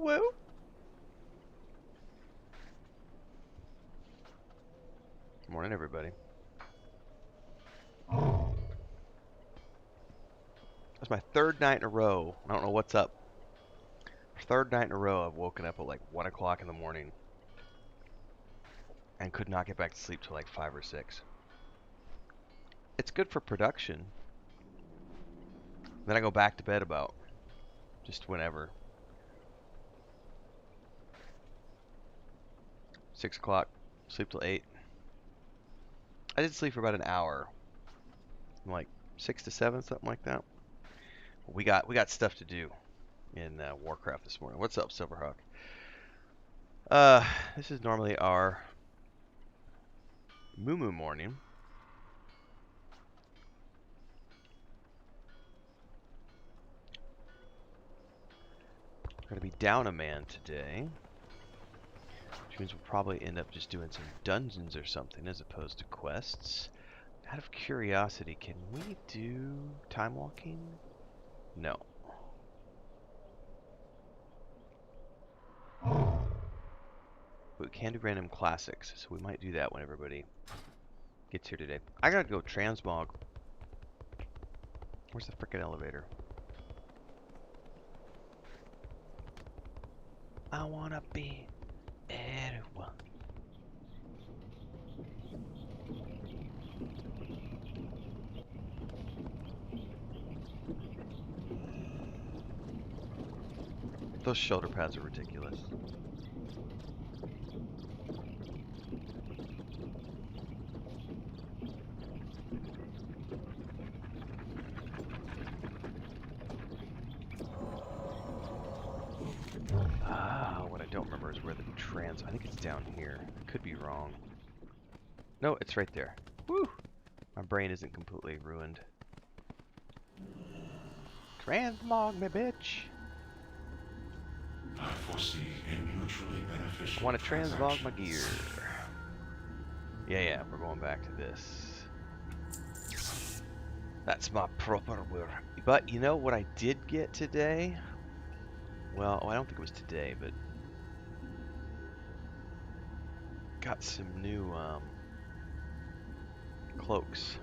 woo. Morning, everybody. That's my third night in a row. I don't know what's up. Third night in a row, I've woken up at like 1 o'clock in the morning and could not get back to sleep till like 5 or 6. It's good for production. Then I go back to bed about just whenever. 6 o'clock, sleep till 8. I did sleep for about an hour, like 6 to 7, something like that. We got stuff to do in Warcraft this morning. What's up, Silverhawk? This is normally our Moo morning. We're gonna be down a man today, which means we'll probably end up just doing some dungeons or something as opposed to quests. Out of curiosity, can we do time walking? No. But we can do random classics, so we might do that when everybody gets here today. I gotta go Transmog. Where's the frickin' elevator? I wanna be everyone. Those shoulder pads are ridiculous. What I don't remember is where the I think it's down here. I could be wrong. No, it's right there. Woo! My brain isn't completely ruined. Transmog me, bitch! I foresee a mutually beneficial I want to transmog my gear. Yeah, we're going back to this. That's my proper word. But you know what I did get today? Well, I don't think it was today, but got some new cloaks.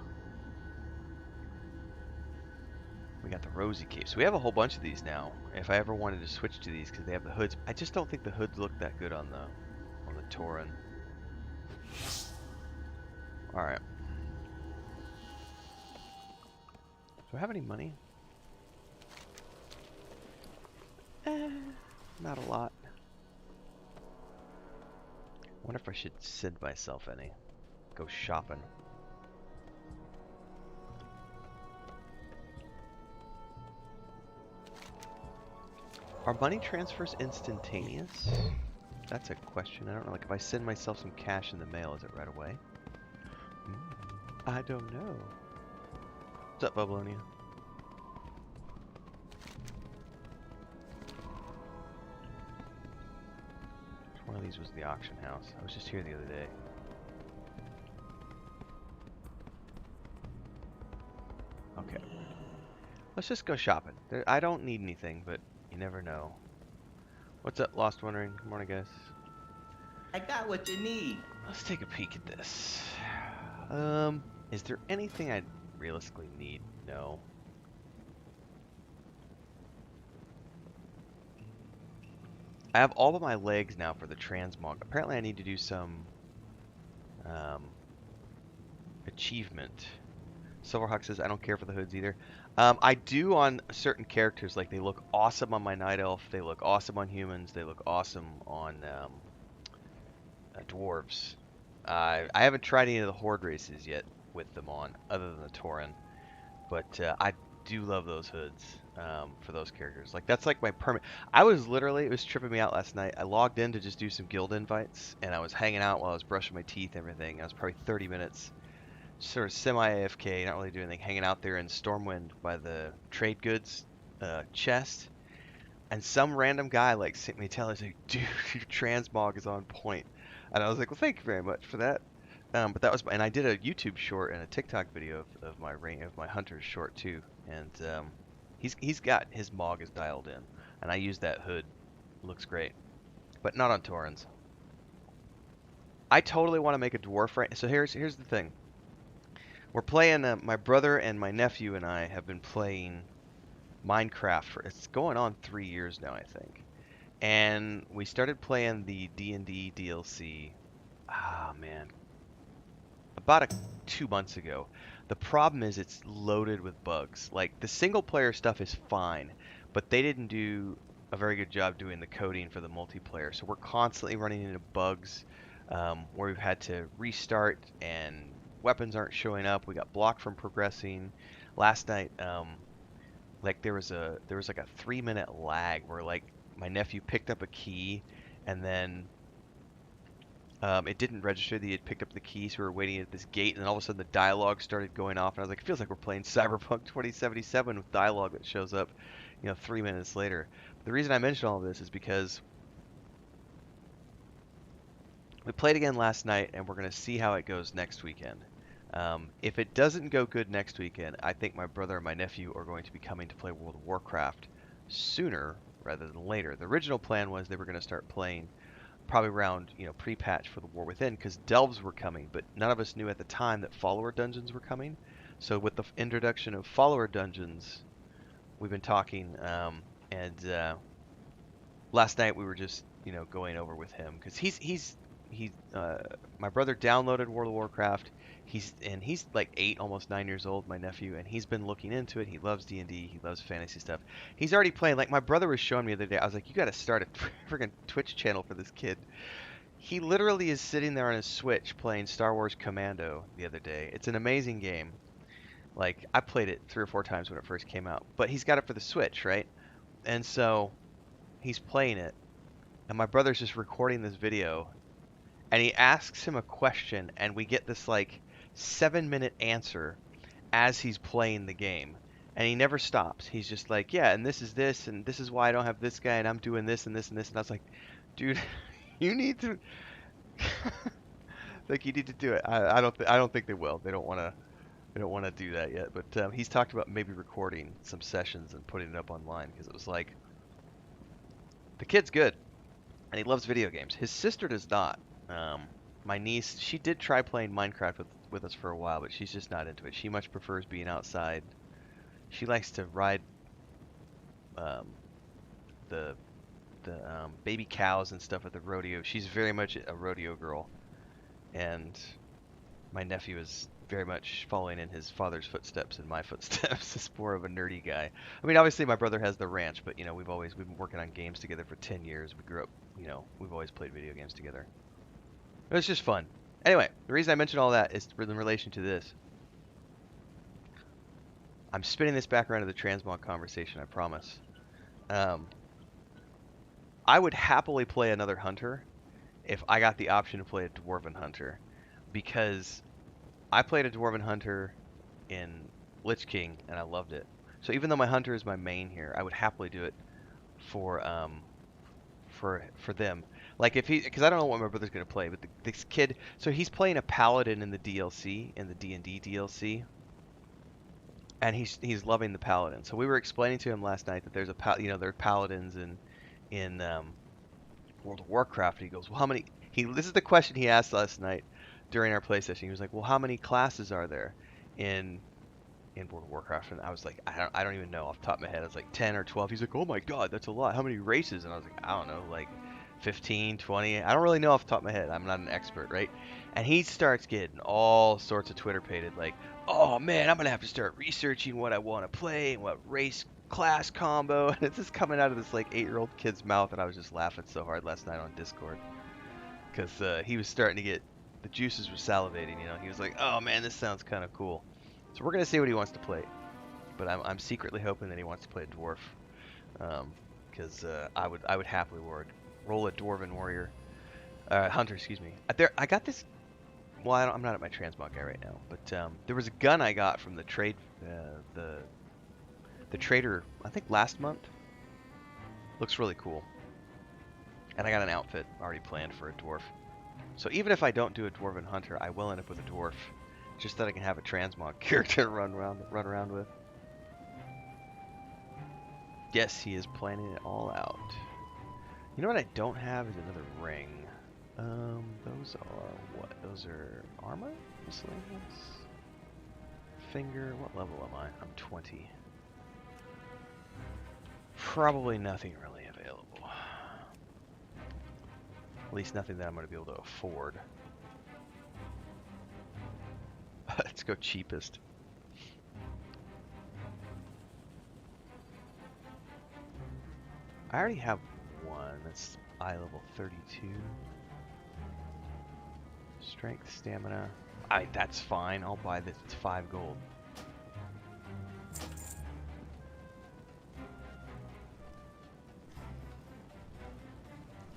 We got the rosy cape. So we have a whole bunch of these now. If I ever wanted to switch to these because they have the hoods, I just don't think the hoods look that good on the Tauren. All right. Do I have any money? Not a lot. I wonder if I should send myself any. Go shopping. Are money transfers instantaneous? That's a question. I don't know. Like if I send myself some cash in the mail, is it right away? I don't know. What's up, Bubblonia? One of these was the auction house. I was just here the other day. Okay. Let's just go shopping. I don't need anything, but you never know. What's up, Lost Wondering? Good morning, guys. I got what you need. Let's take a peek at this. Is there anything I realistically need? No. I have all of my legs now for the Transmog. Apparently I need to do some achievement. Silverhawk says, I don't care for the hoods either. I do on certain characters. Like they look awesome on my Night Elf. They look awesome on humans. They look awesome on dwarves. I haven't tried any of the Horde races yet with them on, other than the Tauren. But I do love those hoods for those characters. Like that's like my permanent. I was literally, it was tripping me out last night. I logged in to just do some guild invites, and I was hanging out while I was brushing my teeth and everything. I was probably 30 minutes, sort of semi-AFK, not really doing anything, hanging out there in Stormwind by the trade goods chest. And some random guy like sent me a tell, he's like, dude, your Transmog is on point. And I was like, well, thank you very much for that. But that was, and I did a YouTube short and a TikTok video of my Hunter's short too, and he's got his Mog is dialed in, and I use that hood Looks great, but not on Torrens. I totally want to make a dwarf right. So here's the thing. We're playing. My brother and my nephew and I have been playing Minecraft for. It's going on 3 years now, I think. And we started playing the D&D DLC. Ah, man, about 2 months ago. The problem is it's loaded with bugs. Like the single player stuff is fine, but they didn't do a very good job doing the coding for the multiplayer. So we're constantly running into bugs where we've had to restart and weapons aren't showing up. We got blocked from progressing. Last night, like there was like a 3 minute lag where like my nephew picked up a key and then it didn't register that he had picked up the key, so we were waiting at this gate, and then all of a sudden the dialogue started going off, and I was like, it feels like we're playing Cyberpunk 2077 with dialogue that shows up, 3 minutes later. But the reason I mention all of this is because we played again last night, and we're going to see how it goes next weekend. If it doesn't go good next weekend, I think my brother and my nephew are going to be coming to play World of Warcraft sooner rather than later. The original plan was they were going to start playing probably around pre-patch for the War Within, because delves were coming, but none of us knew at the time that follower dungeons were coming. So with the introduction of follower dungeons, we've been talking, and last night we were just going over with him because my brother downloaded World of Warcraft. He's like 8, almost 9 years old, my nephew, and he's been looking into it. He loves D&D. He loves fantasy stuff. He's already playing. Like my brother was showing me the other day. I was like, you got to start a freaking Twitch channel for this kid. He literally is sitting there on his Switch playing Star Wars Commando the other day. It's an amazing game. Like I played it 3 or 4 times when it first came out, but he's got it for the Switch, right? And so he's playing it, and my brother's just recording this video, and he asks him a question, and we get this like 7-minute answer as he's playing the game, and he never stops. He's just like, yeah, and this is why I don't have this guy, and I'm doing this and this and this, and I was like, dude, you need to like you need to do it. I don't think they will. They don't want to do that yet, but he's talked about maybe recording some sessions and putting it up online, because it was like the kid's good and he loves video games. His sister does not. My niece, she did try playing Minecraft with us for a while, but she's just not into it. She much prefers being outside. She likes to ride the baby cows and stuff at the rodeo. She's very much a rodeo girl, and my nephew is very much following in his father's footsteps and my footsteps. He's more of a nerdy guy. I mean, obviously my brother has the ranch, but we've been working on games together for 10 years. We grew up, we've always played video games together. It was just fun. Anyway, the reason I mention all that is in relation to this. I'm spinning this back around to the Transmog conversation, I promise. I would happily play another hunter if I got the option to play a dwarven hunter, because I played a dwarven hunter in Lich King and I loved it. So even though my hunter is my main here, I would happily do it for them. Like because I don't know what my brother's gonna play, but this kid, so he's playing a paladin in the DLC, in the D&D DLC, and he's loving the paladin. So we were explaining to him last night that there's there are paladins in World of Warcraft. And he goes, well, how many? This is the question he asked last night during our play session. He was like, well, how many classes are there in World of Warcraft? And I was like, I don't even know off the top of my head. I was like 10 or 12. He's like, oh my god, that's a lot. How many races? And I was like, I don't know, like 15, 20. I don't really know off the top of my head. I'm not an expert, right? And he starts getting all sorts of Twitter pated, like, oh man, I'm gonna have to start researching what I want to play and what race class combo. And it's just coming out of this like 8-year-old kid's mouth, and I was just laughing so hard last night on Discord, because he was starting to get, the juices were salivating. He was like, oh man, this sounds kind of cool. So we're gonna see what he wants to play, but I'm secretly hoping that he wants to play a dwarf, because I would happily roll a dwarven warrior, hunter, excuse me. I got this. Well, I'm not at my transmog guy right now, but there was a gun I got from the trade, the trader, I think last month. Looks really cool, and I got an outfit already planned for a dwarf. So even if I don't do a dwarven hunter, I will end up with a dwarf, just that I can have a transmog character to run around with. Yes, he is planning it all out. You know what I don't have is another ring. Those are what? Those are armor? Miscellaneous? Finger? What level am I? I'm 20. Probably nothing really available. At least nothing that I'm going to be able to afford. Let's go cheapest. I already have one. That's eye level 32. Strength, stamina. That's fine. I'll buy this. It's 5 gold.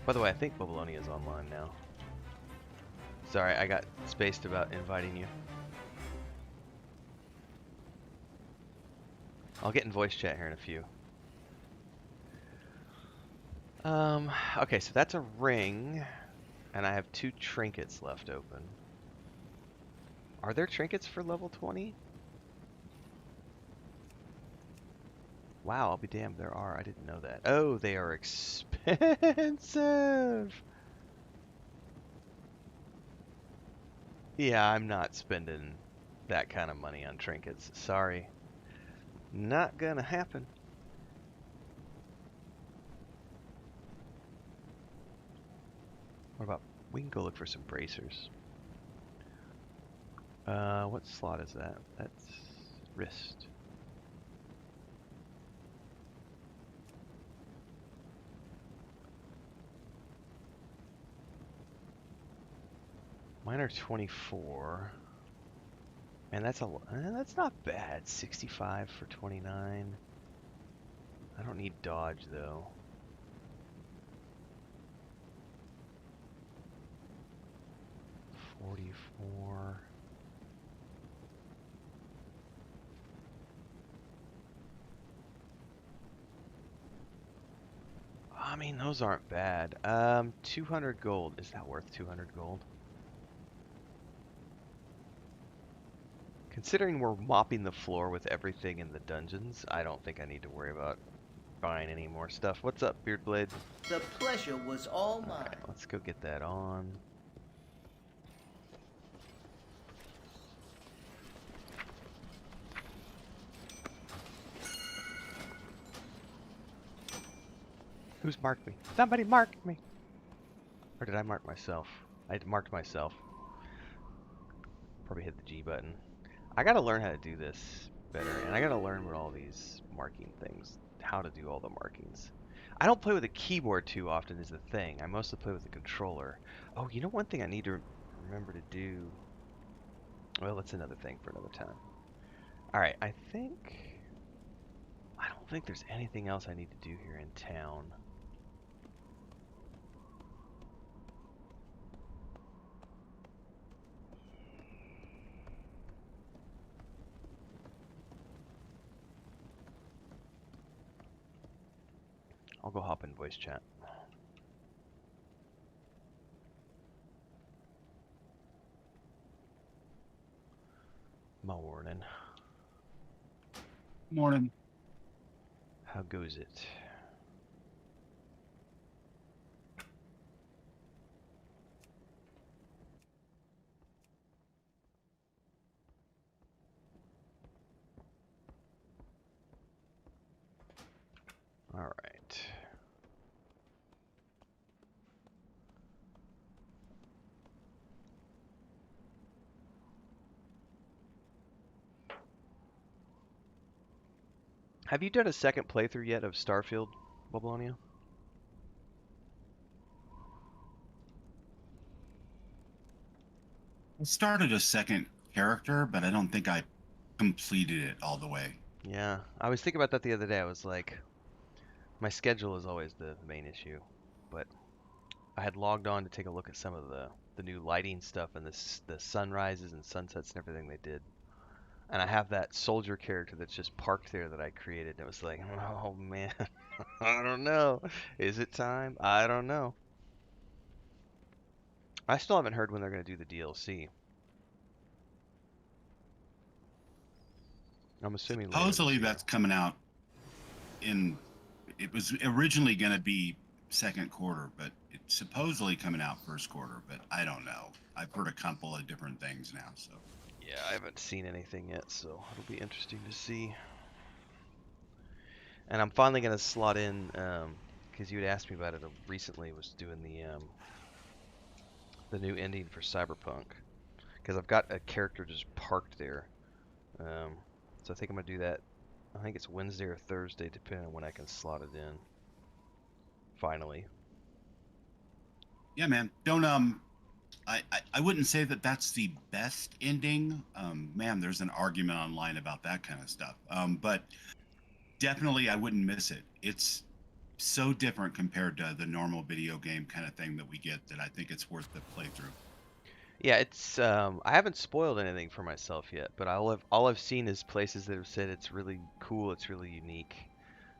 By the way, I think Babylonia is online now. Sorry, I got spaced about inviting you. I'll get in voice chat here in a few. Okay, so that's a ring, and I have 2 trinkets left open. Are there trinkets for level 20? Wow, I'll be damned, there are. I didn't know that. Oh, they are expensive! Yeah, I'm not spending that kind of money on trinkets. Sorry. Not gonna happen. What about... We can go look for some bracers. What slot is that? That's wrist. Mine are 24. And that's that's not bad. 65 for 29. I don't need dodge though. $44. I mean, those aren't bad. 200 gold. Is that worth 200 gold? Considering we're mopping the floor with everything in the dungeons, I don't think I need to worry about buying any more stuff. What's up, Beardblade? The pleasure was all mine. Alright, let's go get that on. Who's marked me? Somebody marked me! Or did I mark myself? I marked myself. Probably hit the G button. I gotta learn how to do this better, and I gotta learn what all these marking things, how to do all the markings. I don't play with a keyboard too often is the thing. I mostly play with a controller. Oh, you know one thing I need to remember to do? Well, that's another thing for another time. Alright, I don't think there's anything else I need to do here in town. I'll go hop in voice chat. Morning. Morning. How goes it? All right. Have you done a second playthrough yet of Starfield, Babylonia? I started a second character, but I don't think I completed it all the way. Yeah, I was thinking about that the other day. I was like, my schedule is always the main issue, but I had logged on to take a look at some of the new lighting stuff and the sunrises and sunsets and everything they did. And I have that soldier character that's just parked there that I created. And it was like, oh man, I don't know. Is it time? I don't know. I still haven't heard when they're going to do the DLC. I'm assuming later this Supposedly year. that's coming out in. It was originally going to be second quarter, but it's supposedly coming out first quarter, but I don't know. I've heard a couple of different things now, so. Yeah, I haven't seen anything yet, so it'll be interesting to see. And I'm finally gonna slot in, because you had asked me about it recently. Was doing the new ending for Cyberpunk, because I've got a character just parked there. So I think I'm gonna do that. I think it's Wednesday or Thursday, depending on when I can slot it in. Finally. Yeah, man. Don't I wouldn't say that that's the best ending. Man, there's an argument online about that kind of stuff. But definitely I wouldn't miss it. It's so different compared to the normal video game kind of thing that we get that I think it's worth the playthrough. Yeah, it's I haven't spoiled anything for myself yet, but all I've seen is places that have said it's really cool, it's really unique.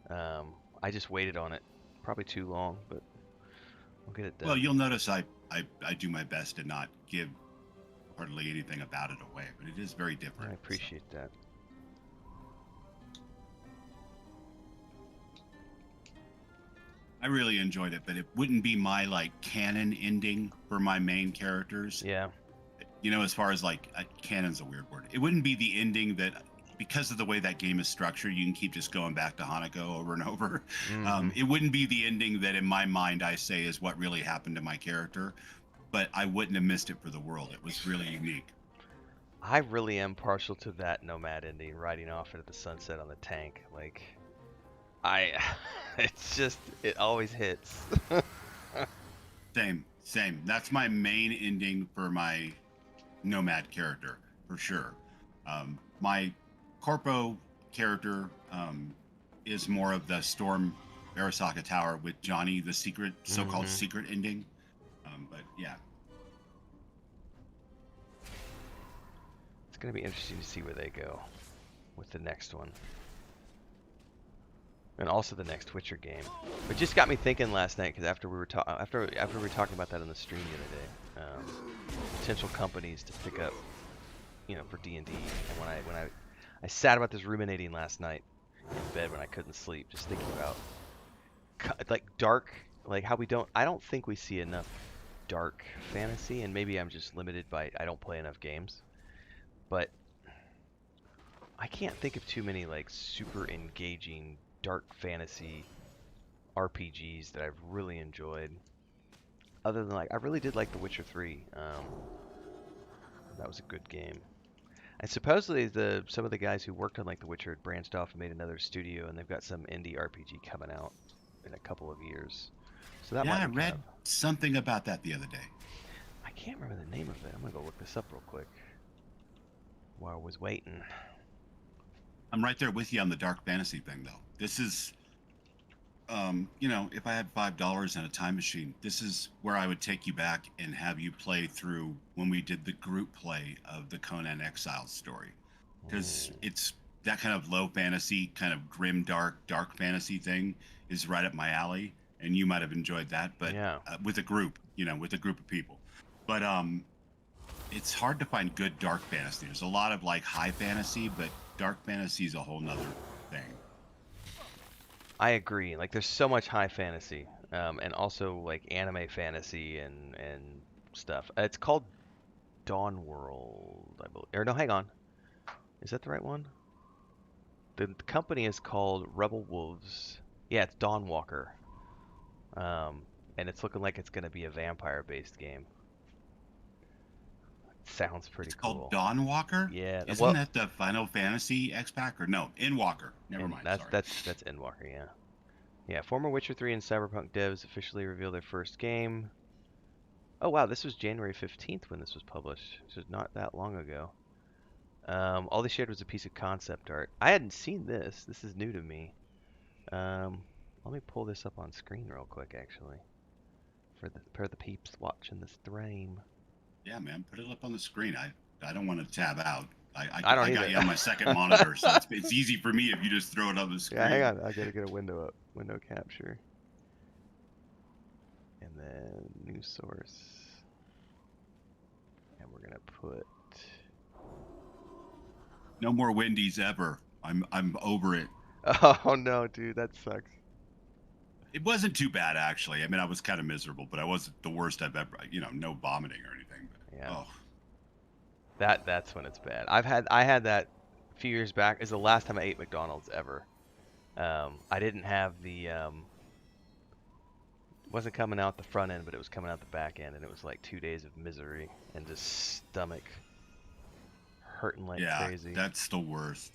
I just waited on it, probably too long, but we'll get it done. Well, you'll notice I do my best to not give hardly anything about it away, but it is very different. I appreciate that. I really enjoyed it, but it wouldn't be my like canon ending for my main characters. Yeah. You know, as far as like canon's a weird word. It wouldn't be the ending that, because of the way that game is structured, you can keep just going back to Hanako over and over. It wouldn't be the ending that in my mind I say is what really happened to my character, but I wouldn't have missed it for the world. It was really unique. I really am partial to that Nomad ending, riding off into the sunset on the tank. Like, it's just, it always hits. Same. That's my main ending for my Nomad character, for sure. My Corpo character is more of the Storm Arasaka Tower with Johnny, the secret, so-called secret ending. But yeah. It's going to be interesting to see where they go with the next one. And also the next Witcher game. It just got me thinking last night, because after we were talking about that on the stream the other day, potential companies to pick up, you know, for D&D. And when I sat about this ruminating last night in bed when I couldn't sleep, just thinking about like dark, like how I don't think we see enough dark fantasy, and maybe I'm just limited by I don't play enough games, but I can't think of too many like super engaging dark fantasy RPGs that I've really enjoyed. Other than like, I really did like The Witcher 3. That was a good game. And supposedly some of the guys who worked on like The Witcher had branched off and made another studio, and they've got some indie RPG coming out in a couple of years. So that might I be read something about that the other day. I can't remember the name of it. I'm gonna go look this up real quick while I was waiting. I'm right there with you on the dark fantasy thing, though. This is, you know, if I had $5 and a time machine, this is where I would take you back and have you play through when we did the group play of the Conan Exiles story, because it's that kind of low fantasy, kind of grim, dark fantasy thing is right up my alley, and you might have enjoyed that, but Yeah. With a group, you know, with a group of people. But it's hard to find good dark fantasy. There's a lot of like high fantasy, but dark fantasy is a whole nother thing. I agree. Like, there's so much high fantasy, and also like anime fantasy and stuff. It's called Dawn World, I believe. Or no, hang on. Is that the right one? The company is called Rebel Wolves. Yeah, it's Dawnwalker. And it's looking like it's going to be a vampire-based game. Sounds pretty It's cool. called Dawnwalker? Yeah. Isn't that the Final Fantasy X-Pack? Or no, Endwalker. Never mind. Sorry. That's Endwalker, yeah. Yeah, former Witcher 3 and Cyberpunk devs officially revealed their first game. Oh wow, this was January 15th when this was published, so not that long ago. All they shared was a piece of concept art. I hadn't seen this. This is new to me. Let me pull this up on screen real quick, actually, for the peeps watching the stream. Yeah, man, put it up on the screen. I don't want to tab out. I don't got either. you on my second monitor, so it's easy for me if you just throw it on the screen. Yeah, hang on. I gotta get a window up. Window capture. And then new source. And we're gonna put. No more Wendy's ever. I'm over it. Oh no, dude, that sucks. It wasn't too bad actually. I mean, I was kind of miserable, but I wasn't the worst I've ever. No vomiting or anything. But, Yeah. oh, That's when it's bad. I had that a few years back. Is the last time I ate McDonald's ever. I didn't have the wasn't coming out the front end, but it was coming out the back end, and it was like 2 days of misery and just stomach hurting like yeah, crazy. that's the worst.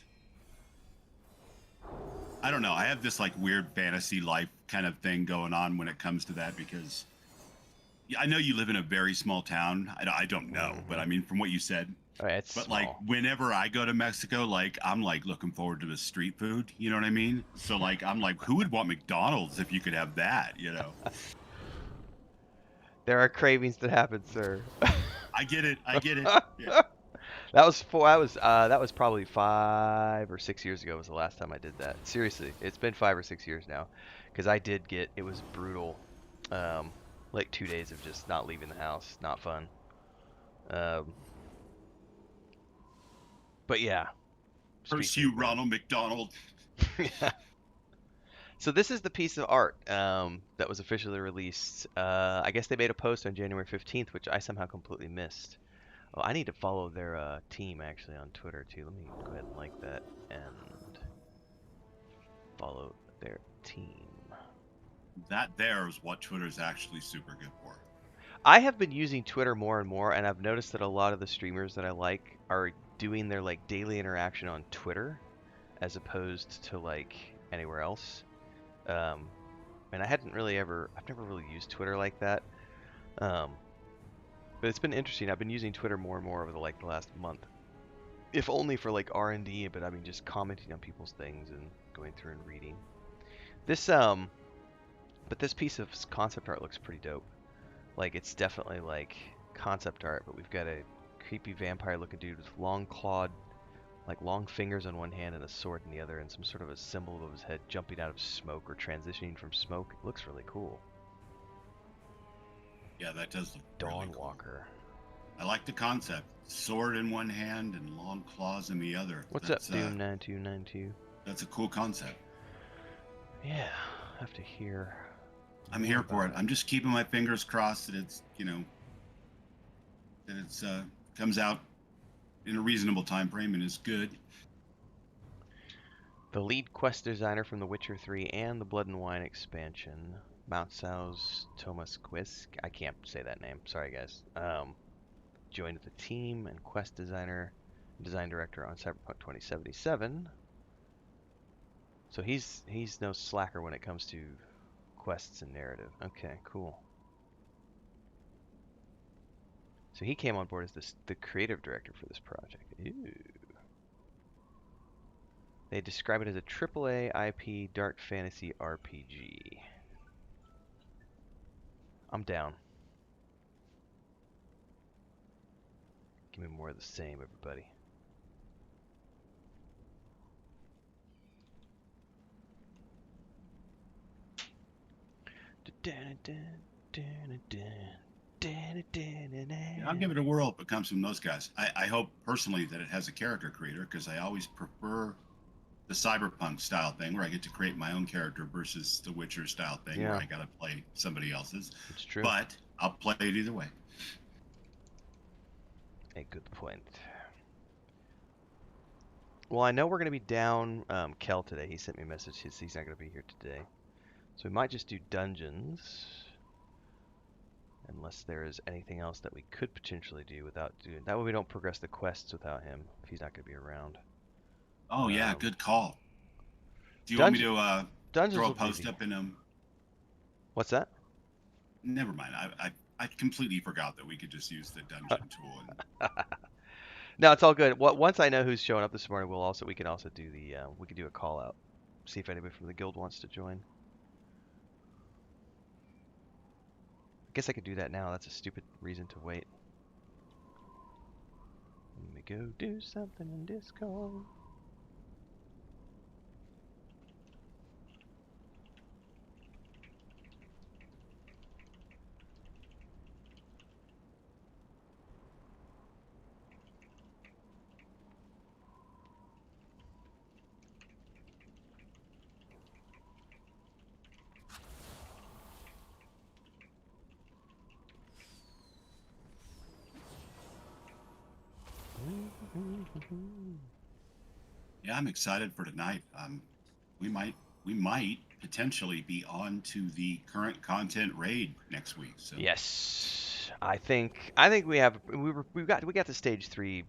I don't know. I have this like weird fantasy life kind of thing going on when it comes to that because I know you live in a very small town. I don't know, but I mean, from what you said, Oh, yeah, it's but small. like whenever I go to Mexico, like I'm like looking forward to the street food. You know what I mean? So like I'm like, who would want McDonald's if you could have that? There are cravings that happen, sir. I get it. I get it. Yeah. That was probably 5 or 6 years ago was the last time I did that. Seriously, it's been 5 or 6 years now, because I did get it was brutal, like 2 days of just not leaving the house, not fun. But yeah, Curse street you, food, man. Ronald McDonald. Yeah. So this is the piece of art that was officially released. I guess they made a post on January 15th, which I somehow completely missed. Oh, I need to follow their team actually on Twitter too. Let me go ahead and like that and follow their team. That there is what Twitter's actually super good for. I have been using Twitter more and more, and I've noticed that a lot of the streamers that I like are doing their like daily interaction on Twitter as opposed to like anywhere else. And I've never really used Twitter like that. But it's been interesting. I've been using Twitter more and more over the last month, if only for like R&D. But I mean, just commenting on people's things and going through and reading. But this piece of concept art looks pretty dope. Like it's definitely like concept art, but we've got a creepy vampire-looking dude with long fingers on one hand and a sword in the other, and some sort of a symbol of his head jumping out of smoke or transitioning from smoke. It looks really cool. Yeah, that does look really cool. Dawnwalker. I like the concept. Sword in one hand and long claws in the other. What's up, Doom9292? That's a cool concept. Yeah, I have to hear. I'm here for it. I'm just keeping my fingers crossed that it's, comes out in a reasonable time frame and is good. The lead quest designer from The Witcher 3 and the Blood and Wine expansion, Mountsaus Thomas Quisk. I can't say that name. Sorry, guys. Joined the team and quest designer, design director on Cyberpunk 2077. So he's no slacker when it comes to quests and narrative. Okay, cool. So he came on board as the creative director for this project. Ooh. They describe it as a AAA IP dark fantasy RPG. I'm down. Give me more of the same, everybody. Yeah, I'll give it a whirl if it comes from those guys. I hope personally that it has a character creator because I always prefer the cyberpunk style thing where I get to create my own character versus the Witcher style thing where I gotta play somebody else's. It's true. But I'll play it either way. A good point. Well, I know we're going to be down Kel today. He sent me a message. He's not going to be here today. So we might just do dungeons. Unless there is anything else that we could potentially do without doing. That way we don't progress the quests without him if he's not going to be around. Oh, yeah, good call. Do you want me to throw a post busy. up in What's that? Never mind. I completely forgot that we could just use the dungeon tool. No, it's all good. Once I know who's showing up this morning, we can also do we could do a call out. See if anybody from the guild wants to join. I guess I could do that now. That's a stupid reason to wait. Let me go do something in Discord. Yeah, I'm excited for tonight. We might potentially be on to the current content raid next week. So Yes, I think we got to stage 3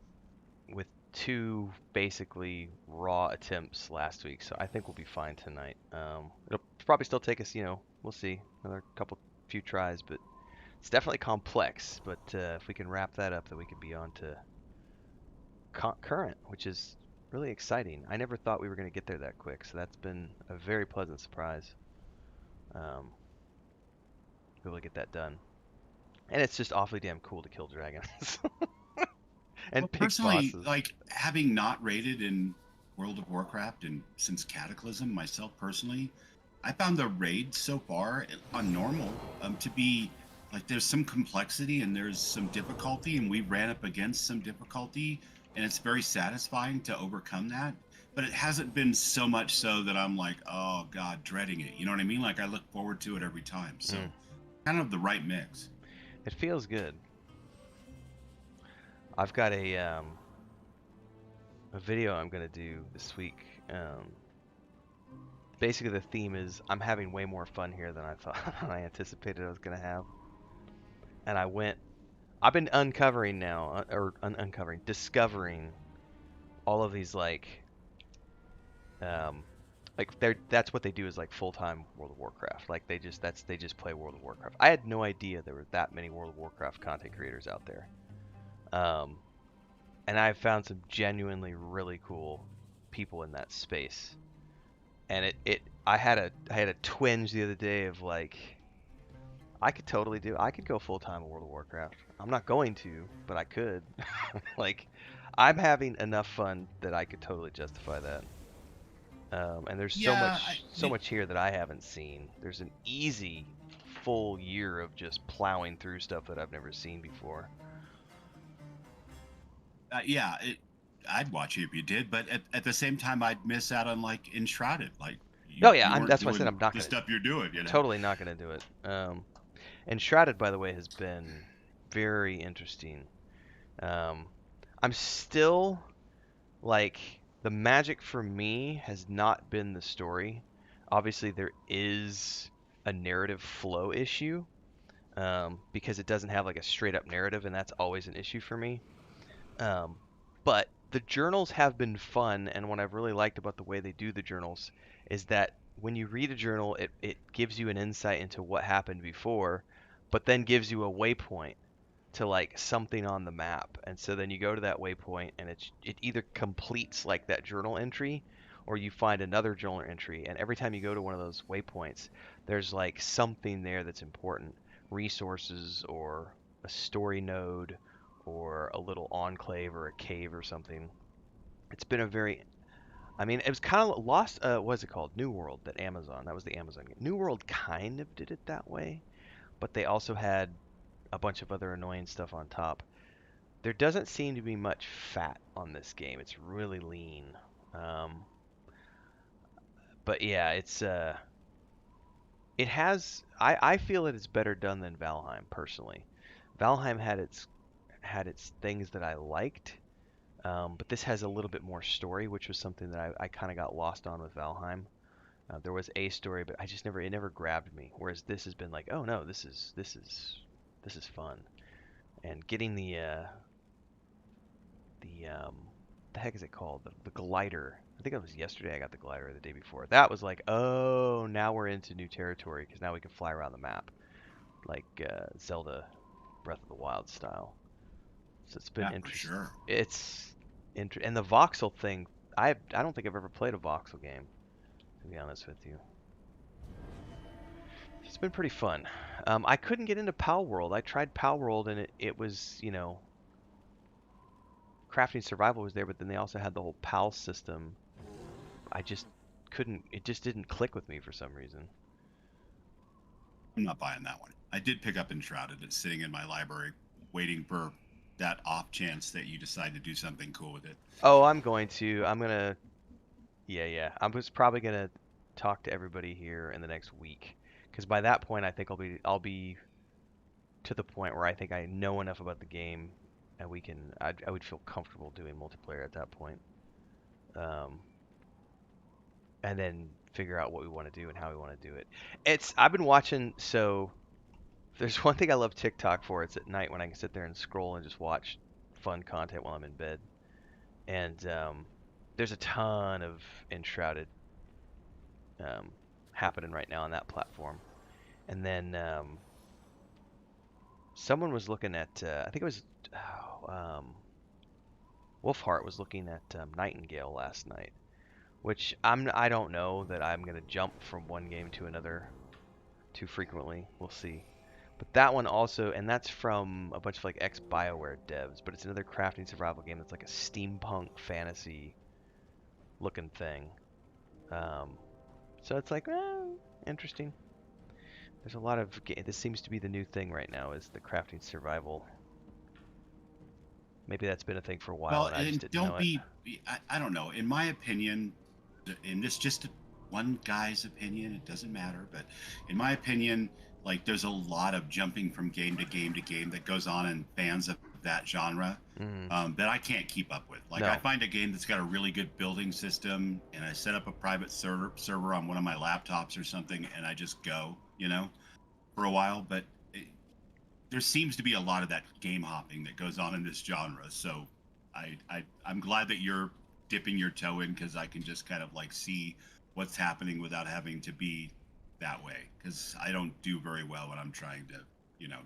with 2 basically raw attempts last week, so I think we'll be fine tonight. It'll probably still take us, we'll see, another few tries, but it's definitely complex. But if we can wrap that up, then we can be on to current, which is really exciting. I never thought we were going to get there that quick, so that's been a very pleasant surprise. Be able to get that done, and it's just awfully damn cool to kill dragons and well, big personally, bosses. like having not raided in World of Warcraft and since Cataclysm myself personally, I found the raid so far on normal to be like there's some complexity and there's some difficulty, and we ran up against some difficulty, and it's very satisfying to overcome that. But it hasn't been so much so that I'm like, oh God, dreading it. You know what I mean? Like I look forward to it every time. So kind of the right mix. It feels good. I've got a video I'm gonna do this week. Basically, the theme is I'm having way more fun here than I thought I anticipated I was gonna have. And I've been uncovering now, discovering all of these that's what they do is like full-time World of Warcraft. Like they just play World of Warcraft. I had no idea there were that many World of Warcraft content creators out there. And I've found some genuinely really cool people in that space. And I had a twinge the other day of like, I could go full time in World of Warcraft. I'm not going to, but I could. Like, I'm having enough fun that I could totally justify that. And there's Yeah, so much here that I haven't seen. There's an easy full year of just plowing through stuff that I've never seen before. yeah, I'd watch you if you did, but at the same time, I'd miss out on like Enshrouded. Like Oh yeah, you weren't that's why I said doing I'm not the gonna. stuff you're doing. You know. Totally not gonna do it. And Shrouded, by the way, has been very interesting. I'm still like, the magic for me has not been the story. Obviously, there is a narrative flow issue, because it doesn't have like a straight up narrative, and that's always an issue for me. But the journals have been fun, and what I've really liked about the way they do the journals is that when you read a journal, it gives you an insight into what happened before, but then gives you a waypoint to like something on the map. And so then you go to that waypoint, and it either completes like that journal entry, or you find another journal entry. And every time you go to one of those waypoints, there's like something there that's important, resources or a story node or a little enclave or a cave or something. It's been a very, I mean, it was kind of lost. What's it called? New World, that was the Amazon game. New World kind of did it that way, but they also had a bunch of other annoying stuff on top. There doesn't seem to be much fat on this game. It's really lean. But yeah, it has. I feel that it's better done than Valheim personally. Valheim had its things that I liked, but this has a little bit more story, which was something that I kind of got lost on with Valheim. There was a story, but it never grabbed me. Whereas this has been like, oh no, this is fun. And getting the heck is it called? The glider. I think it was yesterday I got the glider, or the day before. That was like, oh, now we're into new territory because now we can fly around the map, like Zelda Breath of the Wild style. So it's been Yeah, for interesting. sure. And the voxel thing. I don't think I've ever played a voxel game, to be honest with you. It's been pretty fun. I couldn't get into Pal World. I tried Pal World, and it was, crafting survival was there, but then they also had the whole PAL system. I just couldn't. It just didn't click with me for some reason. I'm not buying that one. I did pick up Enshrouded. It's sitting in my library, waiting for that off chance that you decide to do something cool with it. Oh, I'm going to. I'm gonna. Yeah. I was probably gonna talk to everybody here in the next week, because by that point I think I'll be to the point where I think I know enough about the game and I would feel comfortable doing multiplayer at that point. Um, and then figure out what we want to do and how we want to do it. I've been watching, so there's one thing I love TikTok for. It's at night when I can sit there and scroll and just watch fun content while I'm in bed. And there's a ton of Enshrouded happening right now on that platform. And then someone was looking at, I think it was Wolfheart was looking at Nightingale last night, which I don't know that I'm gonna jump from one game to another too frequently. We'll see. But that one also, and that's from a bunch of like ex-BioWare devs, but it's another crafting survival game that's like a steampunk fantasy looking thing. So it's like, interesting. There's a lot of this seems to be the new thing right now, is the crafting survival. Maybe that's been a thing for a while, Well, and I just and didn't know don't it. be, I don't know. In my opinion, and this just one guy's opinion, it doesn't matter, but in my opinion, like there's a lot of jumping from game to game to game that goes on in fans of that genre that I can't keep up with. Like No. I find a game that's got a really good building system, and I set up a private server on one of my laptops or something, and I just go, for a while. But there seems to be a lot of that game hopping that goes on in this genre. So I'm glad that you're dipping your toe in, because I can just kind of like see what's happening without having to be that way, because I don't do very well when I'm trying to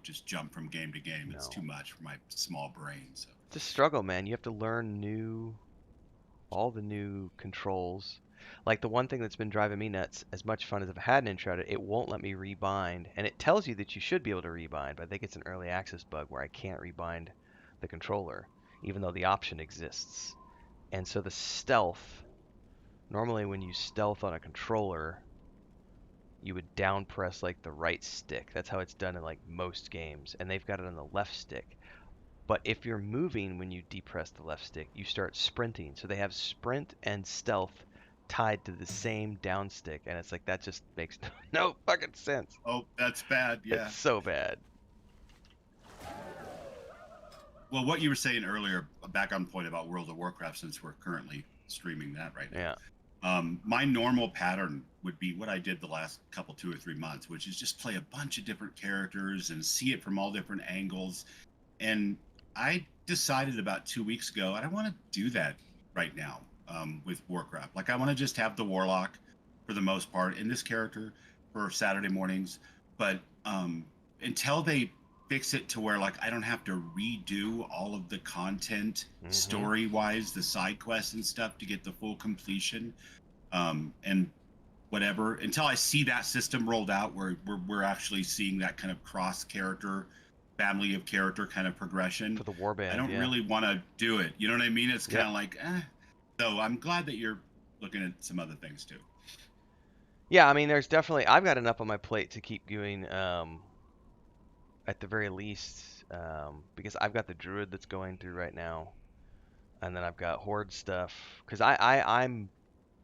just jump from game to game. It's too much for my small brain. So It's a struggle, man. You have to learn all the new controls. Like the one thing that's been driving me nuts, as much fun as I've had in Enshrouded, it won't let me rebind. And it tells you that you should be able to rebind, but I think it's an early access bug where I can't rebind the controller, even though the option exists. And so the stealth, normally when you stealth on a controller, you would down press like the right stick. That's how it's done in like most games. And they've got it on the left stick. But if you're moving when you depress the left stick, you start sprinting. So they have sprint and stealth tied to the same down stick, and it's like that just makes no fucking sense. oh, that's bad. Yeah. It's so bad. Well, what you were saying earlier, back on point about World of Warcraft, since we're currently streaming that right now. Yeah. My normal pattern would be what I did the last couple, 2 or 3 months, which is just play a bunch of different characters and see it from all different angles. And I decided about 2 weeks ago, I don't want to do that right now with Warcraft. Like I want to just have the Warlock for the most part in this character for Saturday mornings. But until they fix it to where like I don't have to redo all of the content story wise, the side quests and stuff to get the full completion, and whatever, until I see that system rolled out where we're actually seeing that kind of cross character, family of character kind of progression For the warband, I don't yeah. really want to do it. You know what I mean? It's kind of like so I'm glad that you're looking at some other things too. Yeah, I mean, there's definitely, I've got enough on my plate to keep doing, at the very least, because I've got the druid that's going through right now, and then I've got horde stuff, because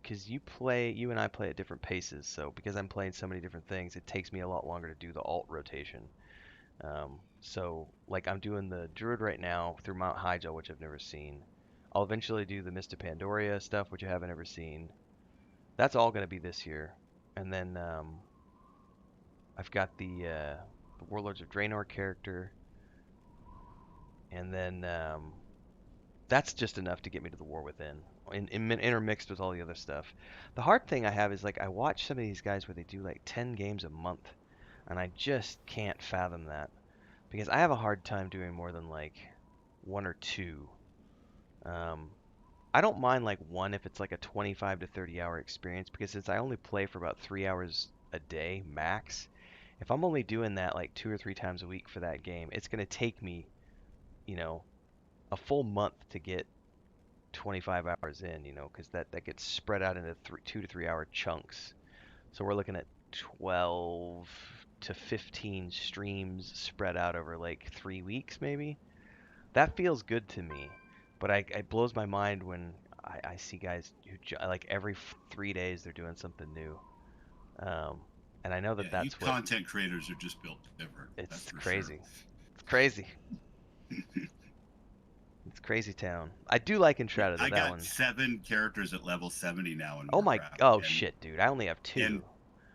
because you and I play at different paces, so because I'm playing so many different things, it takes me a lot longer to do the alt rotation. So like I'm doing the druid right now through Mount Hyjal, which I've never seen. I'll eventually do the Mist of Pandoria stuff, which I haven't ever seen. That's all going to be this year. And then I've got the Warlords of Draenor character. And then that's just enough to get me to the War Within, intermixed with all the other stuff. The hard thing I have is like I watch some of these guys where they do like 10 games a month, and I just can't fathom that, because I have a hard time doing more than like 1 or 2. I don't mind like one if it's like a 25 to 30 hour experience, because since I only play for about 3 hours a day max, if I'm only doing that like 2 or 3 times a week for that game, it's going to take me, a full month to get 25 hours in, because that gets spread out into 2 to 3 hour chunks. So we're looking at 12 to 15 streams spread out over like 3 weeks maybe. That feels good to me, but it blows my mind when I see guys who like every 3 days they're doing something new. And I know that You that's what content creators are just built different. it's That's for crazy. sure. It's crazy. crazy town. I do like Entrada, though, I that got one. 7 characters at level 70 now in Oh my, Warcraft. oh and, shit, dude. I only have 2.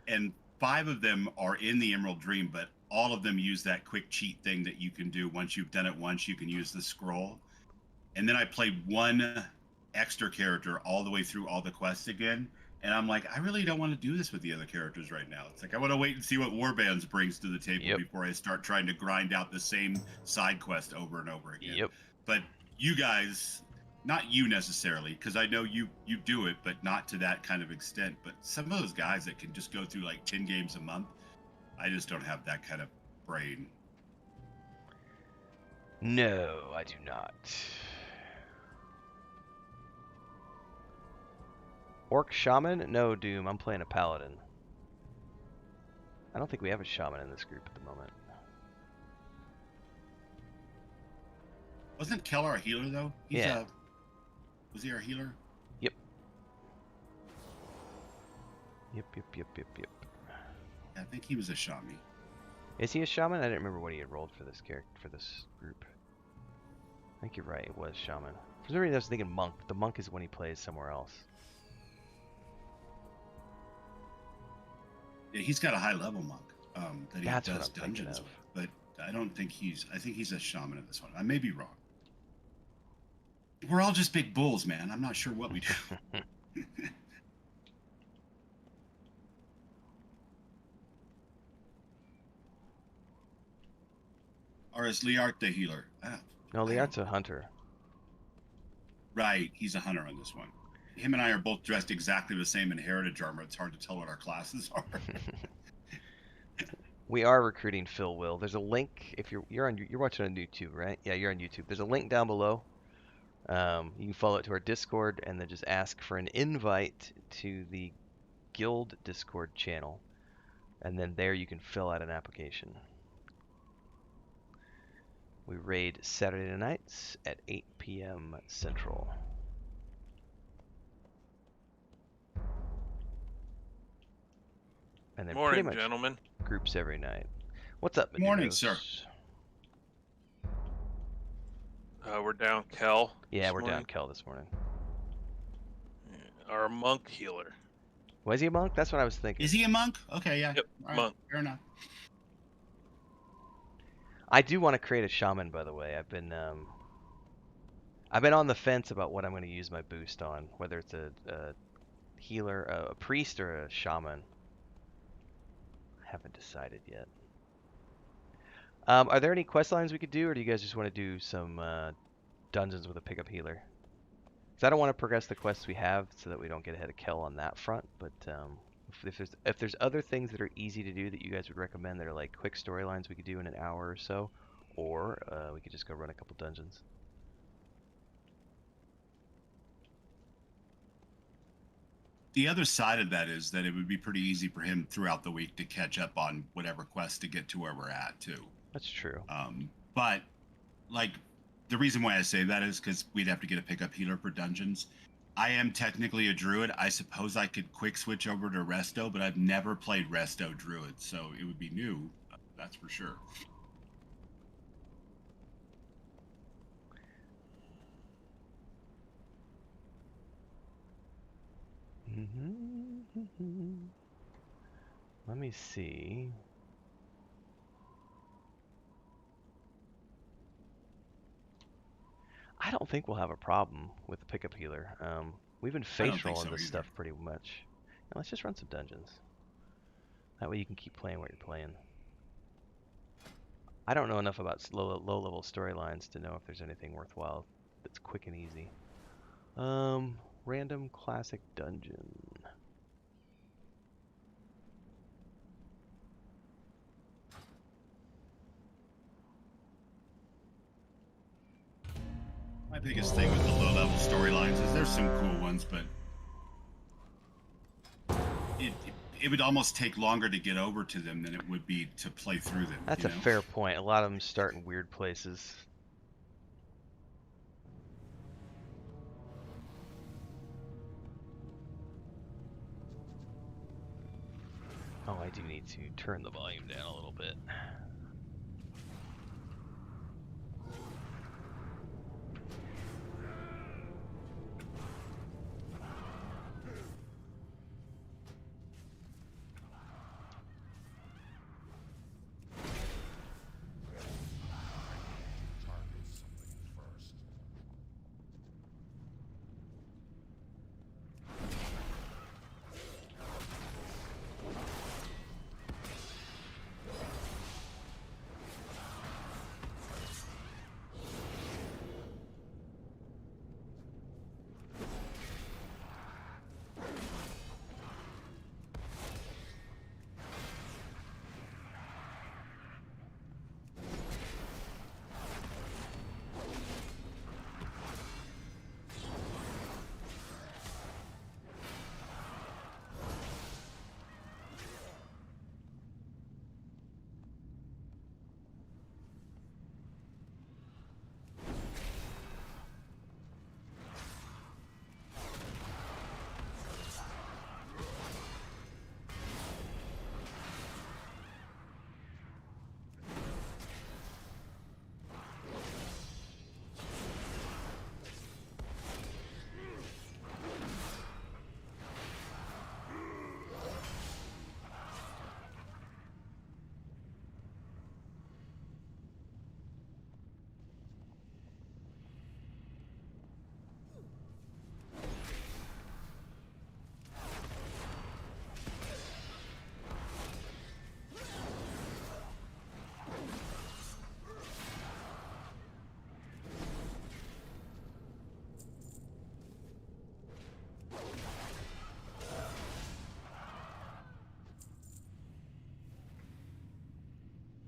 and 5 of them are in the Emerald Dream, but all of them use that quick cheat thing that you can do. Once you've done it once, you can use the scroll. And then I played 1 extra character all the way through all the quests again. And I'm like, I really don't want to do this with the other characters right now. It's like, I want to wait and see what Warbands brings to the table before I start trying to grind out the same side quest over and over again. Yep. But you guys, not you necessarily, because I know you do it, but not to that kind of extent. But some of those guys that can just go through like 10 games a month, I just don't have that kind of brain. No, I do not. Orc Shaman? No, Doom. I'm playing a Paladin. I don't think we have a Shaman in this group at the moment. Wasn't Keller a healer, though? Yeah. Was he our healer? Yep. Yep. I think he was a Shami. Is he a Shaman? I didn't remember what he had rolled for this character, for this group. I think you're right, it was Shaman. For some reason I was thinking Monk, but the Monk is when he plays somewhere else. Yeah, he's got a high level monk that he That's does what I'm dungeons thinking with, but I don't think I think he's a shaman at this one. I may be wrong. We're all just big bulls, man. I'm not sure what we do. Or is Liart the healer? No, Liart's a hunter. Right, he's a hunter on this one. Him and I are both dressed exactly the same in heritage armor. It's hard to tell what our classes are. We are recruiting Phil Will. There's a link if you're watching on YouTube, right? Yeah, you're on YouTube. There's a link down below. You can follow it to our Discord and then just ask for an invite to the Guild Discord channel. And then there you can fill out an application. We raid Saturday nights at 8 p.m. Central. And then Morning, pretty much gentlemen. groups every night. What's up, Morning, Medudos? sir. We're down Kel. Yeah, this we're down morning. Kel this morning. Our monk healer. Was he a monk? That's what I was thinking. Is he a monk? Okay, yeah. Yep, All right, monk. fair enough. I do want to create a shaman, by the way. I've been on the fence about what I'm going to use my boost on, whether it's a healer, a priest, or a shaman. I haven't decided yet. Are there any quest lines we could do, or do you guys just want to do some dungeons with a pickup healer? Because I don't want to progress the quests we have so that we don't get ahead of Kel on that front. But if there's other things that are easy to do that you guys would recommend that are like quick storylines we could do in an hour or so, or we could just go run a couple dungeons. The other side of that is that it would be pretty easy for him throughout the week to catch up on whatever quest to get to where we're at, too. That's true. But, like, the reason why I say that is because we'd have to get a pickup healer for dungeons. I am technically a druid. I suppose I could quick switch over to Resto, but I've never played Resto druid, so it would be new. That's for sure. Let me see. I don't think we'll have a problem with the pickup healer. We've been face rolling this stuff pretty much. Now let's just run some dungeons. That way you can keep playing what you're playing. I don't know enough about low-level storylines to know if there's anything worthwhile that's quick and easy. Random classic dungeon. My biggest thing with the low-level storylines is there's some cool ones, but it would almost take longer to get over to them than it would be to play through them. That's a fair point. A lot of them start in weird places. Oh, I do need to turn the volume down a little bit.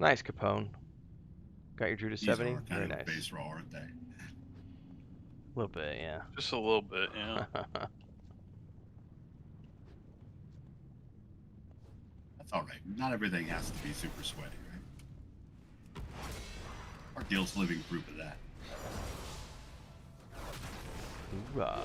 Nice, Capone. Got your Drew to These 70? are kind Very of a nice. base roll, aren't they? A little bit, yeah. Just a little bit, yeah. That's all right. Not everything has to be super sweaty, right? Our guild's living proof of that. Hoorah.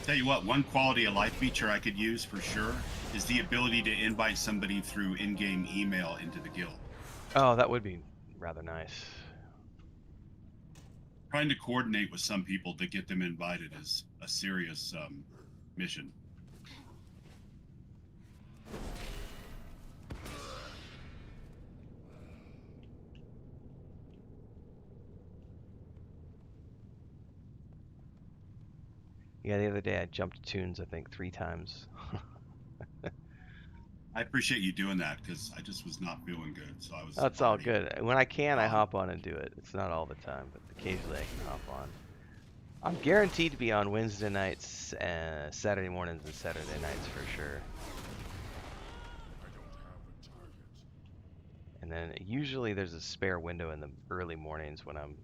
Tell you what, one quality of life feature I could use for sure is the ability to invite somebody through in-game email into the guild. Oh, that would be rather nice. Trying to coordinate with some people to get them invited is a serious mission. Yeah, the other day I jumped tunes, I think, 3 times. I appreciate you doing that because I just was not feeling good, so I was. That's all already good. When I can, I gone. hop on and do it. It's not all the time, but occasionally I can hop on. I'm guaranteed to be on Wednesday nights, Saturday mornings, and Saturday nights for sure. And then usually there's a spare window in the early mornings when I'm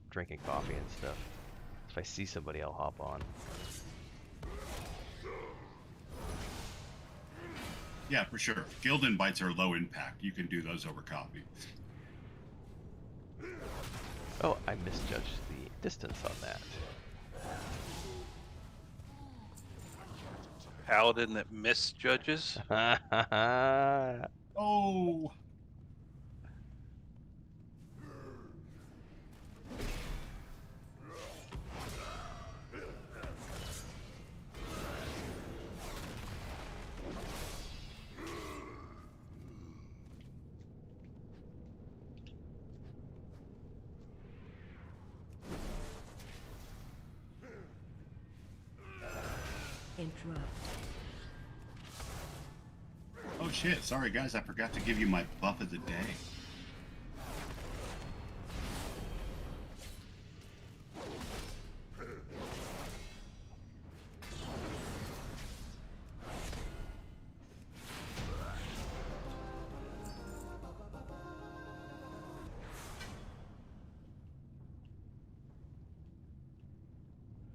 drinking coffee and stuff. If I see somebody, I'll hop on. Yeah, for sure. Guild invites are low impact. You can do those over coffee. Oh, I misjudged the distance on that. Paladin that misjudges. Oh, Interrupt. oh shit! Sorry guys, I forgot to give you my buff of the day.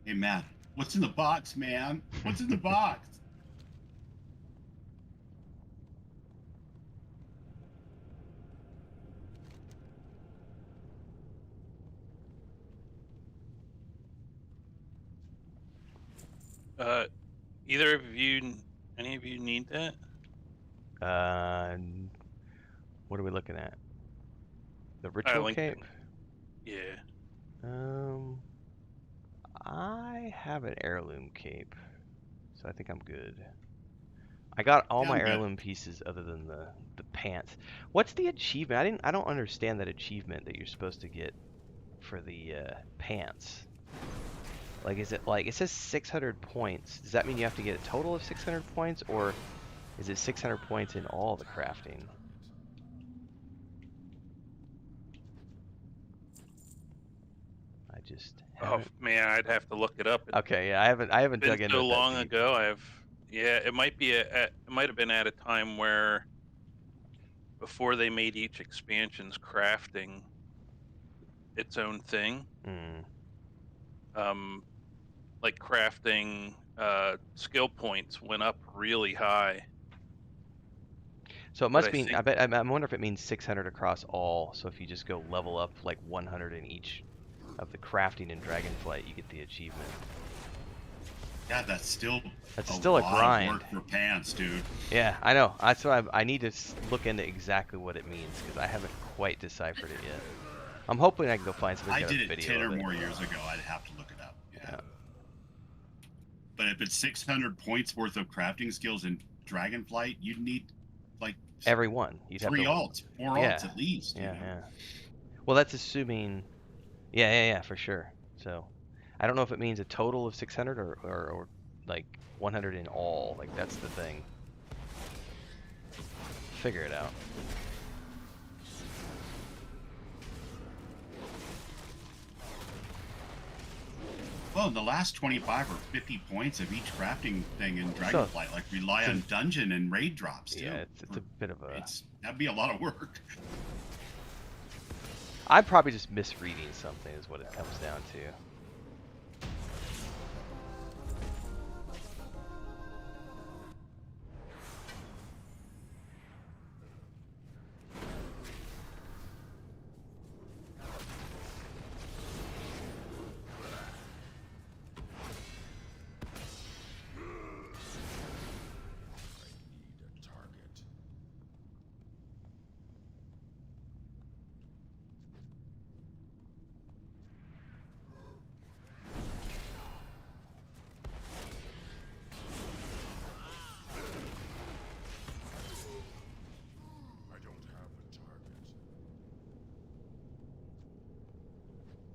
Hey Matt, what's in the box, man? What's in the box? Either of you, any of you need that? What are we looking at? The ritual linked cape? Yeah. I have an heirloom cape, so I think I'm good. I got all Yeah, my I'm good. heirloom pieces other than the pants. What's the achievement? I don't understand that achievement that you're supposed to get for the pants. Like, is it like, it says 600 points. Does that mean you have to get a total of 600 points, or is it 600 points in all the crafting? I just Oh haven't. man, I'd have to look it up. It's Okay, yeah, I haven't been dug into so it that long deep. ago. Yeah, it might be it might have been at a time where before they made each expansion's crafting its own thing. Mm. Like crafting skill points went up really high. So it But must I mean, think I wonder if it means 600 across all. So if you just go level up like 100 in each of the crafting in Dragonflight, you get the achievement. Yeah, that's still That's still a lot grind. of work for pants, dude. Yeah, I know. That's why I need to look into exactly what it means, because I haven't quite deciphered it yet. I'm hoping I can go find somebody I who's got did a it video 10 or of it. more years ago. I'd have to look it up. Yeah. Yeah. But if it's 600 points worth of crafting skills in Dragonflight, you'd need like Every one. You'd have 3 to. alts, 4 Yeah. alts at least. Yeah, you know? yeah. Well, that's assuming. Yeah, for sure. So, I don't know if it means a total of 600 or like 100 in all. Like that's the thing. Figure it out. Well, the last 25 or 50 points of each crafting thing in Dragonflight, like rely on dungeon and raid drops too. Yeah, it's a bit of a. That'd be a lot of work. I'm probably just misreading something, is what it comes down to.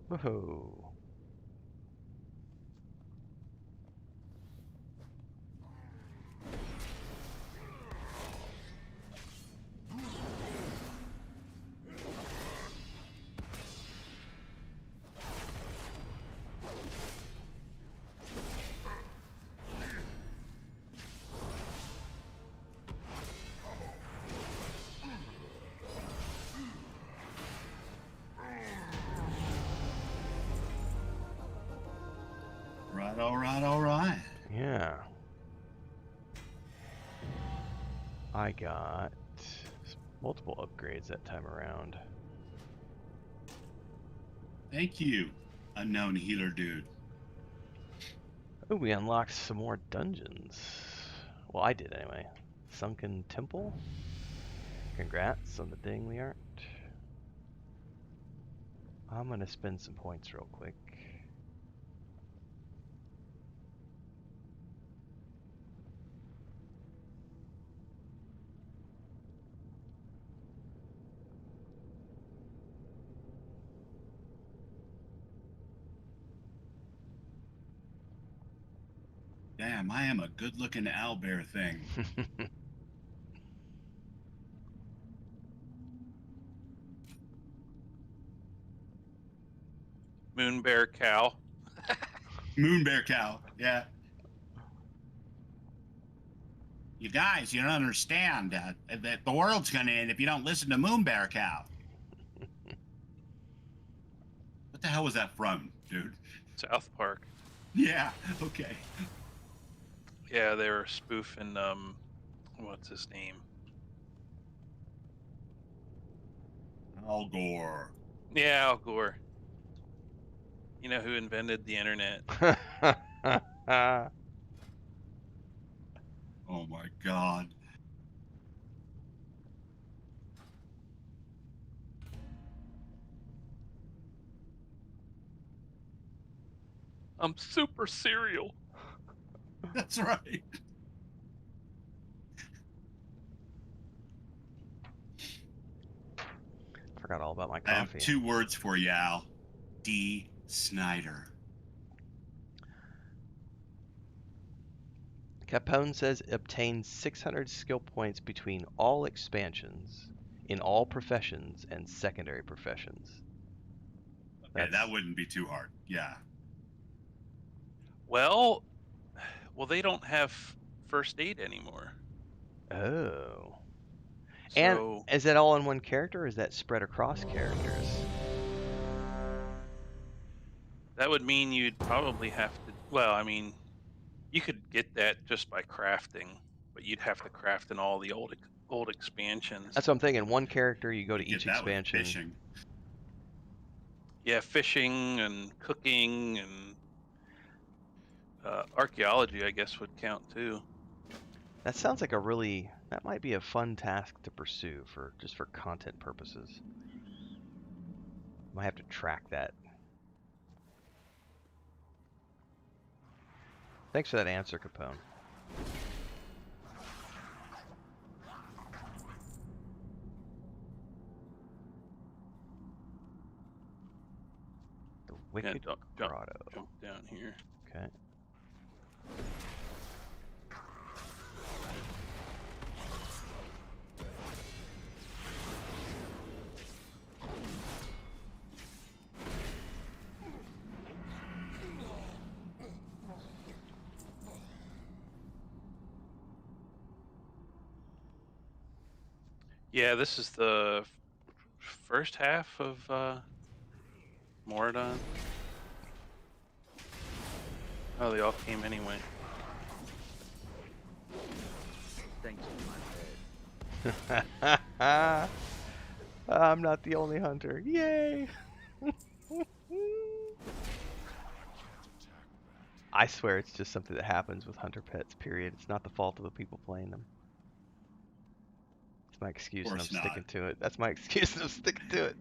Woohoo. All right. Yeah. I got multiple upgrades that time around. Thank you, unknown healer dude. Oh, we unlocked some more dungeons. Well, I did anyway. Sunken Temple. Congrats on the ding we aren't. I'm gonna spend some points real quick. Damn, I am a good-looking owlbear thing. Moon bear cow. Moon bear cow, yeah. You guys, you don't understand that the world's gonna end if you don't listen to Moon bear cow. What the hell was that from, dude? South Park. Yeah, okay. Yeah, they were spoofing what's his name? Al Gore. Yeah, Al Gore. You know who invented the internet? Oh my god. I'm super cereal. That's right. Forgot all about my I have coffee. 2 words for you, Al. D. Snyder. Capone says obtain 600 skill points between all expansions in all professions and secondary professions. Okay, that wouldn't be too hard. Yeah. Well, they don't have first aid anymore. Oh. So And is that all in one character, or is that spread across characters? that would mean you'd probably have to. Well, I mean, you could get that just by crafting, but you'd have to craft in all the old expansions. That's what I'm thinking. One character, you go to You each get that with expansion. fishing. Yeah, fishing and cooking and archaeology, I guess, would count too. That sounds like that might be a fun task to pursue just for content purposes. Might have to track that. Thanks for that answer, Capone. The Wicked Grotto. Jump down here. Okay. Yeah, this is the first half of Moradon. Oh, they all came anyway. Thanks to my bed. I'm not the only hunter. Yay! I swear it's just something that happens with hunter pets, period. It's not the fault of the people playing them. That's my excuse and I'm sticking to it. That's my excuse and I'm sticking to it.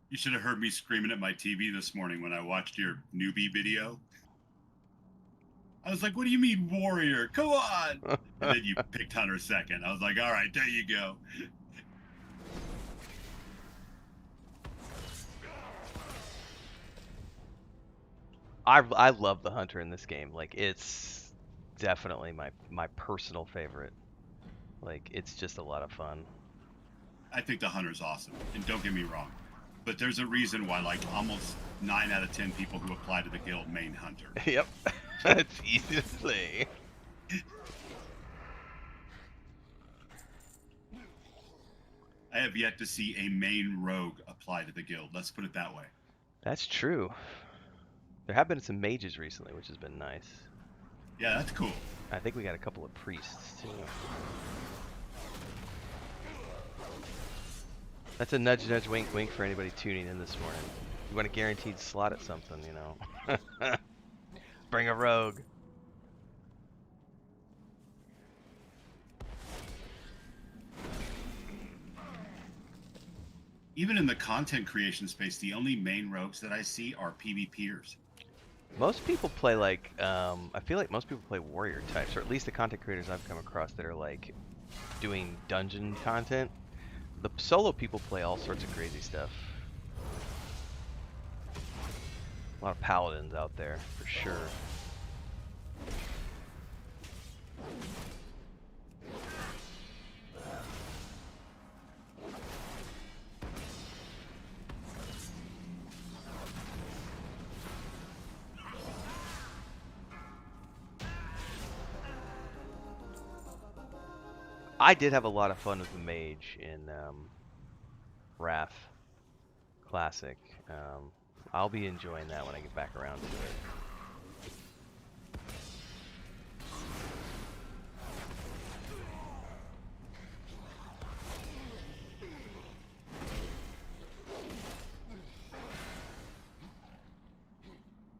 You should have heard me screaming at my TV this morning when I watched your newbie video. I was like, what do you mean warrior? Come on! And then you picked hunter second. I was like, all right, there you go. I love the hunter in this game. Like, it's definitely my personal favorite. Like, it's just a lot of fun. I think the hunter's awesome, and don't get me wrong, but there's a reason why like almost 9 out of 10 people who apply to the guild main hunter. Yep. It's easy to play. I have yet to see a main rogue apply to the guild. Let's put it that way. That's true. There have been some mages recently, which has been nice. Yeah, that's cool. I think we got a couple of priests too. That's a nudge, nudge, wink, wink for anybody tuning in this morning. You want a guaranteed slot at something, you know. Bring a rogue. Even in the content creation space, the only main rogues that I see are PvPers. Most people play like, I feel like most people play warrior types, or at least the content creators I've come across that are like doing dungeon content. The solo people play all sorts of crazy stuff. A lot of paladins out there, for sure. I did have a lot of fun with the mage in Wrath Classic. I'll be enjoying that when I get back around to it.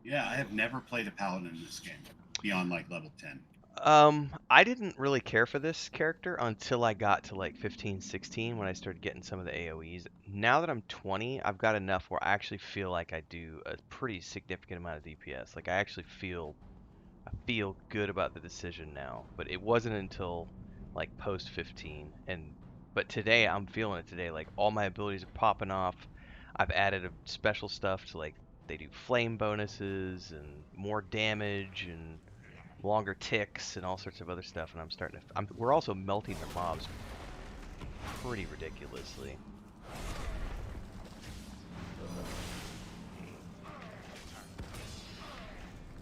Yeah, I have never played a paladin in this game beyond like level 10. I didn't really care for this character until I got to like 15, 16 when I started getting some of the AoEs. Now that I'm 20, I've got enough where I actually feel like I do a pretty significant amount of DPS. Like I actually feel good about the decision now. But it wasn't until like post 15 but today I'm feeling it today. Like all my abilities are popping off. I've added a special stuff to like they do flame bonuses and more damage and longer ticks and all sorts of other stuff, and I'm starting to. We're also melting the mobs pretty ridiculously.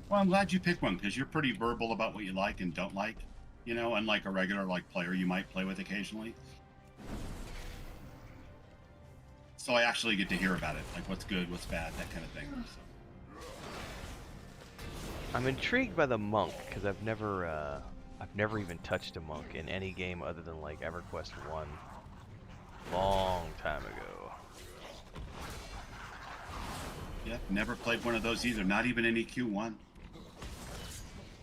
Well, I'm glad you picked one because you're pretty verbal about what you like and don't like. You know, unlike a regular like player you might play with occasionally. So I actually get to hear about it, like what's good, what's bad, that kind of thing. So. I'm intrigued by the monk because I've never even touched a monk in any game other than like EverQuest 1, long time ago. Yeah, never played one of those either. Not even any Q1.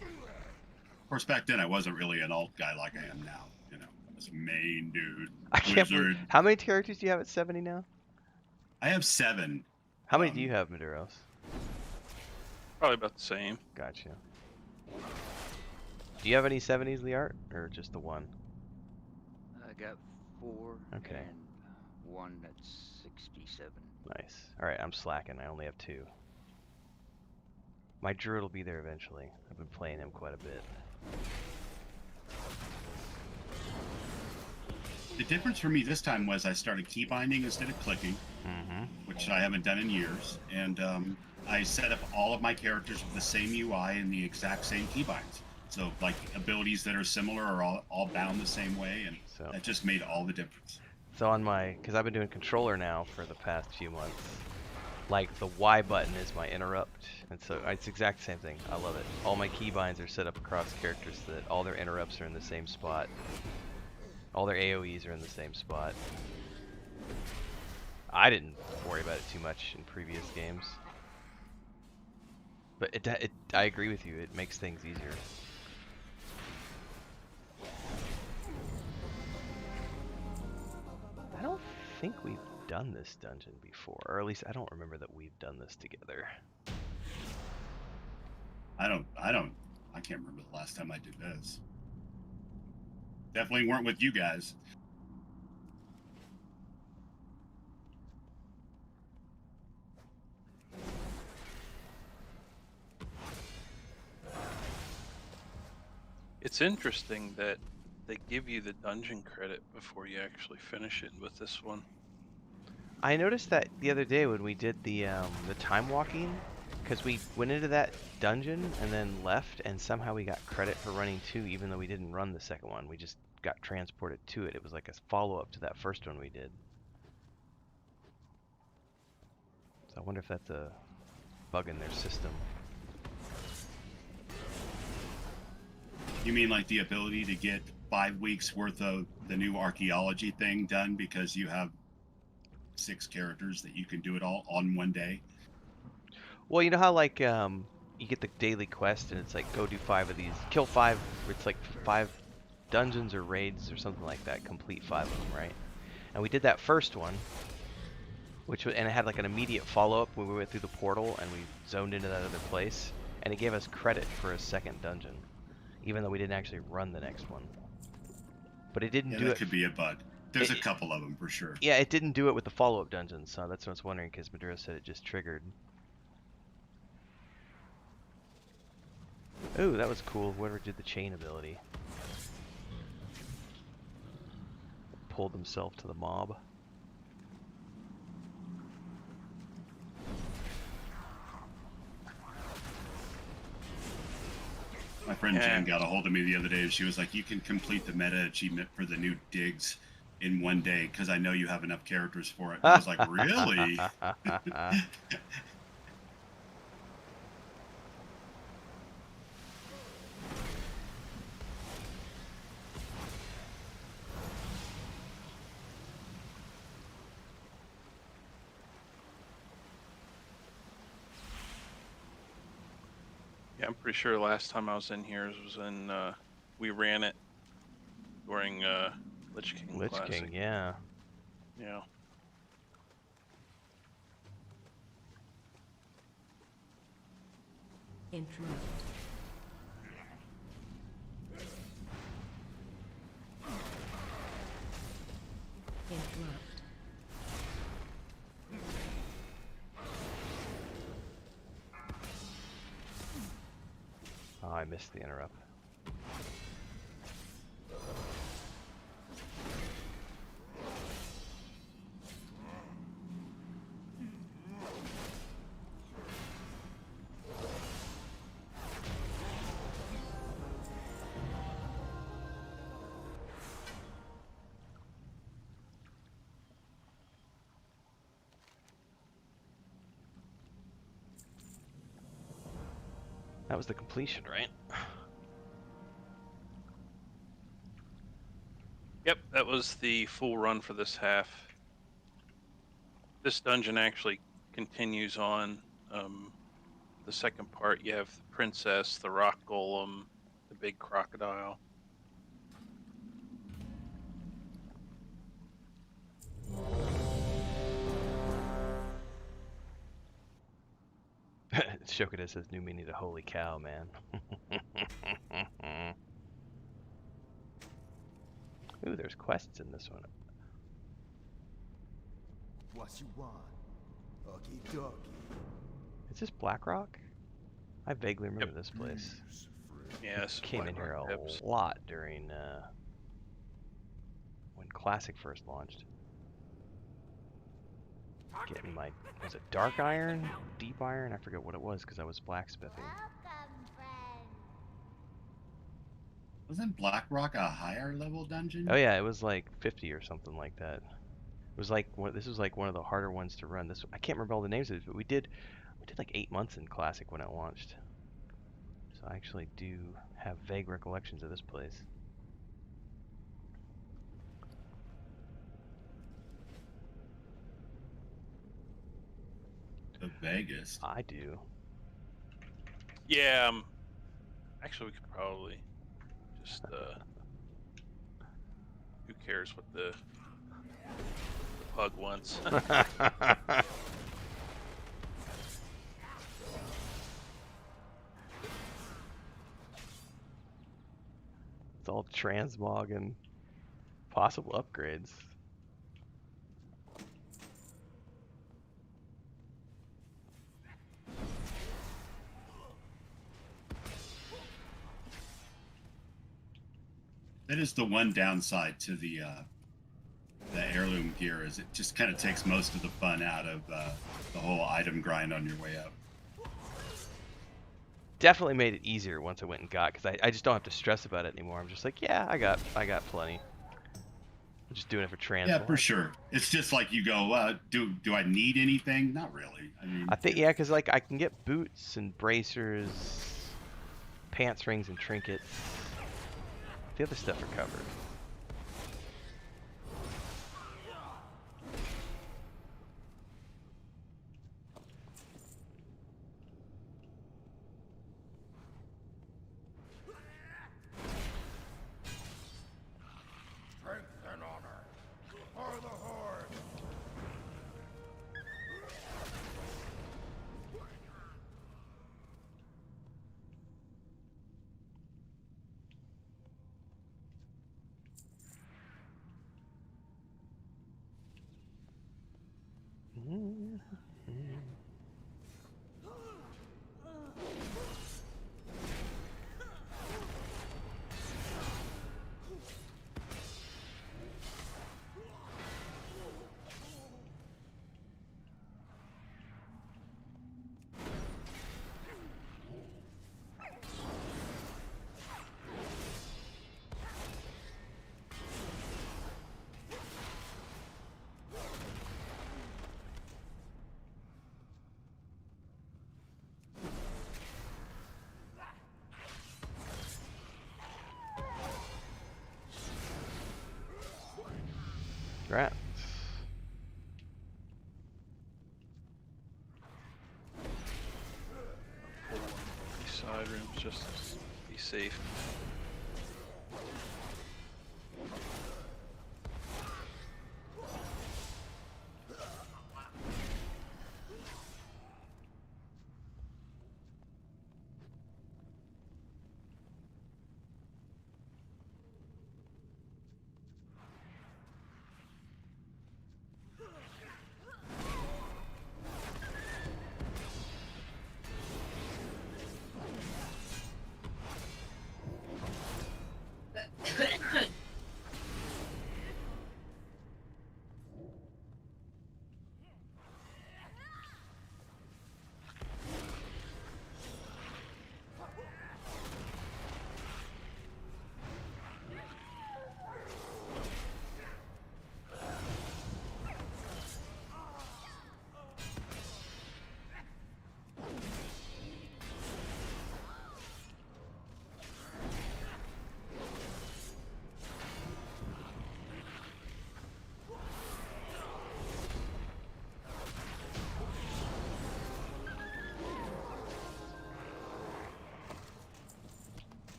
Of course, back then I wasn't really an alt guy like I am now. You know, I was main dude. I can't believe, how many characters do you have at 70 now? I have 7. How many do you have, Maduros? Probably about the same. Gotcha. Do you have any 70s, Liart, or just the one? I got 4. Okay. And 1 that's 67. Nice. Alright, I'm slacking. I only have 2. My druid will be there eventually. I've been playing him quite a bit. The difference for me this time was I started key binding instead of clicking, which I haven't done in years, and I set up all of my characters with the same UI and the exact same keybinds. So like abilities that are similar are all bound the same way, and So, that just made all the difference. so on my, because I've been doing controller now for the past few months, like the Y button is my interrupt, and so it's the exact same thing. I love it. All my keybinds are set up across characters so that all their interrupts are in the same spot. All their AoEs are in the same spot. I didn't worry about it too much in previous games. But I agree with you, it makes things easier. I don't think we've done this dungeon before, or at least I don't remember that we've done this together. I can't remember the last time I did this. Definitely weren't with you guys. It's interesting that they give you the dungeon credit before you actually finish it with this one. I noticed that the other day when we did the time walking, because we went into that dungeon and then left, and somehow we got credit for running 2, even though we didn't run the second one. We just got transported to it. It was like a follow-up to that first one we did. So I wonder if that's a bug in their system. You mean like the ability to get 5 weeks worth of the new archaeology thing done because you have 6 characters that you can do it all on one day? Well, you know how like you get the daily quest and it's like go do 5 of these, kill 5. It's like 5 dungeons or raids or something like that. Complete 5 of them, right? And we did that first one, and it had like an immediate follow-up when we went through the portal and we zoned into that other place, and it gave us credit for a second dungeon, even though we didn't actually run the next one. But it didn't do that it. could be a bug. There's a couple of them for sure. Yeah, it didn't do it with the follow-up dungeons, so that's what I was wondering, because Madura said it just triggered. Ooh, that was cool. Whoever did the chain ability pulled himself to the mob. My friend Jen got a hold of me the other day, and she was like, "You can complete the meta achievement for the new digs in one day because I know you have enough characters for it." And I was like, "Really?" Yeah, I'm pretty sure last time I was in here was when we ran it during Lich King Classic. King, yeah. Yeah. Interrupt. Interrupt. Oh, I missed the interrupt. That was the completion, right? Yep, that was the full run for this half. This dungeon actually continues on. The second part, you have the princess, the rock golem, the big crocodile. Shokada says new meaning to holy cow, man. Ooh, there's quests in this one. What you want? Okie dokie. Is this Blackrock? I vaguely remember this place. Yes, Came in here a lot during when Classic first launched. Getting my, was it Dark Iron? Deep Iron? I forget what it was because I was blacksmithing. Welcome, friend. Wasn't Blackrock a higher level dungeon? Oh yeah, it was like 50 or something like that. It was like this was like one of the harder ones to run. This I can't remember all the names of it, but we did like 8 months in Classic when it launched. So I actually do have vague recollections of this place. The Vegas. I do. Yeah. Actually, we could probably just. Who cares what the pug wants? It's all transmog and possible upgrades. That is the one downside to the heirloom gear, is it just kind of takes most of the fun out of the whole item grind on your way up. Definitely made it easier once I went and got, because I just don't have to stress about it anymore. I'm just like, yeah, I got plenty. I'm just doing it for transmog. Yeah, for sure. It's just like you go, do I need anything? Not really. I mean, I think, yeah, because like I can get boots and bracers, pants rings and trinkets. The other stuff are covered. Strength and honor for the Horde. Rats. These side rooms just to be safe.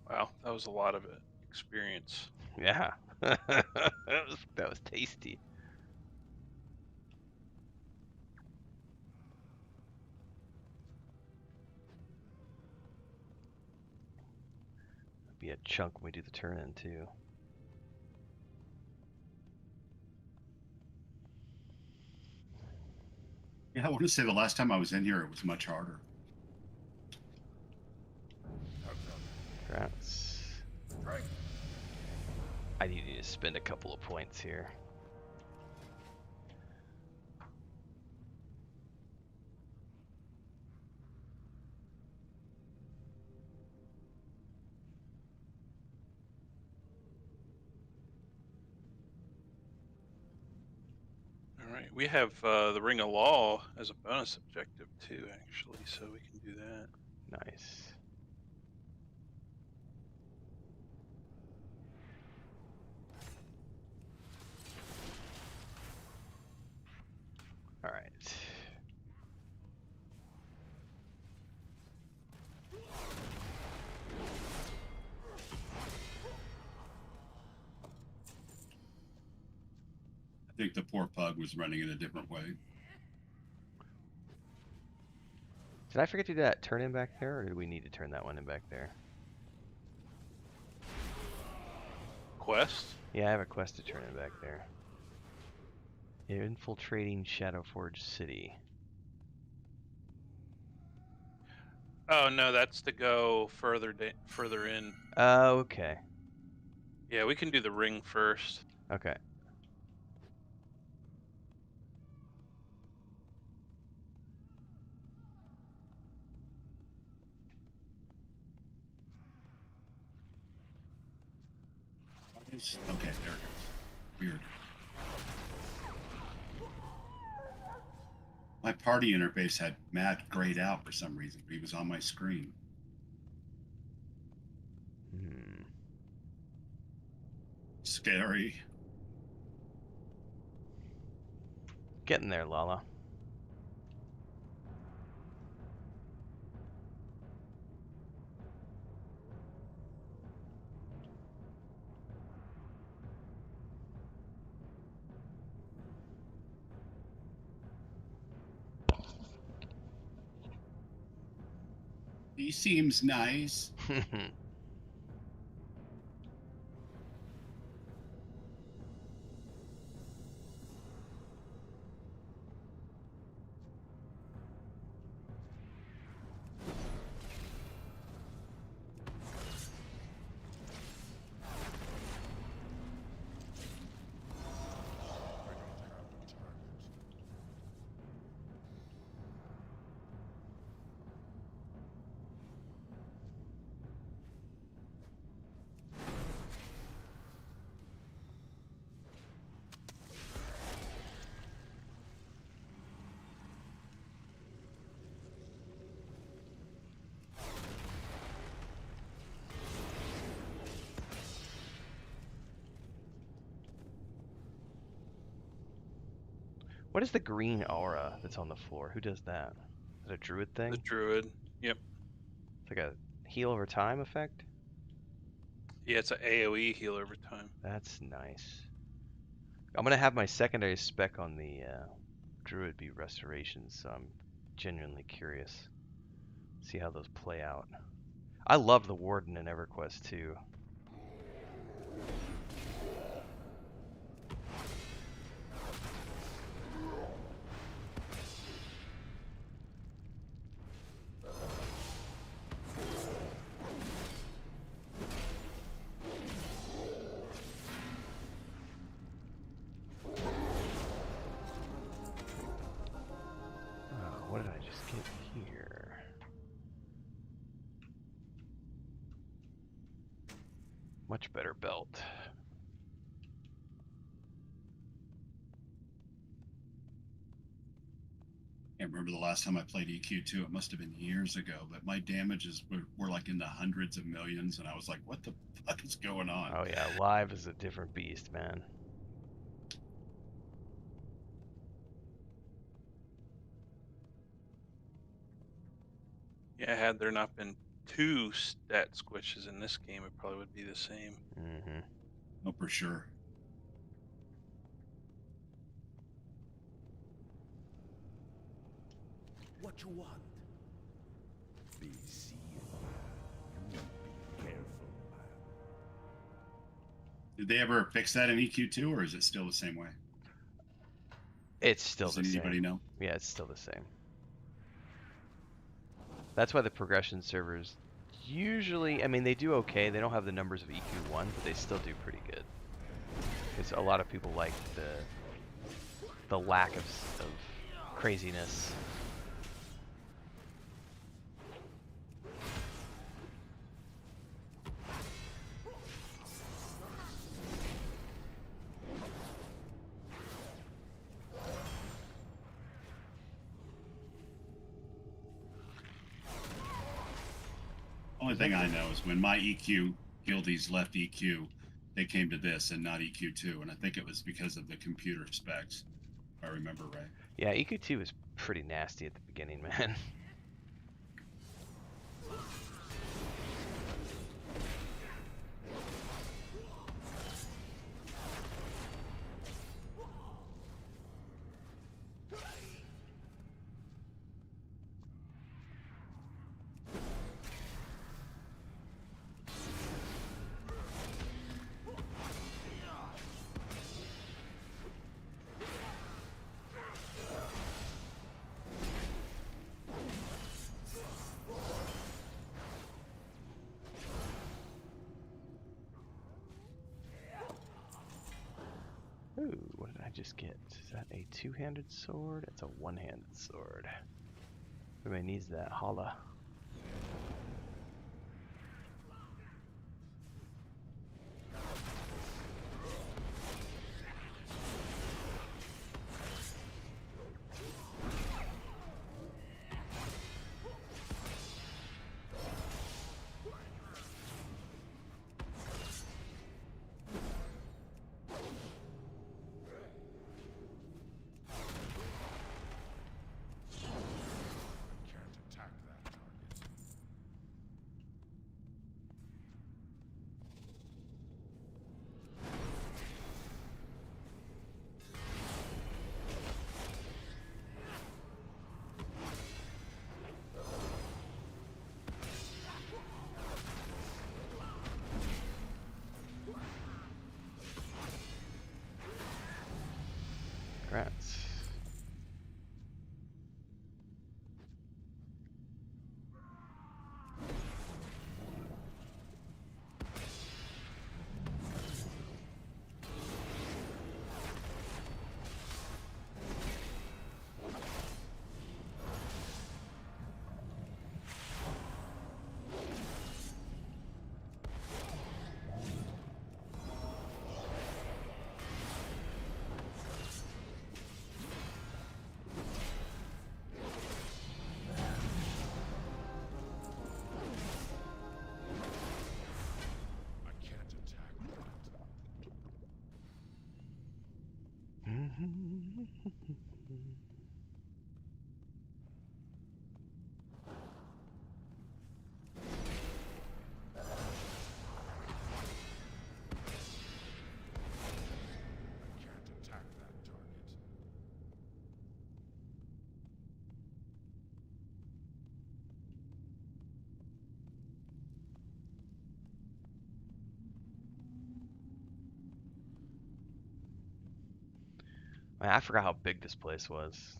Wow, that was a lot of experience. Yeah. that was tasty. Be a chunk when we do the turn in too. yeah, I want to say the last time I was in here, it was much harder. Rats. I need to spend a couple of points here. Alright, we have the Ring of Law as a bonus objective too, actually, so we can do that. Nice. All right. I think the poor pug was running in a different way. Did I forget to do that turn in back there, or did we need to turn that one in back there? Quest? Yeah, I have a quest to turn in back there. Infiltrating Shadowforge City. Oh no, that's to go further further in. Oh, okay. Yeah, we can do the ring first. Okay. Okay, there it goes. Weird. My party interface had Matt grayed out for some reason, but he was on my screen. Scary. Getting there, Lala. He seems nice. What is the green aura that's on the floor? Who does that? Is it a druid thing? The druid. Yep. It's like a heal over time effect? Yeah, it's an AoE heal over time. That's nice. I'm gonna have my secondary spec on the druid be restorations, so I'm genuinely curious. See how those play out. I love the warden in EverQuest too. What did I just get here? Much better belt. Can't remember the last time I played EQ2. It must have been years ago, but my damages were like in the hundreds of millions, and I was like, what the fuck is going on? Oh yeah, live is a different beast, man. Yeah, had there not been 2 stat squishes in this game, it probably would be the same. Mm-hmm. No, for sure. What you want? Be seeing. You be careful, man. Did they ever fix that in EQ2, or is it still the same way? It's still Does the same. anybody know? Yeah, it's still the same. That's why the progression servers usually, I mean, they do okay. They don't have the numbers of EQ1, but they still do pretty good. Because a lot of people like the lack of craziness. Only thing I know is when my EQ guildies left EQ, they came to this and not EQ2, and I think it was because of the computer specs, if I remember right. Yeah, EQ2 was pretty nasty at the beginning, man. Ooh, what did I just get? Is that a two-handed sword? It's a one-handed sword. Everybody needs that. Holla. Can't attack that target. Congrats. I can't attack that. I can't attack that target. Man, I forgot how big this place was.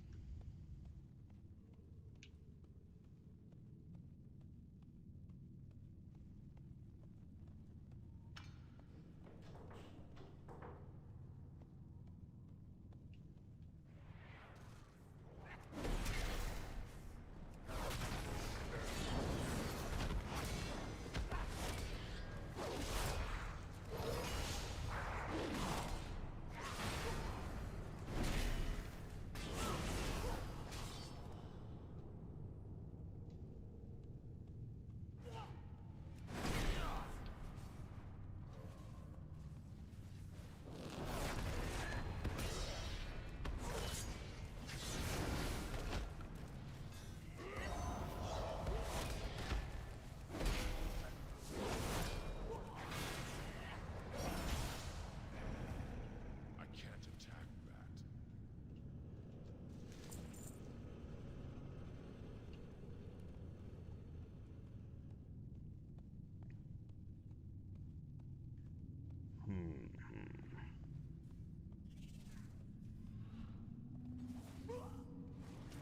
I can't attack that.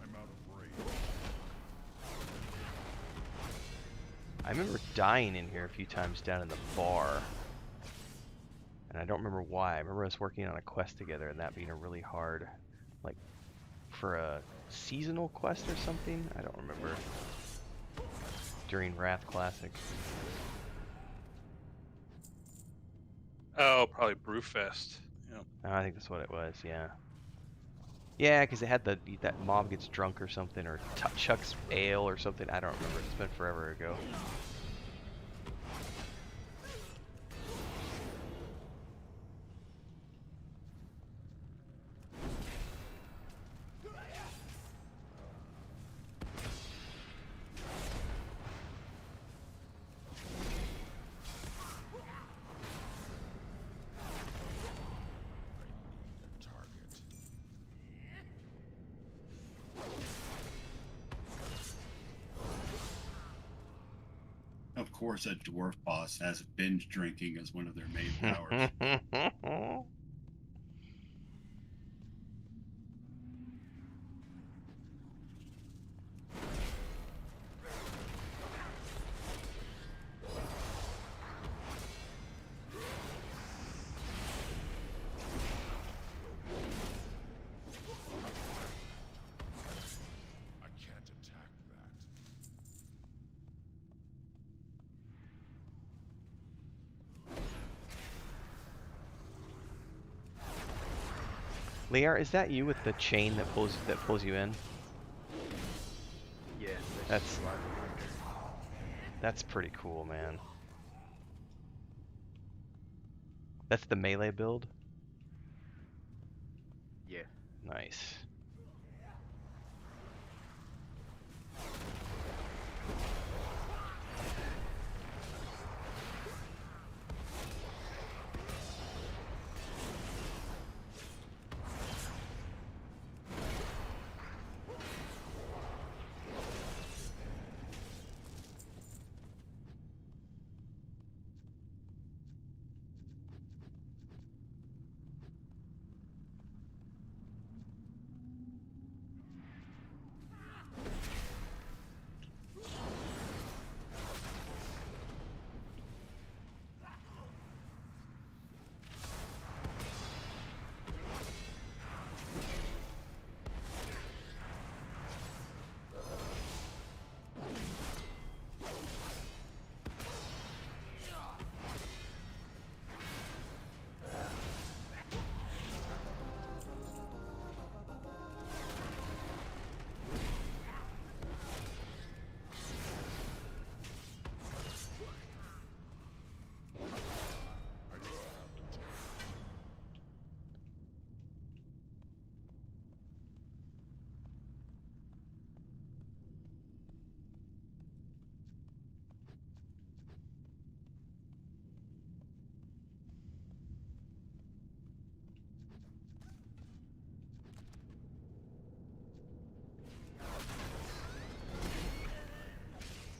I'm out of range. I remember dying in here a few times down in the bar. And I don't remember why. I remember us working on a quest together and that being a really hard, like, for a seasonal quest or something? I don't remember. During Wrath Classic. Oh, probably Brewfest. Yep. Oh, I think that's what it was, yeah. Yeah, because they had that mob gets drunk or something, or chucks ale or something. I don't remember. It's been forever ago. Of course, a dwarf boss has binge drinking as one of their main powers. I can't attack that. Liar, is that you with the chain that pulls you in? Yeah, That's- a lot of wonder. That's pretty cool, man. That's the melee build? Yeah. Nice.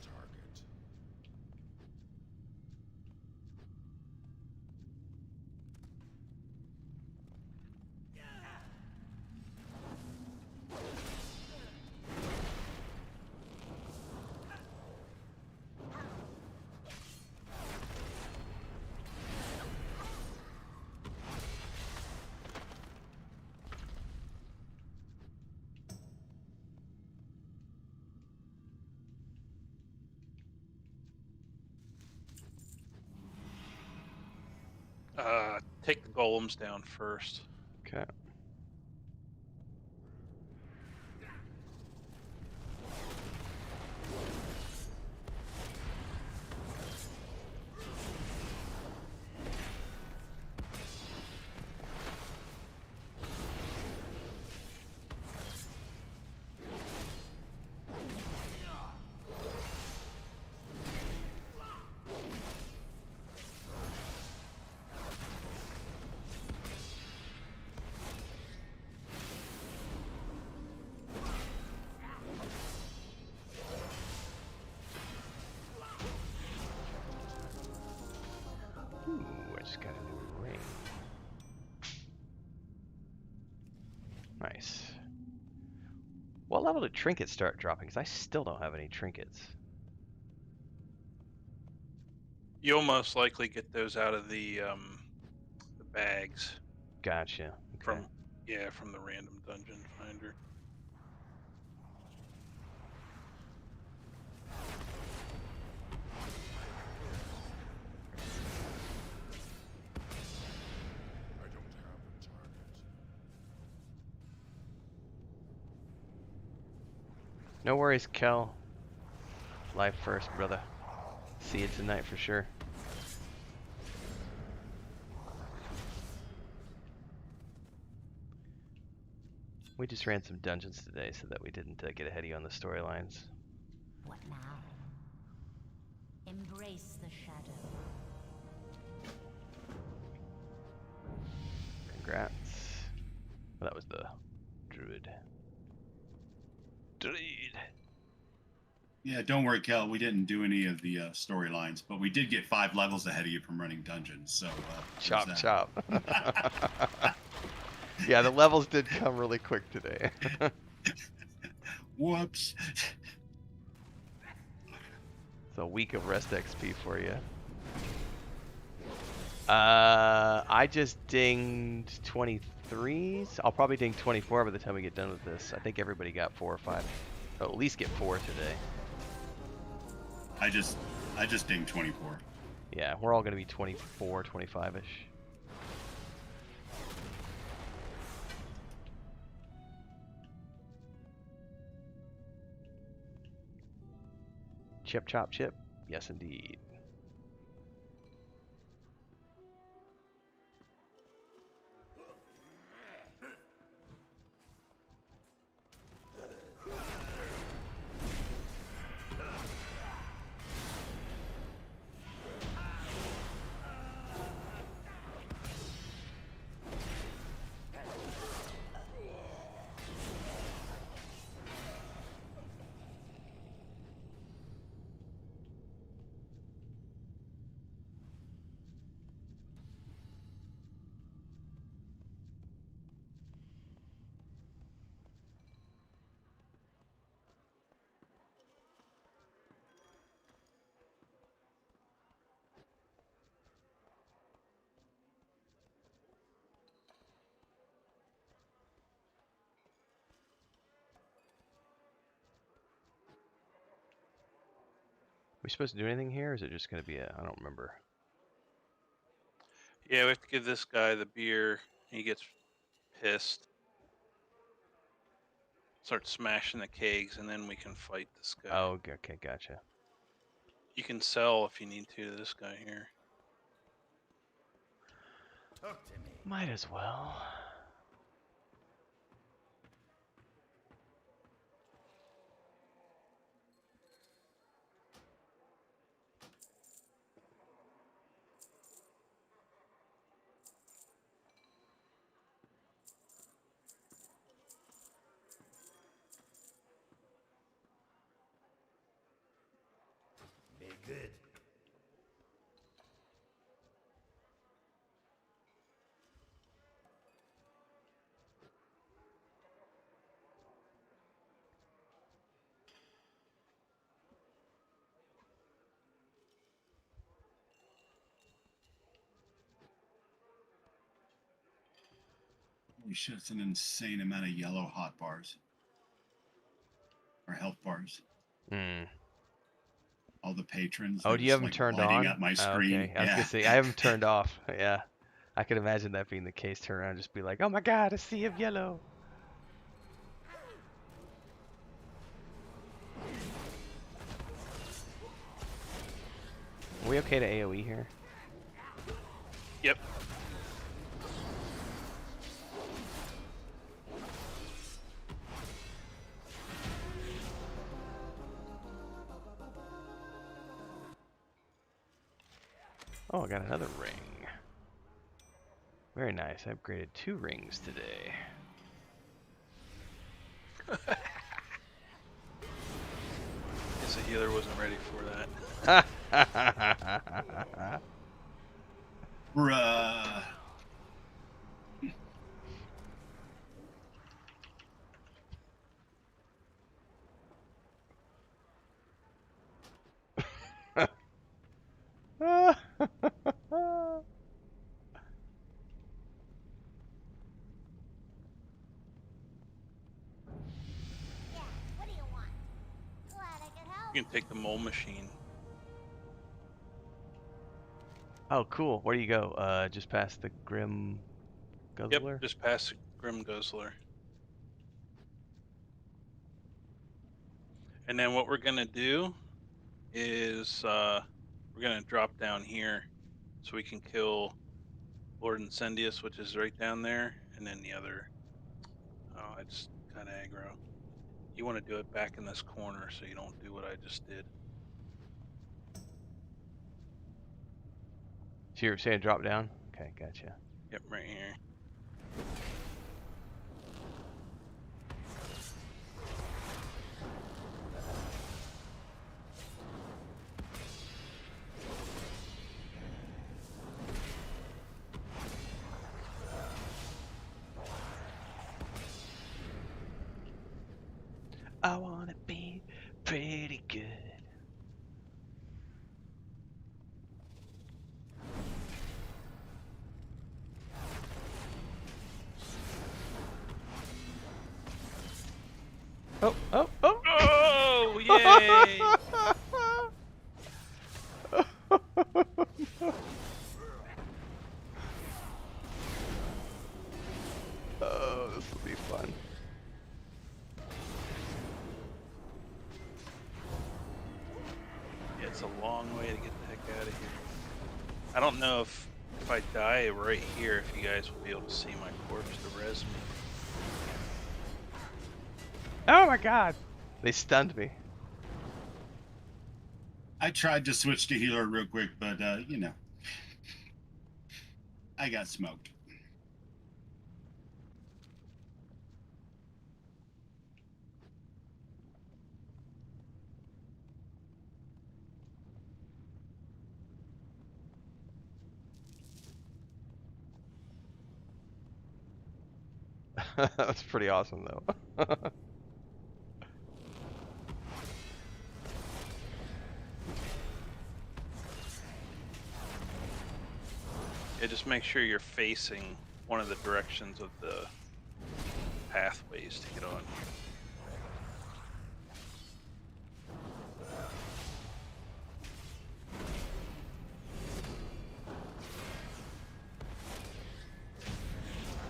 Target. Take the golems down first. Okay. Ooh, I just got a new ring. Nice. What level did trinkets start dropping? Because I still don't have any trinkets. You'll most likely get those out of the bags Gotcha. Okay. from the random dungeon finder. I don't have a target. No worries, Kel. Life first, brother. See you tonight for sure. We just ran some dungeons today so that we didn't get ahead of you on the storylines. What now? Embrace the shadow. Congrats. Well, that was the druid. Druid. Yeah, don't worry, Kel. We didn't do any of the storylines, but we did get 5 levels ahead of you from running dungeons. So there's Chop, that. chop. Yeah, the levels did come really quick today. Whoops. It's a week of rest XP for you. I just dinged 23s. I'll probably ding 24 by the time we get done with this. I think everybody got 4 or 5. I'll at least get 4 today. I just dinged 24. Yeah, we're all going to be 24, 25-ish. Chip, chop, chip. Yes, indeed. We supposed to do anything here, or is it just going to be a... I don't remember. Yeah, we have to give this guy the beer. He gets pissed. Start smashing the kegs, and then we can fight this guy. Oh, okay, gotcha. You can sell if you need to this guy here. Talk to me. Might as well. Be good. Holy shit, it's an insane amount of yellow hot bars. Or health bars. Hmm. All the patrons. Oh, they're do you just, have them like, turned lighting on? up my Oh, screen. okay. I was Yeah. gonna say I have them turned off. Yeah, I could imagine that being the case. Turn around, and just be like, "Oh my God, a sea of yellow." Are we okay to AOE here? Yep. Oh, I got another ring. Very nice. I upgraded 2 rings today. Guess the healer wasn't ready for that. Bruh. Yeah, what do you want? Glad I could help. You can take the mole machine. Oh, cool. Where do you go? Just past the Grim Guzzler? Yep, just past the Grim Guzzler. And then what we're gonna do is we're gonna drop down here so we can kill Lord Incendius, which is right down there, and then the other. Oh, I just kind of aggro. You want to do it back in this corner so you don't do what I just did. So you're saying drop down? Okay, gotcha. Yep, right here. Yay! Oh, this will be fun. Yeah, it's a long way to get the heck out of here. I don't know if I die right here, if you guys will be able to see my corpse to res me. Oh my god! They stunned me. I tried to switch to healer real quick, but you know, I got smoked. That's pretty awesome, though. Yeah, just make sure you're facing one of the directions of the pathways to get on here.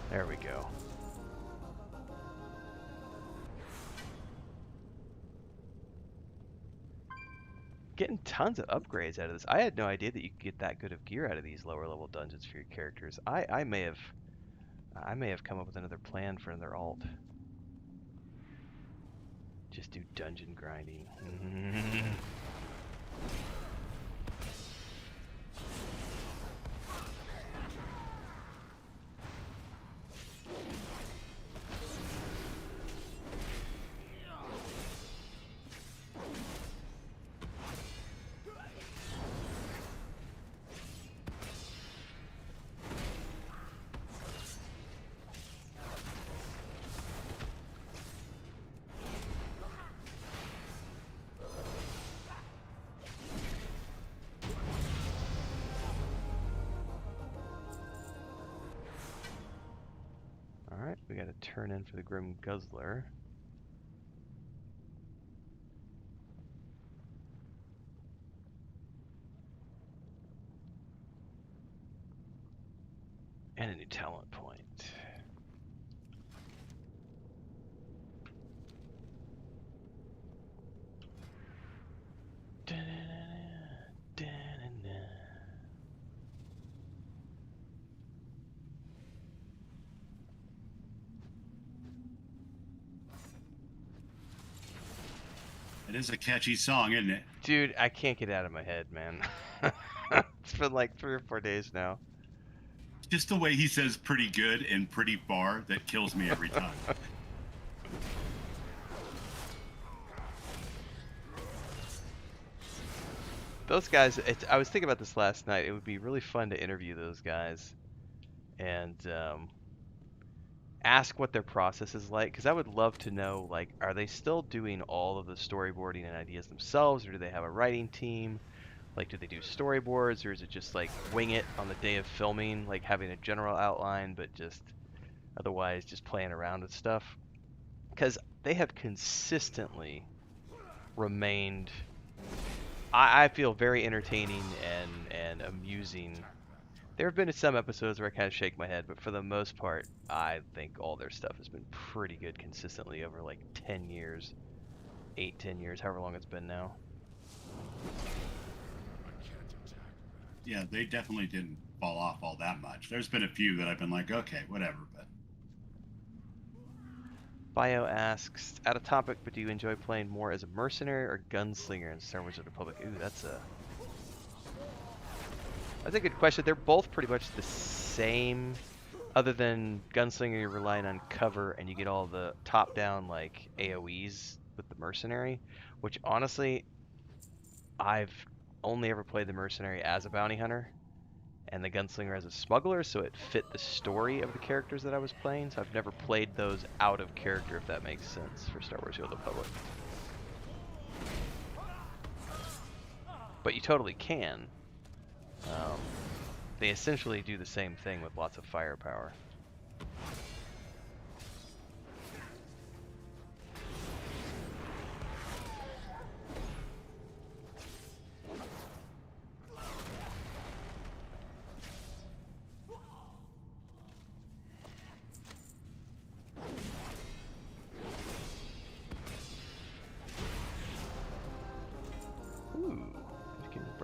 There we go. Getting tons of upgrades out of this. I had no idea that you could get that good of gear out of these lower level dungeons for your characters. I may have come up with another plan for another alt. Just do dungeon grinding. Alright, we gotta turn in for the Grim Guzzler. And a new talent point. It is a catchy song, isn't it? Dude, I can't get it out of my head, man. It's been like 3 or 4 days now. Just the way he says "pretty good" and "pretty far" that kills me every time. Those guys, I was thinking about this last night. It would be really fun to interview those guys and ask what their process is like, because I would love to know, like, are they still doing all of the storyboarding and ideas themselves, or do they have a writing team? Like, do they do storyboards, or is it just like wing it on the day of filming, like having a general outline, but just otherwise just playing around with stuff? Because they have consistently remained, I feel, very entertaining and amusing. There have been some episodes where I kind of shake my head, but for the most part, I think all their stuff has been pretty good consistently over like 10 years, 8, 10 years, however long it's been now. Yeah, they definitely didn't fall off all that much. There's been a few that I've been like, okay, whatever, but Bio asks, out of topic, but do you enjoy playing more as a mercenary or gunslinger in Star Wars: The Republic? Ooh, that's a good question. They're both pretty much the same, other than gunslinger, you're relying on cover and you get all the top-down like AoEs with the mercenary, which honestly, I've only ever played the mercenary as a bounty hunter and the gunslinger as a smuggler, so it fit the story of the characters that I was playing, so I've never played those out of character, if that makes sense, for Star Wars: World of Warcraft. But you totally can. They essentially do the same thing with lots of firepower.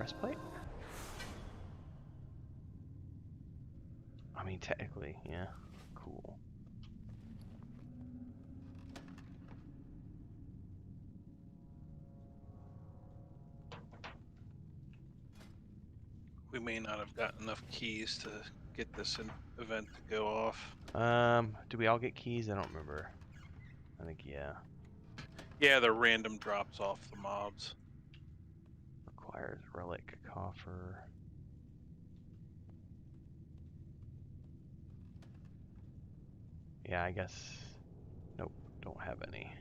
breastplate? I mean, technically, yeah. Cool. We may not have got enough keys to get this event to go off. Do we all get keys? I don't remember. I think, yeah. Yeah, they're random drops off the mobs. Requires relic coffer. Yeah, I guess. Nope, don't have any.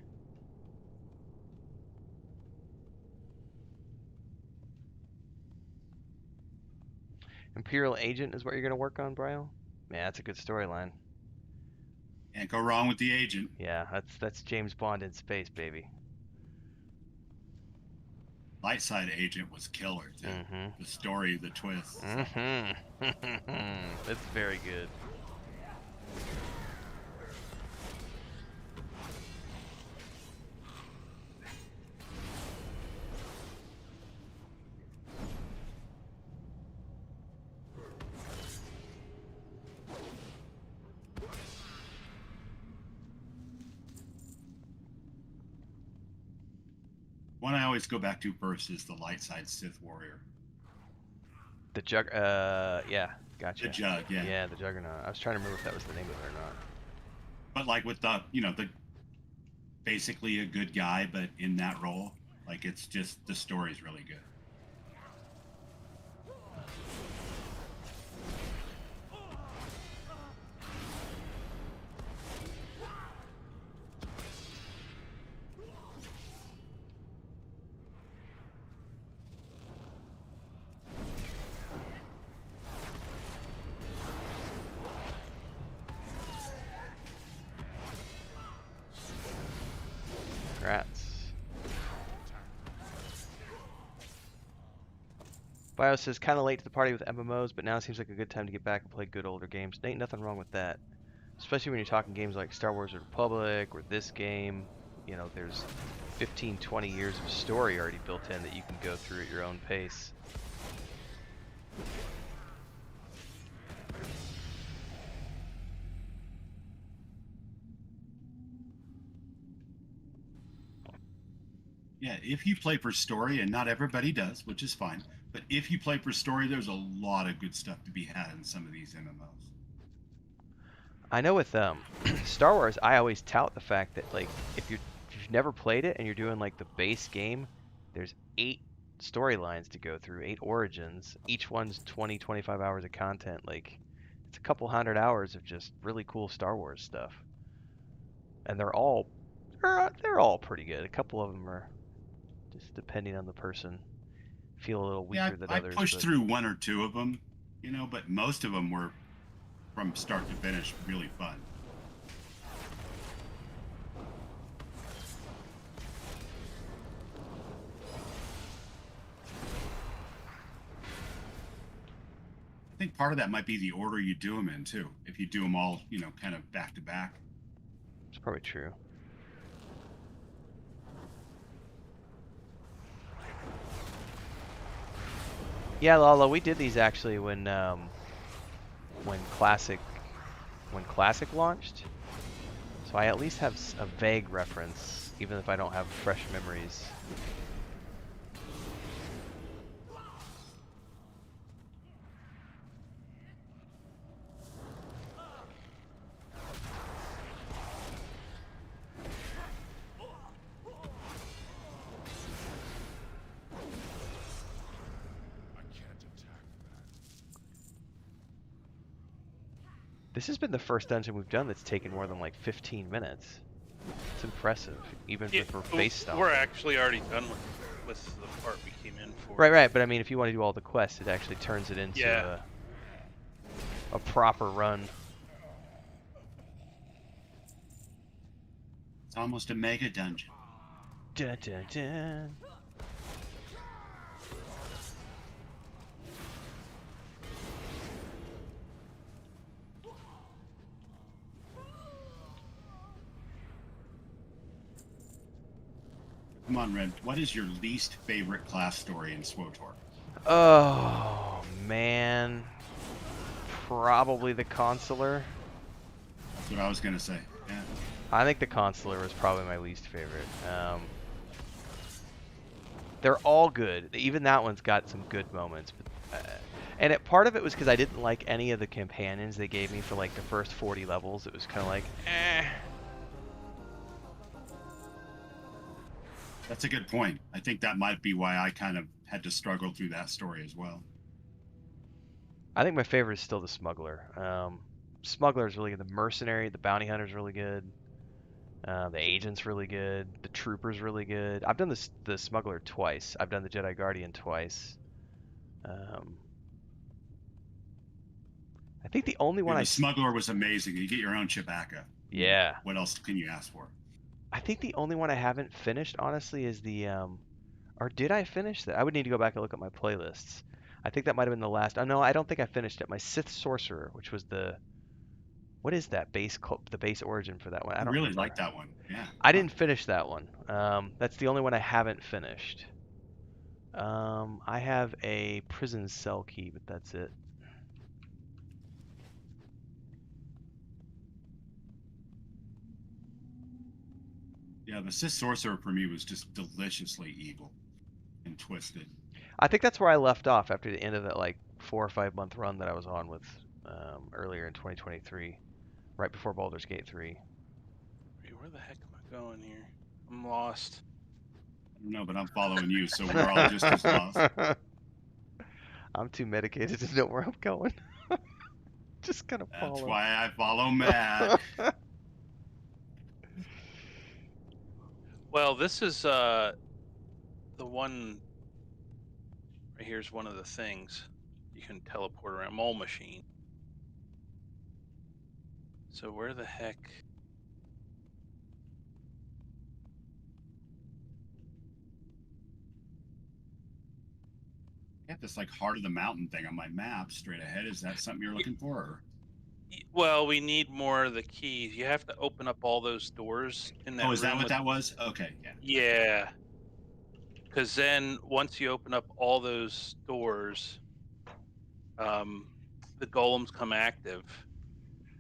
Imperial Agent is what you're gonna work on, Brio? Yeah, that's a good storyline. Can't go wrong with the agent. Yeah, that's James Bond in space, baby. Light side agent was killer too. Mm-hmm. The story, the twist. Mm-hmm. It's very good. One I always go back to first is the light side Sith warrior. The yeah, gotcha. The Jug, yeah. Yeah, the Juggernaut. I was trying to remember if that was the name of it or not. But like with the, the basically a good guy, but in that role, like it's just the story's really good. Congrats. Bio says, kind of late to the party with MMOs, but now seems like a good time to get back and play good older games. Ain't nothing wrong with that. Especially when you're talking games like Star Wars Republic or this game. You know, there's 15, 20 years of story already built in that you can go through at your own pace. Yeah, if you play for story, and not everybody does, which is fine, but if you play for story, there's a lot of good stuff to be had in some of these MMOs. I know with Star Wars, I always tout the fact that like if you've never played it and you're doing like the base game, there's 8 storylines to go through, 8 origins. Each one's 20, 25 hours of content. Like it's a couple hundred hours of just really cool Star Wars stuff, and they're all pretty good. A couple of them are just depending on the person, feel a little weaker than I others. pushed but... through 1 or 2 of them, but most of them were from start to finish really fun. I think part of that might be the order you do them in too. If you do them all, kind of back to back. It's probably true. Yeah, Lala, we did these actually when Classic launched. So I at least have a vague reference, even if I don't have fresh memories. This has been the first dungeon we've done that's taken more than like 15 minutes. It's impressive, even for base stuff. We're actually already done with the part we came in for. Right. But I mean, if you want to do all the quests, it actually turns it into a proper run. It's almost a mega dungeon. Dun, dun, dun. Come on, Red. What is your least favorite class story in SWTOR? Oh man, probably the consular. That's what I was gonna say. Yeah. I think the consular was probably my least favorite. They're all good. Even that one's got some good moments. But, and part of it was because I didn't like any of the companions they gave me for like the first 40 levels. It was kind of like, eh. That's a good point. I think that might be why I kind of had to struggle through that story as well. I think my favorite is still the smuggler. Smuggler is really good. The mercenary, the bounty hunter is really good. The agent's really good. The trooper's really good. I've done the smuggler twice. I've done the Jedi Guardian twice. I think the only one Yeah, the smuggler was amazing. You get your own Chewbacca. Yeah. What else can you ask for? I think the only one I haven't finished, honestly, is the or did I finish that? I would need to go back and look at my playlists. I think that might have been the last. Oh no, I don't think I finished it. My Sith Sorcerer, which was the what is that the base origin for that one? I I don't really remember. like that one. Yeah. I didn't finish that one. That's the only one I haven't finished. I have a prison cell key, but that's it. Yeah, the Sith Sorcerer for me was just deliciously evil and twisted. I think that's where I left off after the end of that like 4 or 5 month run that I was on with earlier in 2023, right before Baldur's Gate 3. Wait, where the heck am I going here? I'm lost. I don't know, but I'm following you, so we're all just as lost. I'm too medicated to know where I'm going. Just gonna follow. That's why I follow Matt. Well, this is the one right here's one of the things you can teleport around. Mole machine. So where the heck? I have this like heart of the mountain thing on my map straight ahead. Is that something you're looking for? Or? Well, we need more of the keys. You have to open up all those doors in that room. Oh, is that what that was? Okay, yeah. Yeah. Because then once you open up all those doors, the golems come active,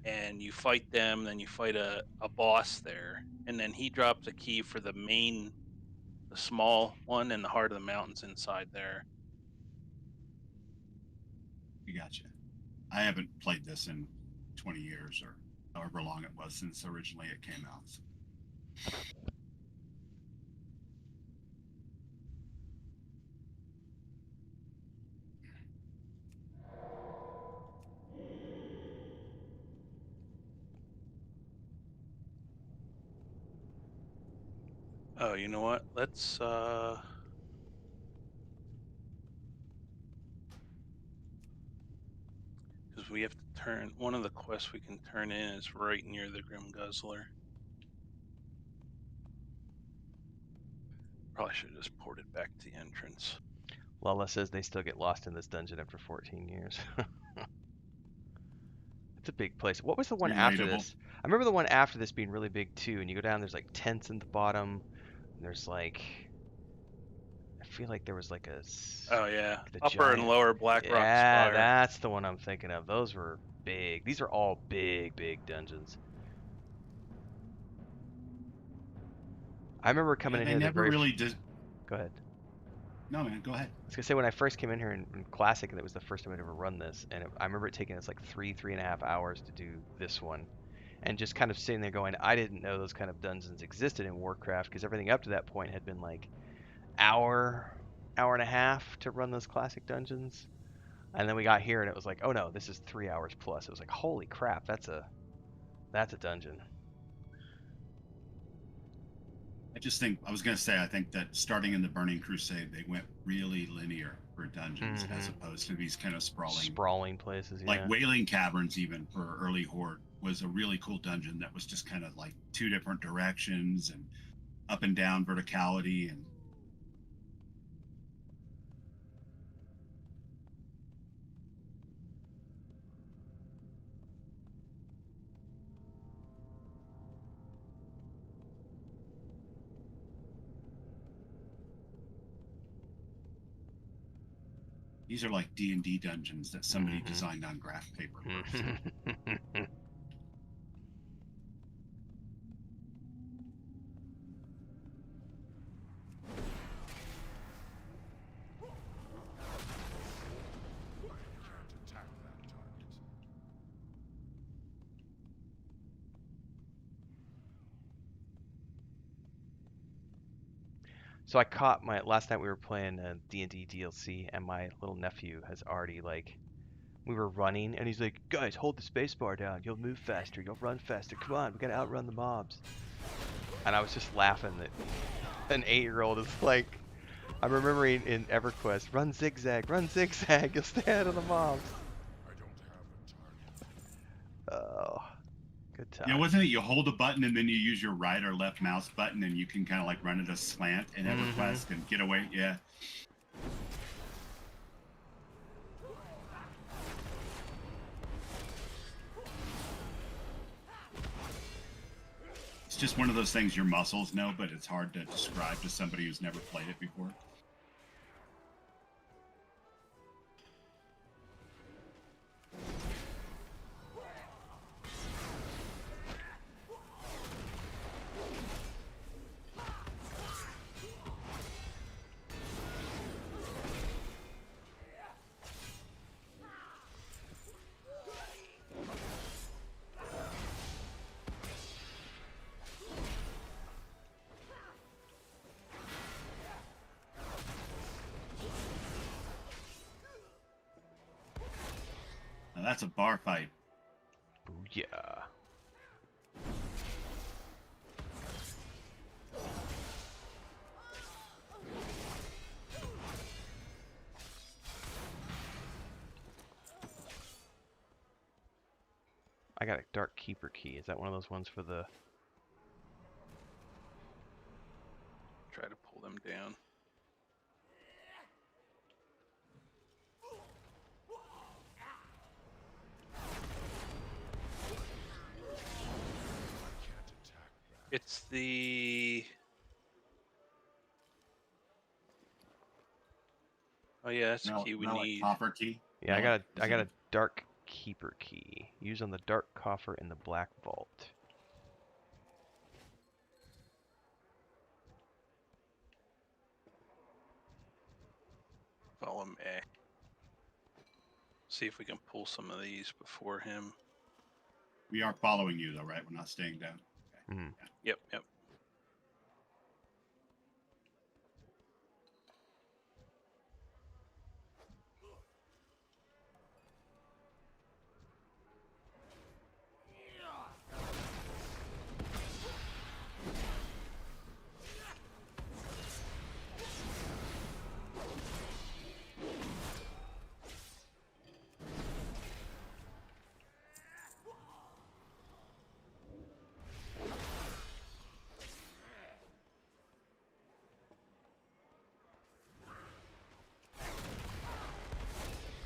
and you fight them. Then you fight a boss there, and then he drops a key for the small one in the heart of the mountains inside there. You gotcha. I haven't played this in 20 years or however long it was since originally it came out. So. Oh, you know what? Let's because we have to turn one of the quests we can turn in is right near the Grim Guzzler. Probably should have just ported back to the entrance. Lala says they still get lost in this dungeon after 14 years. It's a big place. What was the one after Relatable. this? I remember the one after this being really big too. And you go down, there's like tents in the bottom. And there's like, I feel like there was like a. Oh yeah, the upper and giant- lower Blackrock Yeah, Spire. that's the one I'm thinking of. Those were big. These are all big dungeons. I remember coming in They here. never really did. Go ahead. No, man, go ahead. I was gonna say when I first came in here in Classic, and it was the first time I'd ever run this, and I remember it taking us like 3.5 hours to do this one, and just kind of sitting there going, I didn't know those kind of dungeons existed in Warcraft because everything up to that point had been like hour and a half to run those Classic dungeons, and then we got here and it was like, oh no, this is 3 hours plus. It was like, holy crap, that's a dungeon. I just think I was going to say I think that starting in the Burning Crusade, they went really linear for dungeons as opposed to these kind of sprawling places. Yeah. Like Wailing Caverns, even for early Horde, was a really cool dungeon that was just kind of like 2 different directions and up and down verticality and. These are like D&D dungeons that somebody Mhm. designed on graph paper. Can't attack that target. So I caught my last night we were playing D&D DLC, and my little nephew has already like we were running, and he's like, "Guys, hold the space bar down. You'll move faster. You'll run faster. Come on, we gotta outrun the mobs." And I was just laughing that an 8-year-old is like, I'm remembering in EverQuest, run zigzag, you'll stay ahead of the mobs. I don't have a target. Oh, good time. Yeah, wasn't it you hold a button and then you use your right or left mouse button and you can kind of like run it a slant in EverQuest and get away? Yeah. It's just one of those things your muscles know, but it's hard to describe to somebody who's never played it before. Now that's a bar fight. Booyah. I got a Dark Keeper key. Is that one of those ones for the... Try to pull them down. Can't attack that. It's the... Oh yeah, that's the key we need. Copper key. Yeah, I got a Dark Keeper key. Use on the Dark Coffer in the Black Vault. Follow me. See if we can pull some of these before him. We are following you though, right? We're not staying down. Okay. Mhm. Yep, yep.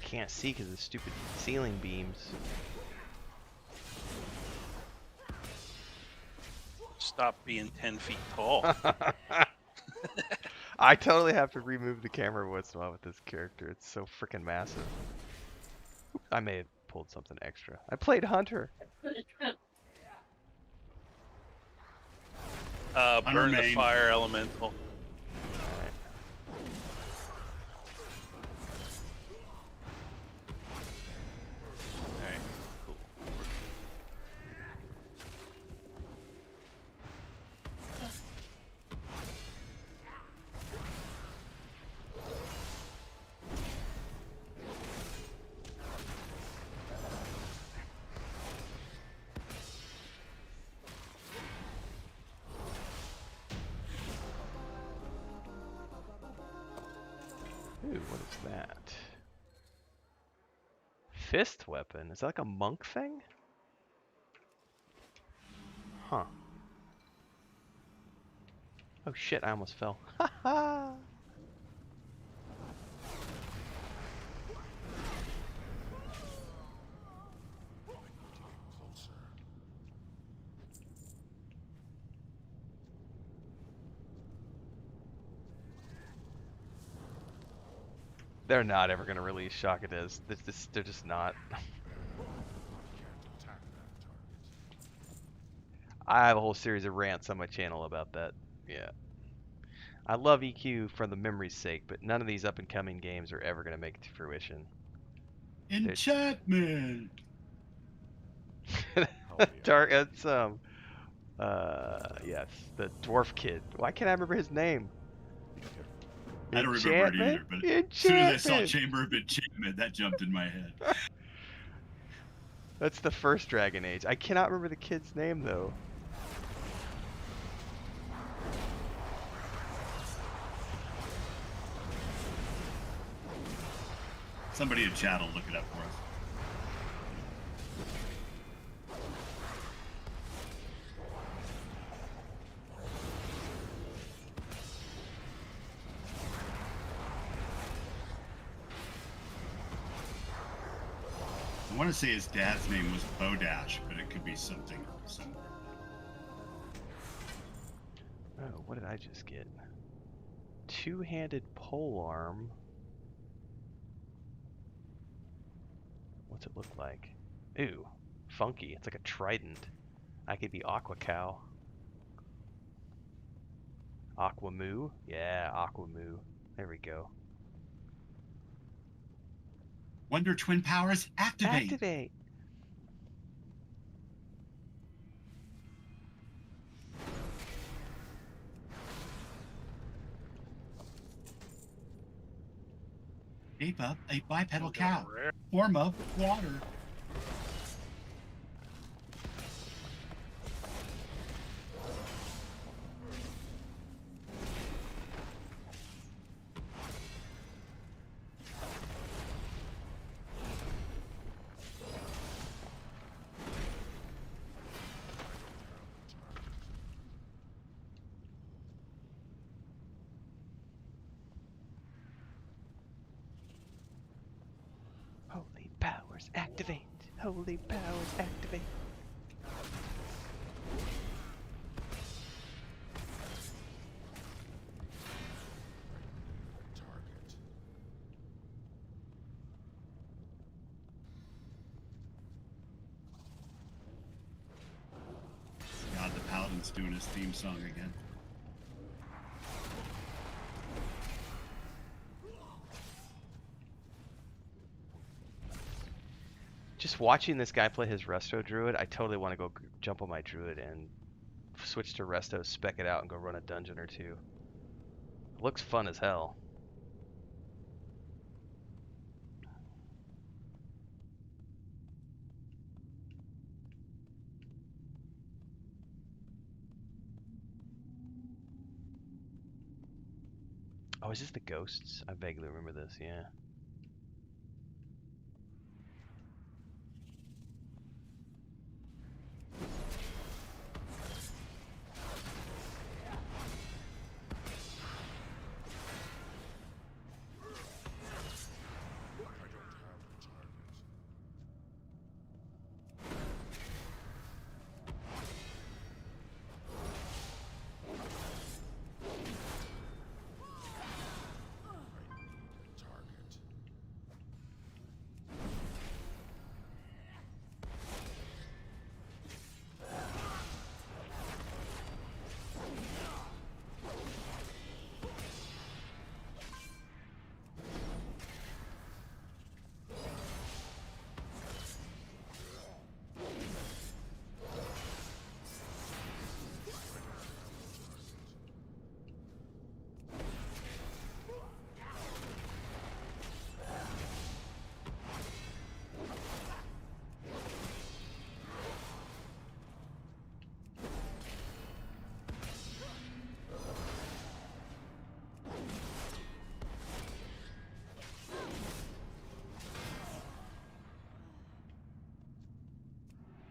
Can't see because of the stupid ceiling beams. Stop being 10 feet tall. I totally have to remove the camera once in a while with this character. It's so freaking massive. I may have pulled something extra. I played Hunter. Burn the main. fire elemental. Alright. Alright, cool. Ooh, what is that? Fist weapon? Is that like a monk thing? Huh. Oh shit, I almost fell. Ha ha! Closer. They're not ever gonna release Shakadas. They're just not. Can't attack that target. I have a whole series of rants on my channel about that. Yeah. I love EQ for the memory's sake, but none of these up-and-coming games are ever gonna make it to fruition. Enchantment. Hell yeah. Dark. It's yes, the dwarf kid. Why can't I remember his name? I don't remember it either, but as soon as I saw Enchantment! Chamber of Enchantment, that jumped in my head. That's the first Dragon Age. I cannot remember the kid's name though. Somebody in chat will look it up for us. I want to say his dad's name was Bodash, but it could be something similar. Oh, what did I just get? Two-handed polearm. What's it look like? Ooh, funky. It's like a trident. I could be Aqua Cow. Aqua Moo? Yeah, Aqua Moo. There we go. Wonder Twin Powers, activate! Activate! Ape up a bipedal Got cow. rare. Form of water. Holy powers activate! Holy powers activate! Target. God, the Paladin's doing his theme song again. Just watching this guy play his Resto Druid, I totally want to go jump on my Druid and switch to Resto, spec it out, and go run a dungeon or two. It looks fun as hell. Oh, is this the Ghosts? I vaguely remember this, yeah. I don't have the target. I need a target.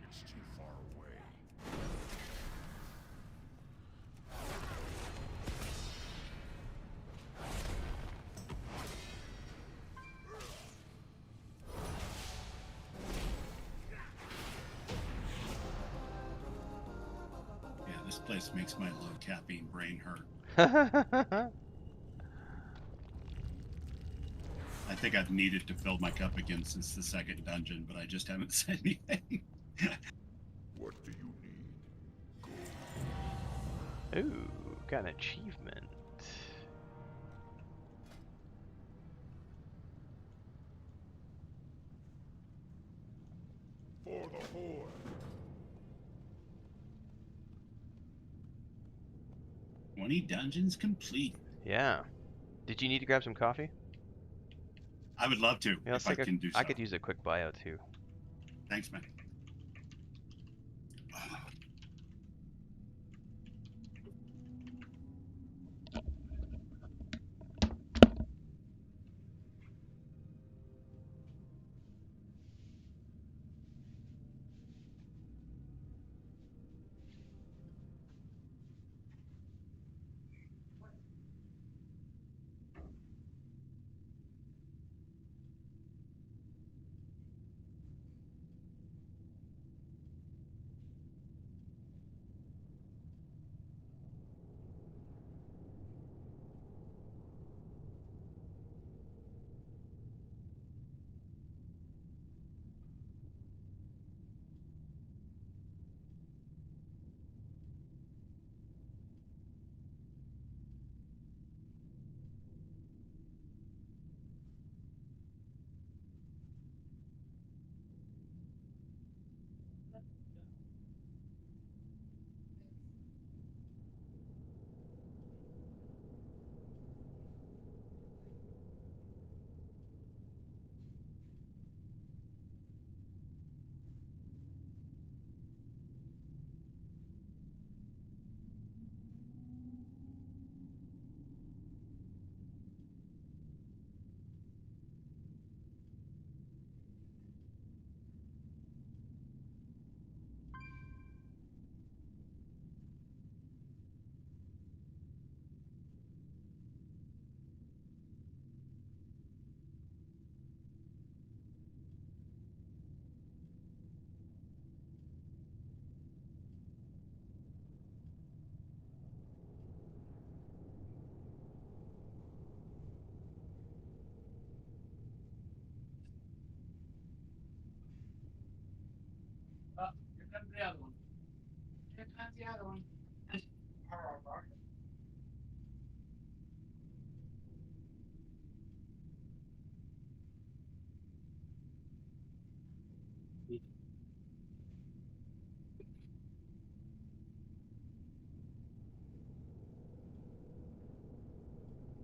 It's too far away. Yeah, this place makes my low caffeine brain hurt. I think I've needed to fill my cup again since the second dungeon, but I just haven't said anything. What do you need? Ooh, got an achievement. For the Horde. 20 dungeons complete. Yeah. Did you need to grab some coffee? I would love to, Yeah, let's if I take can do so. I could use a quick bio too. Thanks, man.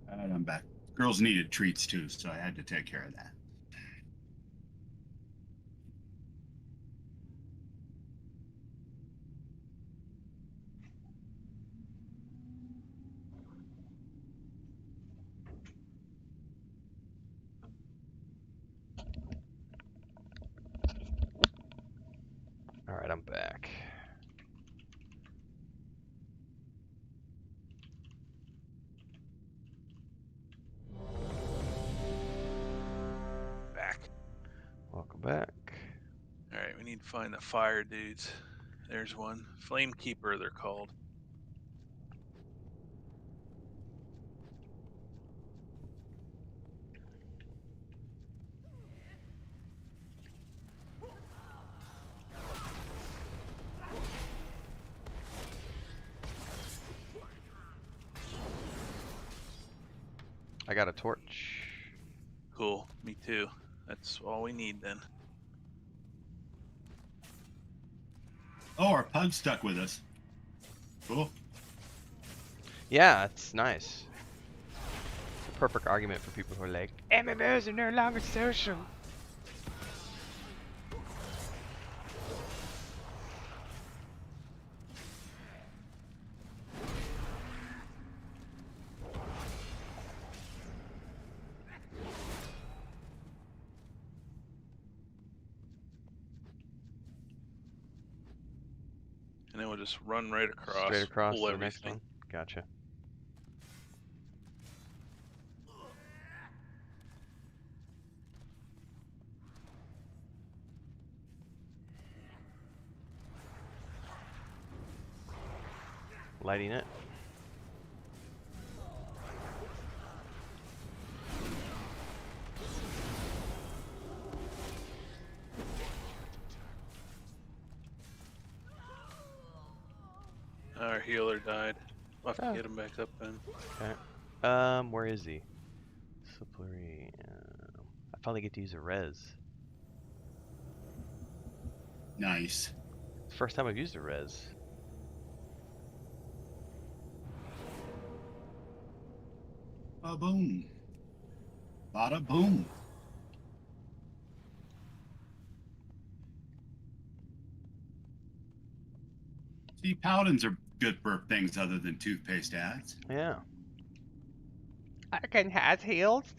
And I'm back. Girls needed treats too, so I had to take care of that. All right, I'm back. Back. Welcome back. All right, we need to find the fire dudes. There's one. Flame Keeper, they're called. I got a torch. Cool. Me too. That's all we need then. Oh, our pug stuck with us. Cool. Yeah, it's nice. It's a perfect argument for people who are like, MMOs are no longer social. And then we'll just run right across. Straight across pull to the next everything. one. Gotcha. Lighting it. healer died. We'll have to Oh. get him back up then. Okay. Where is he? Slippery. I finally get to use a res. Nice. It's the first time I've used a res. Boom. Bada boom. See, paladins are good for things other than toothpaste ads. Yeah. I can have heals.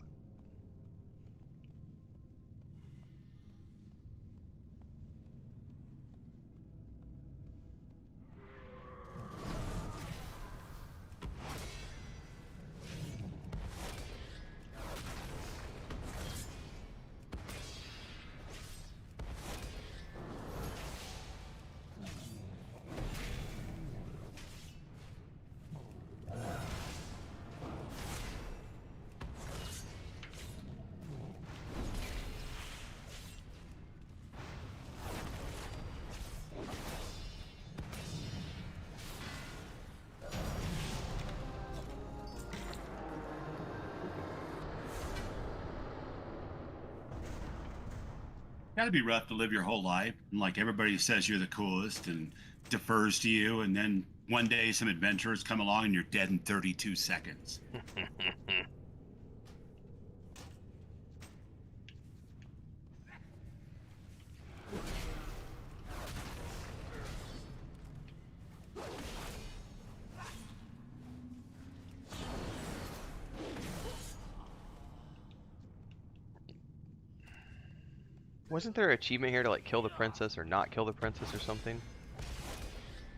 Gotta be rough to live your whole life and like everybody says you're the coolest and defers to you, and then one day some adventurers come along and you're dead in 32 seconds. Wasn't there an achievement here to like kill the princess or not kill the princess or something?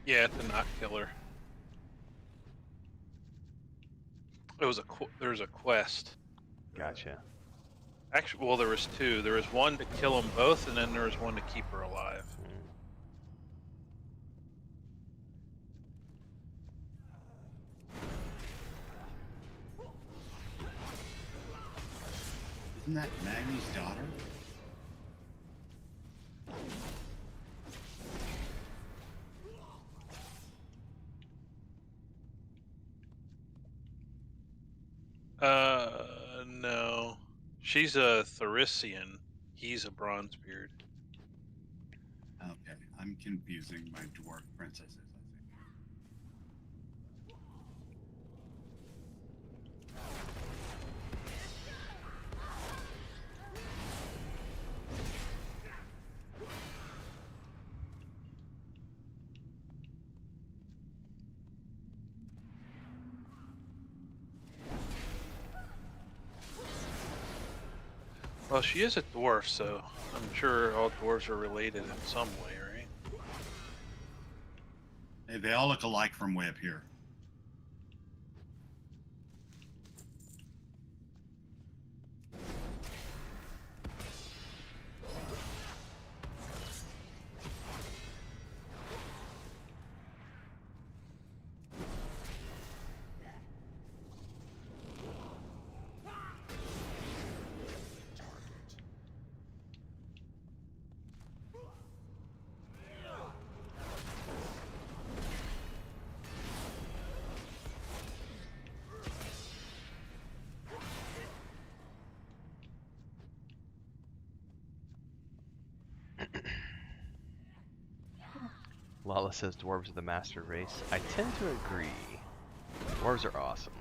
Yeah, the not killer. It was there was a quest. Gotcha. Actually, well, there was two. There was one to kill them both, and then there was one to keep her alive. Isn't that Magni's daughter? No. She's a Tharisian. He's a Bronzebeard. Okay, I'm confusing my dwarf princesses, I think. Well, she is a dwarf, so I'm sure all dwarves are related in some way, right? Hey, they all look alike from way up here. Lala says dwarves are the master race. I tend to agree. Dwarves are awesome.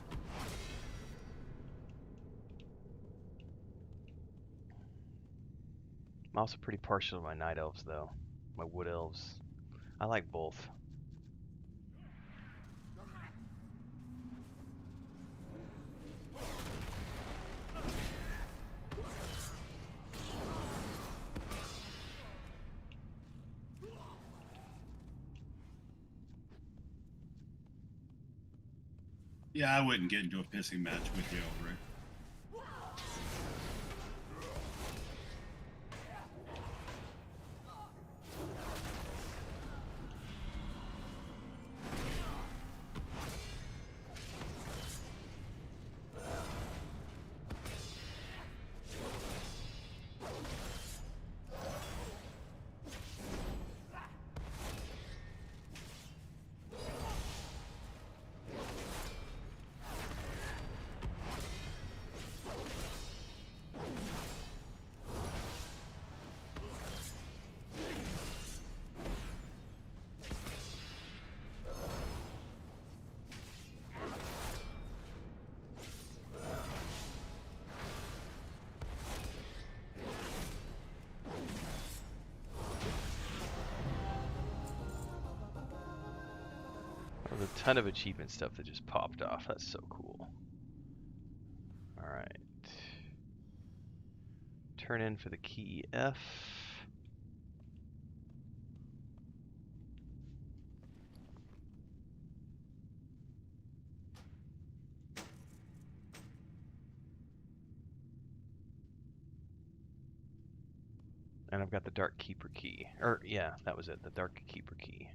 I'm also pretty partial to my night elves, though. My wood elves. I like both. Yeah, I wouldn't get into a pissing match with you over it. a ton of achievement stuff that just popped off. That's so cool. Alright. Turn in for the key F. And I've got the Dark Keeper key. Or, yeah, that was it. The Dark Keeper key.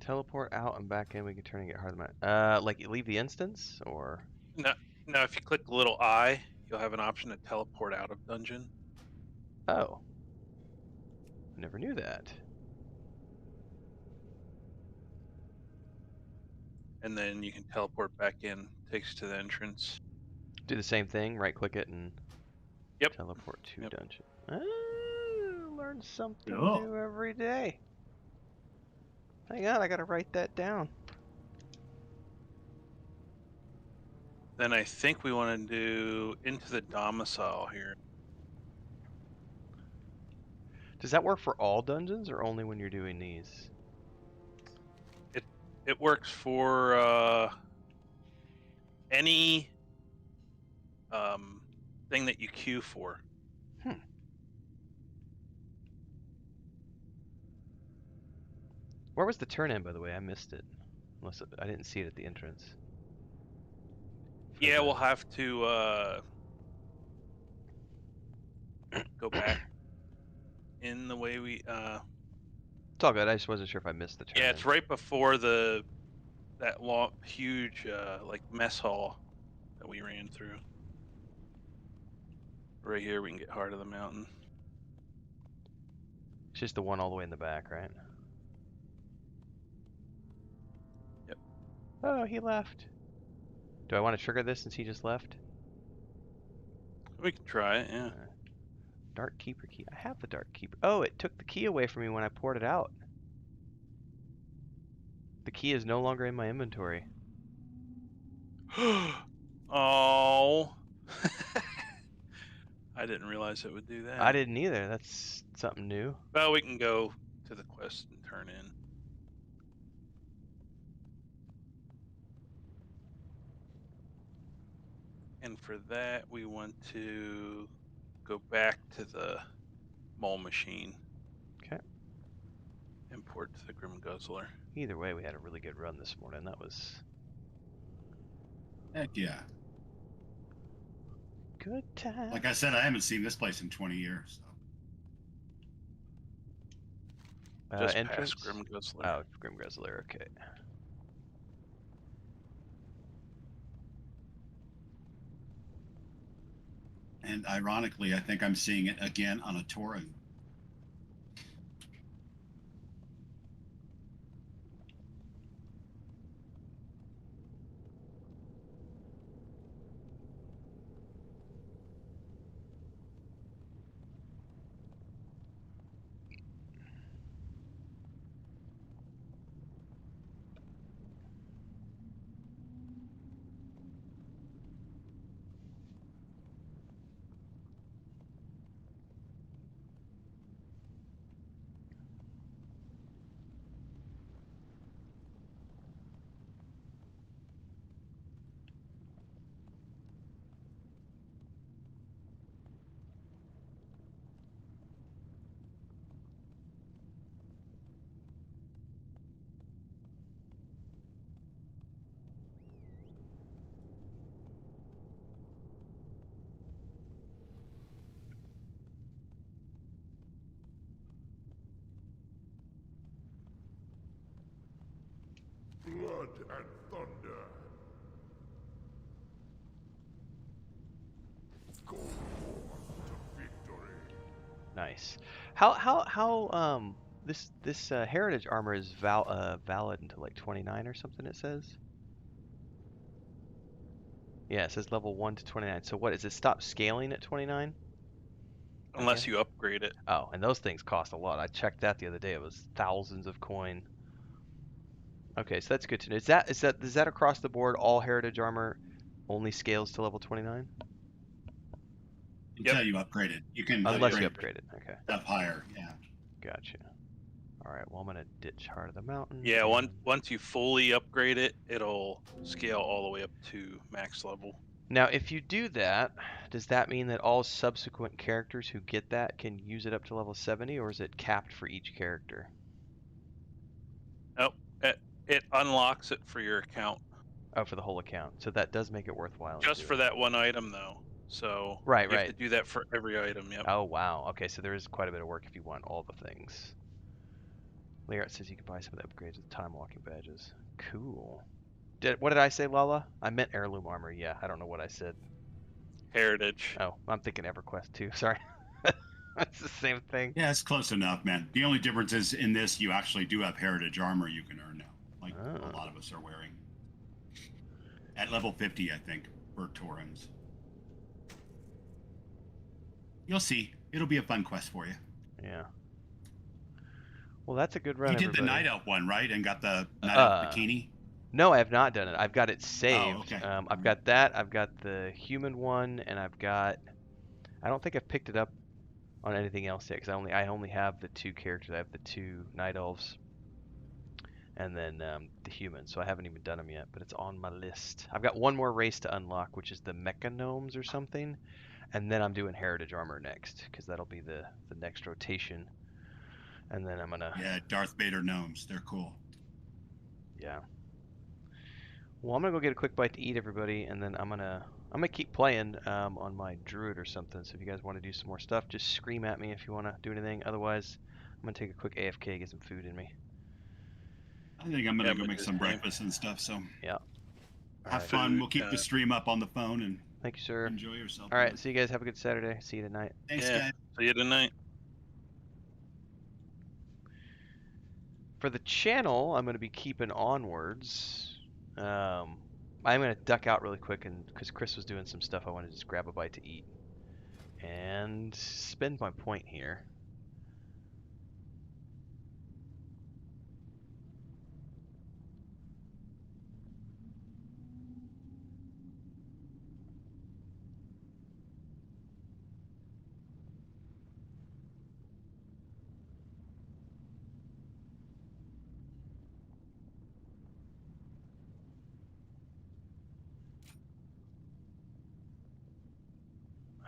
Teleport out and back in. We can turn and get hard mode. Like leave the instance or? No, no. If you click the little eye, you'll have an option to teleport out of dungeon. Oh, never knew that. And then you can teleport back in. Takes you to the entrance. Do the same thing. Right click it and Yep. teleport to Yep. dungeon. Learn something Cool. new every day. Hang on, I gotta write that down. Then I think we want to do into the domicile here. Does that work for all dungeons or only when you're doing these? It works for any thing that you queue for. Where was the turn in, by the way? I missed it. Unless I didn't see it at the entrance. Yeah, we'll have to go back in the way we. It's all good. I just wasn't sure if I missed the turn. Yeah, it's right before that long, huge like mess hall that we ran through. Right here, we can get Heart of the Mountain. It's just the one all the way in the back, right? Yep. Oh, he left. Do I want to trigger this since he just left? We can try it, yeah. Dark Keeper key. I have the Dark Keeper. Oh, it took the key away from me when I poured it out. The key is no longer in my inventory. Oh. I didn't realize it would do that. I didn't either. That's something new. Well, we can go to the quest and turn in. And for that, we want to go back to the mole machine. Okay. Import to the Grim Guzzler. Either way, we had a really good run this morning. That was Heck yeah. good time. Like I said, I haven't seen this place in 20 years. So. Just Entrance? past Grim Guzzler. Oh, Grim Guzzler. Okay. And ironically, I think I'm seeing it again on a Tauren. Blood and thunder. Go on to victory. Nice. How this heritage armor is valid until like 29 or something, it says? Yeah, it says level 1 to 29. So what, is it stop scaling at 29? unless you upgrade it. Oh, and those things cost a lot. I checked that the other day. It was thousands of coin. Okay, so that's good to know. Is that across the board? All heritage armor only scales to level 29? Yep. Until you upgrade it. You can Unless you upgrade upgrade it. Okay, stuff higher. Yeah. gotcha. All right, well I'm gonna ditch Heart of the Mountain. Yeah, and- once you fully upgrade it, it'll scale all the way up to max level. Now, if you do that, does that mean that all subsequent characters who get that can use it up to level 70, or is it capped for each character? Nope, it unlocks it for your account. Oh, for the whole account. So that does make it worthwhile. Just for that one item, though. So Right, you have right. to do that for every item. Yep. Oh, wow. Okay, so there is quite a bit of work if you want all the things. Leart says you can buy some of the upgrades with time walking badges. Cool. What did I say, Lala? I meant heirloom armor. Yeah, I don't know what I said. Heritage. Oh, I'm thinking EverQuest too. Sorry. That's the same thing. Yeah, it's close enough, man. The only difference is in this, you actually do have heritage armor you can earn now, like Oh. a lot of us are wearing. At level 50, I think, for Taurens. You'll see. It'll be a fun quest for you. Yeah. Well, that's a good run. You did the everybody. Night Elf one, right? And got the Night Elf bikini? No, I have not done it. I've got it saved. okay. I've got that. I've got the human one, and I've got. I don't think I've picked it up on anything else yet, because I only have the 2 characters. I have the 2 night elves, and then the human. So I haven't even done them yet, but it's on my list. I've got one more race to unlock, which is the mechanomes or something, and then I'm doing heritage armor next, because that'll be the next rotation. And then I'm gonna. Yeah, Darth Vader gnomes. They're cool. Yeah. Well, I'm gonna go get a quick bite to eat, everybody, and then I'm gonna keep playing on my druid or something. So if you guys want to do some more stuff, just scream at me if you want to do anything. Otherwise, I'm gonna take a quick AFK, get some food in me. I think I'm gonna Yeah, go but make the some same. breakfast and stuff. So Yeah. have Alright. fun. Food, We'll keep the stream up on the phone and Thank you, sir. enjoy yourself. All right. See you guys. Have a good Saturday. See you tonight. Thanks, Yeah. guys. See you tonight. For the channel, I'm gonna be keeping onwards. I'm gonna duck out really quick, and because Chris was doing some stuff, I want to just grab a bite to eat and spend my point here.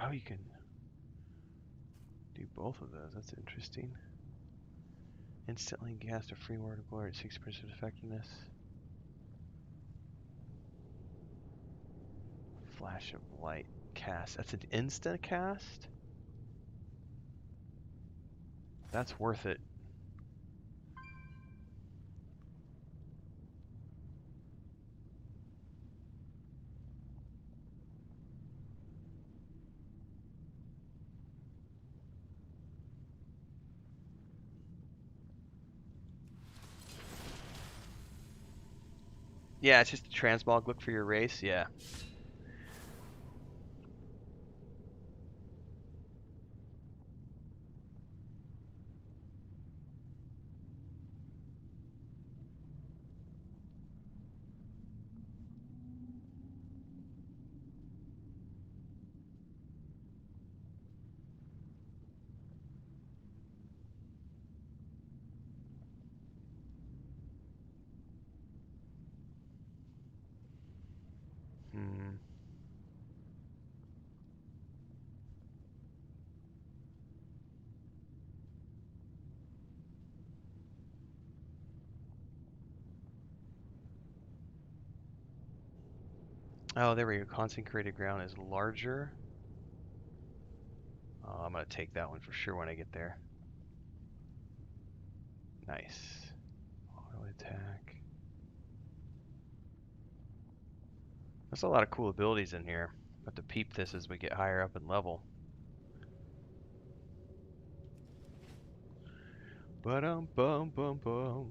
Oh, you can do both of those. That's interesting. Instantly cast a free word of glory at 6% effectiveness. Flash of light cast. That's an instant cast? That's worth it. Yeah, it's just a transmog. Look for your race. Yeah. Hmm. Oh, there we go. Consecrated ground is larger. Oh, I'm gonna take that one for sure when I get there. Nice. Auto attack. There's a lot of cool abilities in here. Have to peep this as we get higher up in level. Ba-dum bum bum bum.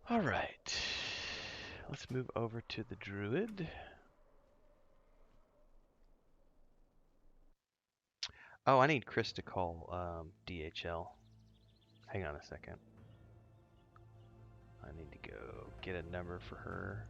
All right. Let's move over to the druid. Oh, I need Chris to call DHL. Hang on a second. I need to go get a number for her.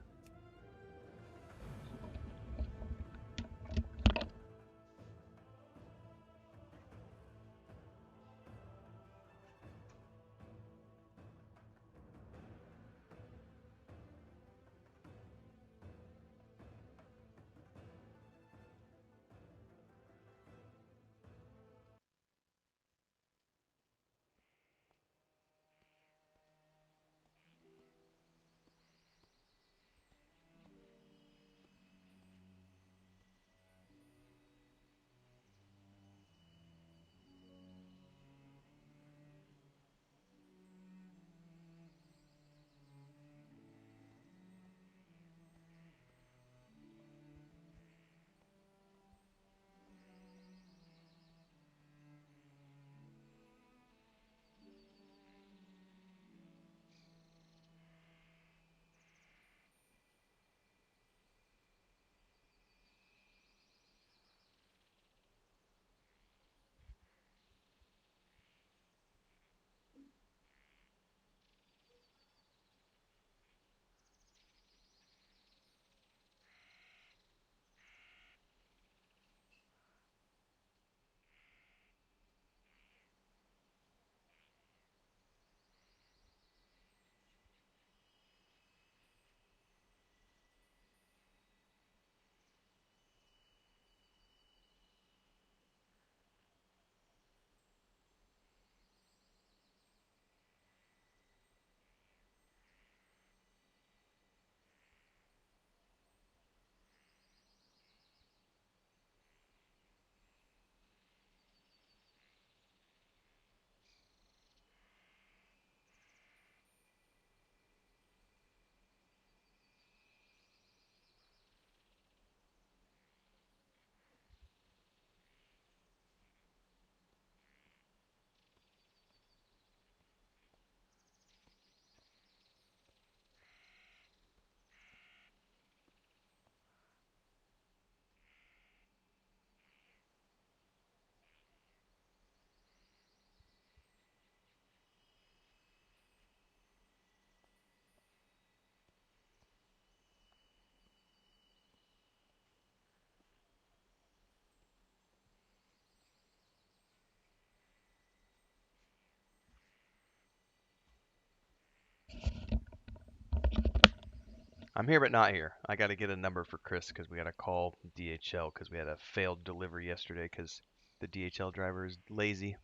I'm here but not here. I got to get a number for Chris because we got to call DHL because we had a failed delivery yesterday because the DHL driver is lazy.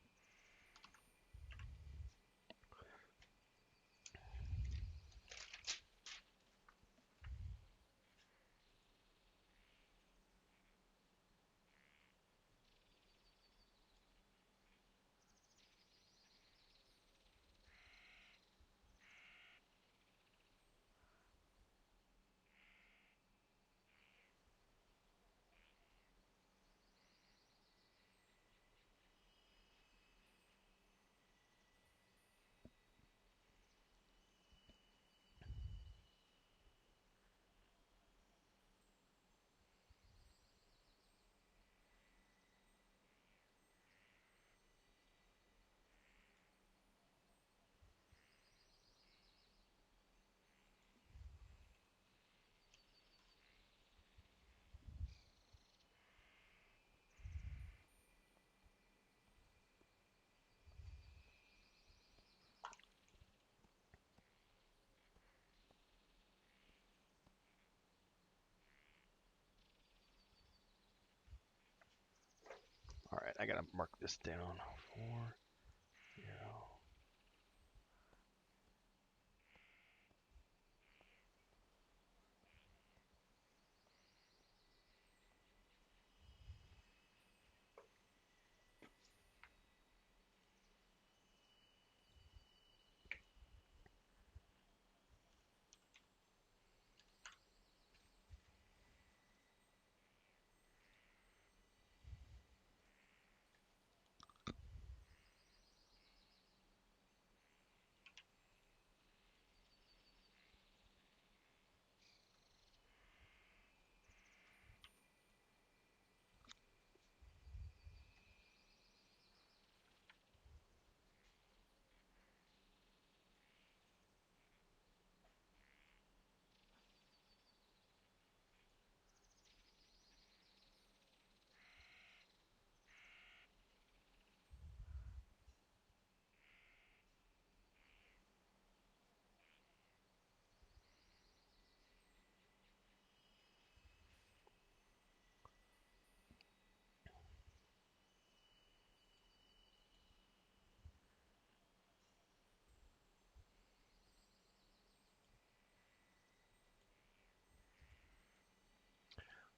All right, I got to mark this down. 4, 0.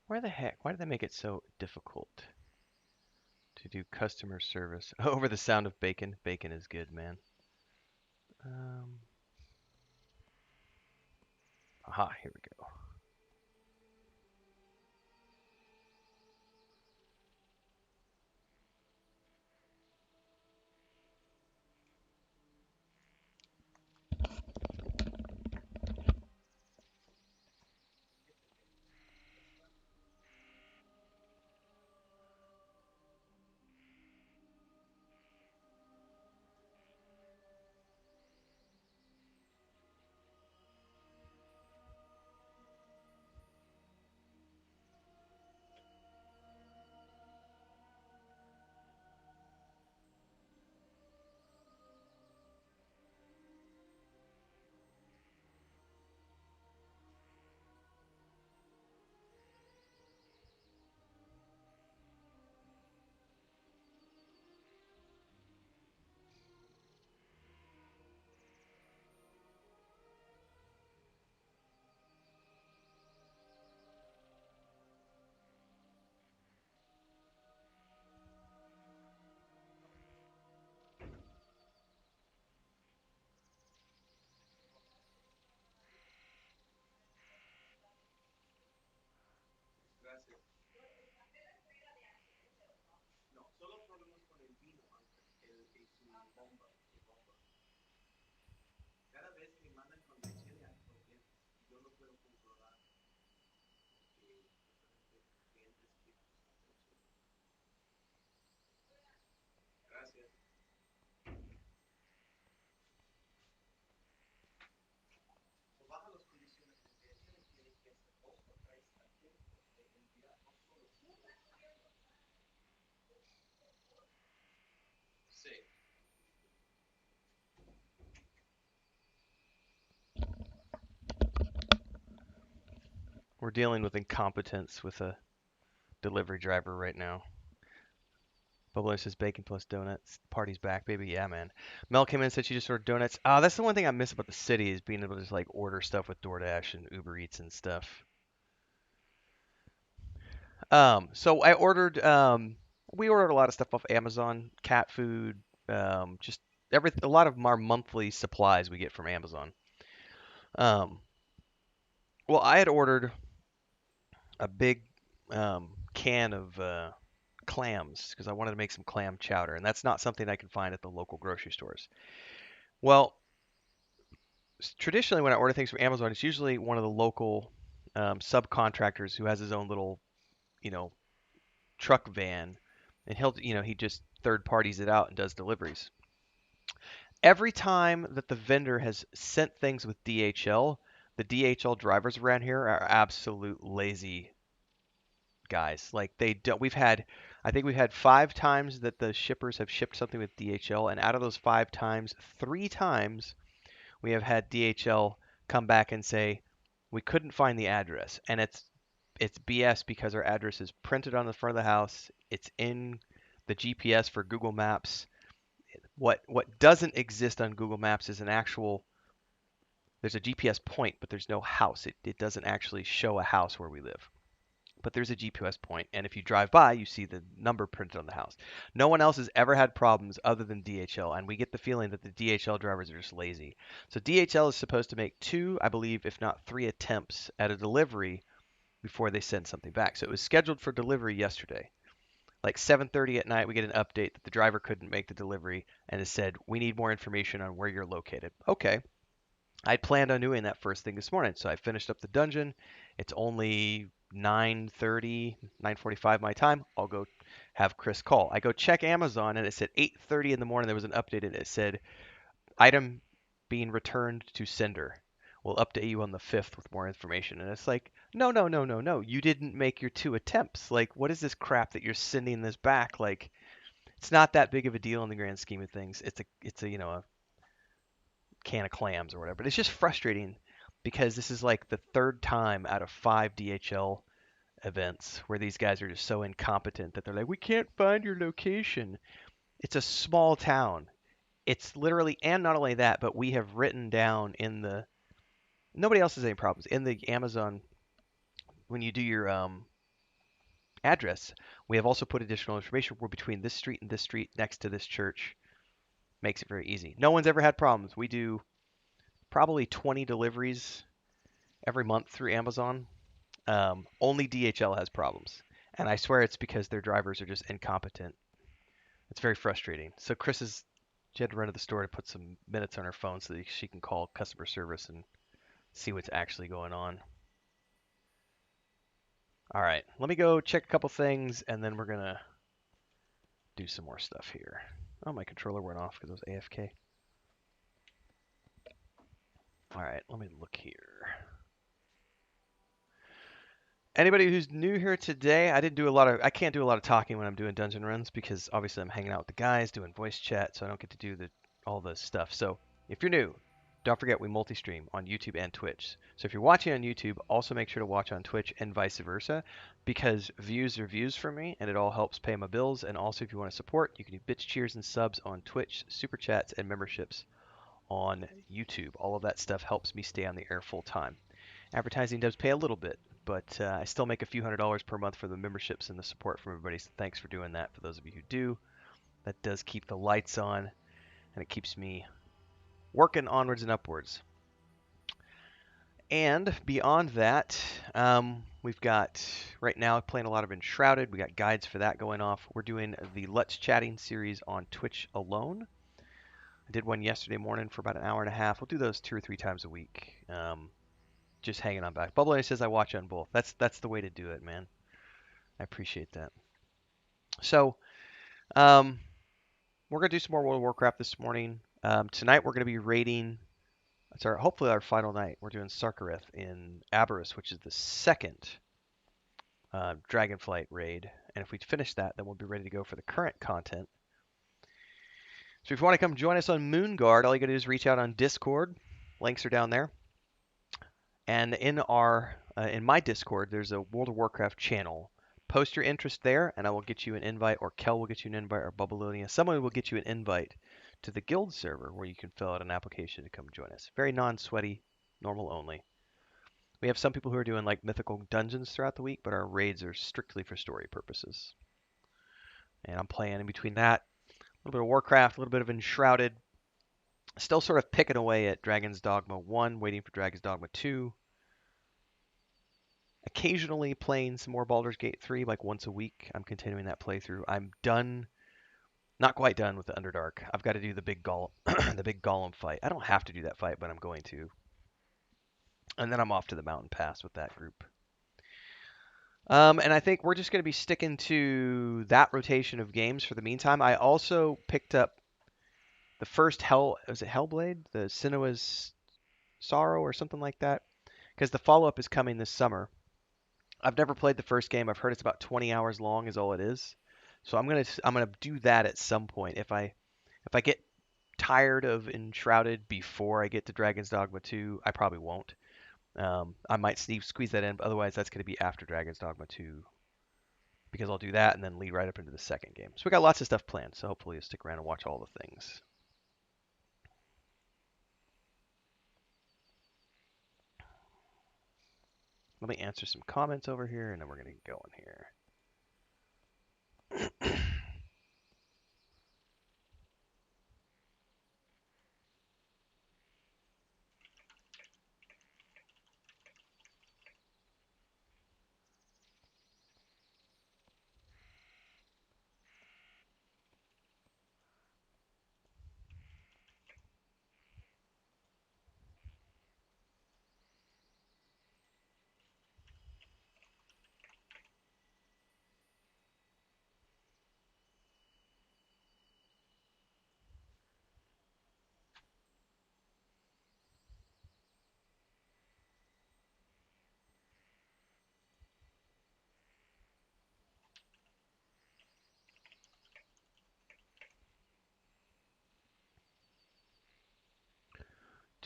Where the heck? Why did they make it so difficult to do customer service over the sound of bacon? Bacon is good, man. Um, aha, here we go. We're dealing with incompetence with a delivery driver right now. Bubble says bacon plus donuts. Party's back, baby. Yeah, man. Mel came in and said she just ordered donuts. That's the one thing I miss about the city is being able to just like order stuff with DoorDash and Uber Eats and stuff. So I ordered. We ordered a lot of stuff off Amazon, cat food, just a lot of our monthly supplies we get from Amazon. Um, well, I had ordered a big can of clams because I wanted to make some clam chowder, and that's not something I can find at the local grocery stores. Well, traditionally when I order things from Amazon, it's usually one of the local subcontractors who has his own little, you know, truck van, and he just third parties it out and does deliveries. Every time that the vendor has sent things with DHL, the DHL drivers around here are absolute lazy guys. Like they don't. I think we've had 5 times that the shippers have shipped something with DHL, and out of those 5 times, 3 times we have had DHL come back and say we couldn't find the address, and it's BS because our address is printed on the front of the house. It's in the GPS for Google Maps. What doesn't exist on Google Maps is there's a GPS point, but there's no house. It doesn't actually show a house where we live. But there's a GPS point, and if you drive by, you see the number printed on the house. No one else has ever had problems other than DHL, and we get the feeling that the DHL drivers are just lazy. So DHL is supposed to make 2, I believe, if not 3 attempts at a delivery before they send something back. So it was scheduled for delivery yesterday. Like 7:30 at night, we get an update that the driver couldn't make the delivery, and it said, we need more information on where you're located. Okay. I planned on doing that first thing this morning, so I finished up the dungeon. It's only 9:30, 9:45 my time. I'll go have Chris call. I go check Amazon, and it said 8:30 in the morning. There was an update, and it said item being returned to sender. We'll update you on the 5th with more information. And it's like, no, no, no, no, no. You didn't make your 2 attempts. Like, what is this crap that you're sending this back? Like, it's not that big of a deal in the grand scheme of things. It's a a can of clams or whatever. But it's just frustrating because this is like the 3rd time out of 5 DHL events where these guys are just so incompetent that they're like, we can't find your location. It's a small town. It's literally, and not only that, but we have written down nobody else has any problems in the Amazon when you do your address. We have also put additional information. We're between this street and this street next to this church. Makes it very easy. No one's ever had problems. We do probably 20 deliveries every month through Amazon. Only DHL has problems. And I swear it's because their drivers are just incompetent. It's very frustrating. So she had to run to the store to put some minutes on her phone so that she can call customer service and see what's actually going on. All right, let me go check a couple things, and then we're gonna do some more stuff here. Oh, my controller went off because it was AFK. All right, let me look here. Anybody who's new here today, I can't do a lot of talking when I'm doing dungeon runs because obviously I'm hanging out with the guys doing voice chat, so I don't get to do all the stuff. So if you're new, don't forget we multi-stream on YouTube and Twitch. So if you're watching on YouTube, also make sure to watch on Twitch and vice versa, because views are views for me, and it all helps pay my bills. And also, if you want to support, you can do bits, cheers, and subs on Twitch, super chats, and memberships on YouTube. All of that stuff helps me stay on the air full time. Advertising does pay a little bit, but I still make a few $100s per month for the memberships and the support from everybody. So thanks for doing that. For those of you who do, that does keep the lights on, and it keeps me working onwards and upwards. And beyond that, we've got right now playing a lot of Enshrouded. We got guides for that going off. We're doing the Let's Chatting series on Twitch alone. I did one yesterday morning for about an hour and a half. We'll do those 2 or 3 times a week. Just hanging on back. Bubble says I watch on both. That's the way to do it, man. I appreciate that. So, we're gonna do some more World of Warcraft this morning. Tonight we're gonna be raiding. It's hopefully our final night. We're doing Sarkareth in Aberrus, which is the second Dragonflight raid. And if we finish that, then we'll be ready to go for the current content. So if you want to come join us on Moonguard, all you gotta do is reach out on Discord. Links are down there. And in my Discord, there's a World of Warcraft channel. Post your interest there, and I will get you an invite, or Kel will get you an invite, or Bubbalonia. Someone will get you an invite to the guild server where you can fill out an application to come join us. Very non-sweaty, normal only. We have some people who are doing like mythical dungeons throughout the week, but our raids are strictly for story purposes. And I'm playing in between that. A little bit of Warcraft, a little bit of Enshrouded. Still sort of picking away at Dragon's Dogma 1, waiting for Dragon's Dogma 2. Occasionally playing some more Baldur's Gate 3, like once a week. I'm continuing that playthrough. I'm done, not quite done with the Underdark. I've got to do the big the big Golem fight. I don't have to do that fight, but I'm going to. And then I'm off to the Mountain Pass with that group. And I think we're just going to be sticking to that rotation of games for the meantime. I also picked up the first was it Hellblade? The Sinua's Sorrow or something like that? Because the follow-up is coming this summer. I've never played the first game. I've heard it's about 20 hours long is all it is. So I'm gonna do that at some point. If I get tired of Enshrouded before I get to Dragon's Dogma 2, I probably won't. I might squeeze that in, but otherwise that's going to be after Dragon's Dogma 2, because I'll do that and then lead right up into the second game. So we got lots of stuff planned, so hopefully you'll stick around and watch all the things. Let me answer some comments over here, and then we're going to go in here.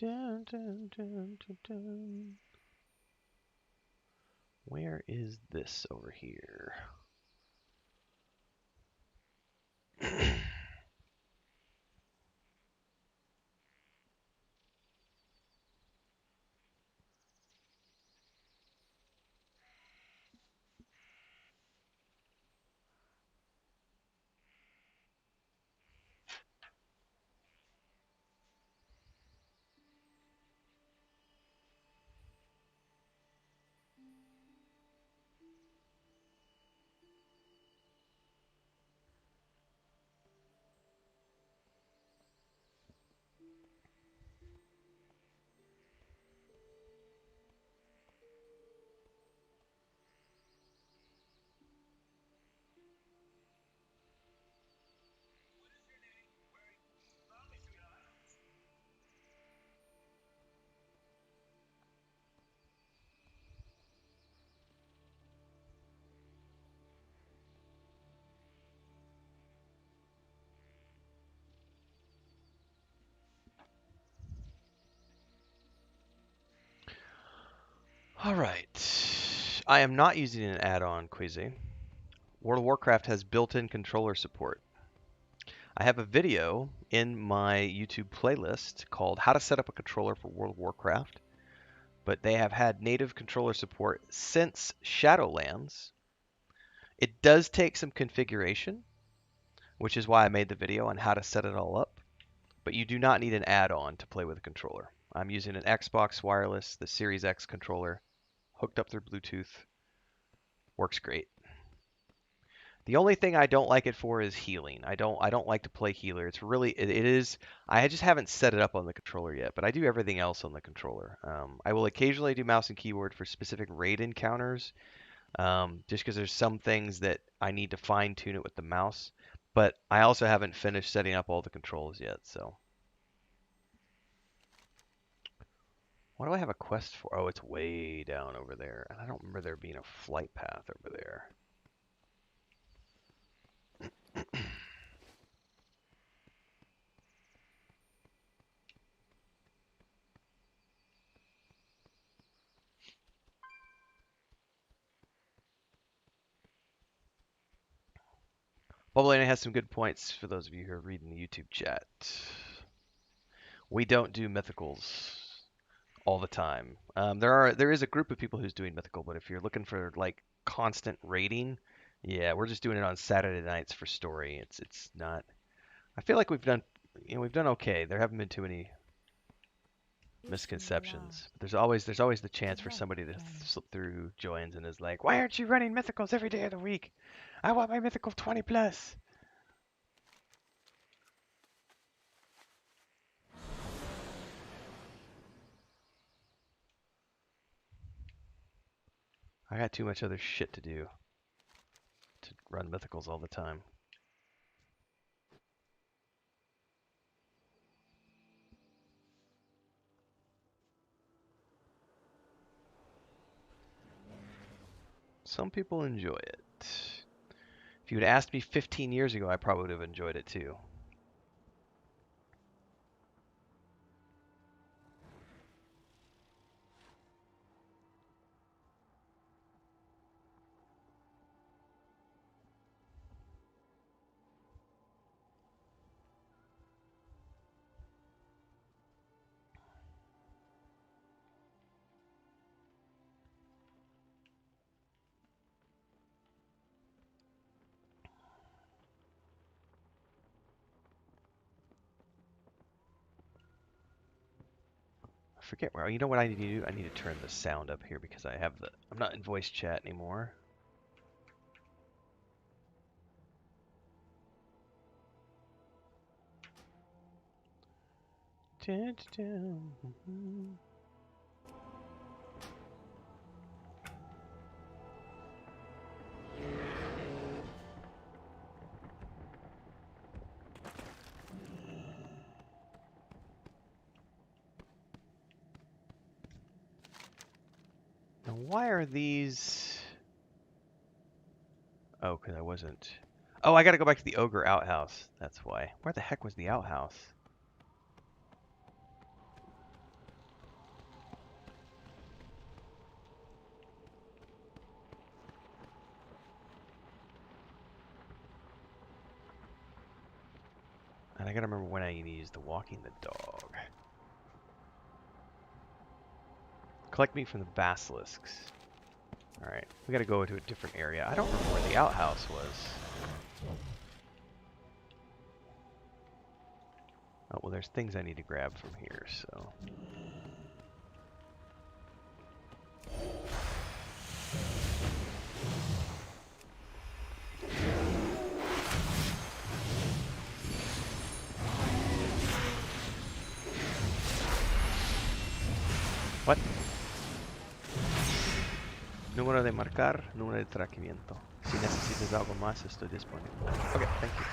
Dun, dun, dun, dun, dun. Where is this over here? All right. I am not using an add-on, Queasy. World of Warcraft has built-in controller support. I have a video in my YouTube playlist called How to Set Up a Controller for World of Warcraft, but they have had native controller support since Shadowlands. It does take some configuration, which is why I made the video on how to set it all up, but you do not need an add-on to play with a controller. I'm using an Xbox Wireless, the Series X controller, hooked up through Bluetooth. Works great. The only thing I don't like it for is healing. I don't like to play healer. It's really it is. I just haven't set it up on the controller yet, but I do everything else on the controller. I will occasionally do mouse and keyboard for specific raid encounters, just because there's some things that I need to fine tune it with the mouse. But I also haven't finished setting up all the controls yet. So what do I have a quest for? Oh, it's way down over there, and I don't remember there being a flight path over there. Bubblina has some good points for those of you who are reading the YouTube chat. We don't do mythicals all the time. There is a group of people who's doing mythical, but if you're looking for like constant raiding, yeah, we're just doing it on Saturday nights for story. It's not. I feel like we've done okay. There haven't been too many misconceptions. There's always the chance for somebody to slip through who joins and is like, "Why aren't you running mythicals every day of the week? I want my mythical 20 plus." I got too much other shit to do to run mythicals all the time. Some people enjoy it. If you had asked me 15 years ago, I probably would have enjoyed it too. I forget where. You know what I need to do? I need to turn the sound up here because I'm not in voice chat anymore. Now, why are these? Oh, because I wasn't. Oh, I got to go back to the ogre outhouse. That's why. Where the heck was the outhouse? And I gotta remember when I need to use the walking the dog. Collect meat from the basilisks. Alright, we gotta go to a different area. I don't remember where the outhouse was. Oh, well, there's things I need to grab from here, so. What? Número de marcar, número de traquimiento. Si necesitas algo más, estoy disponible. Okay, thank you.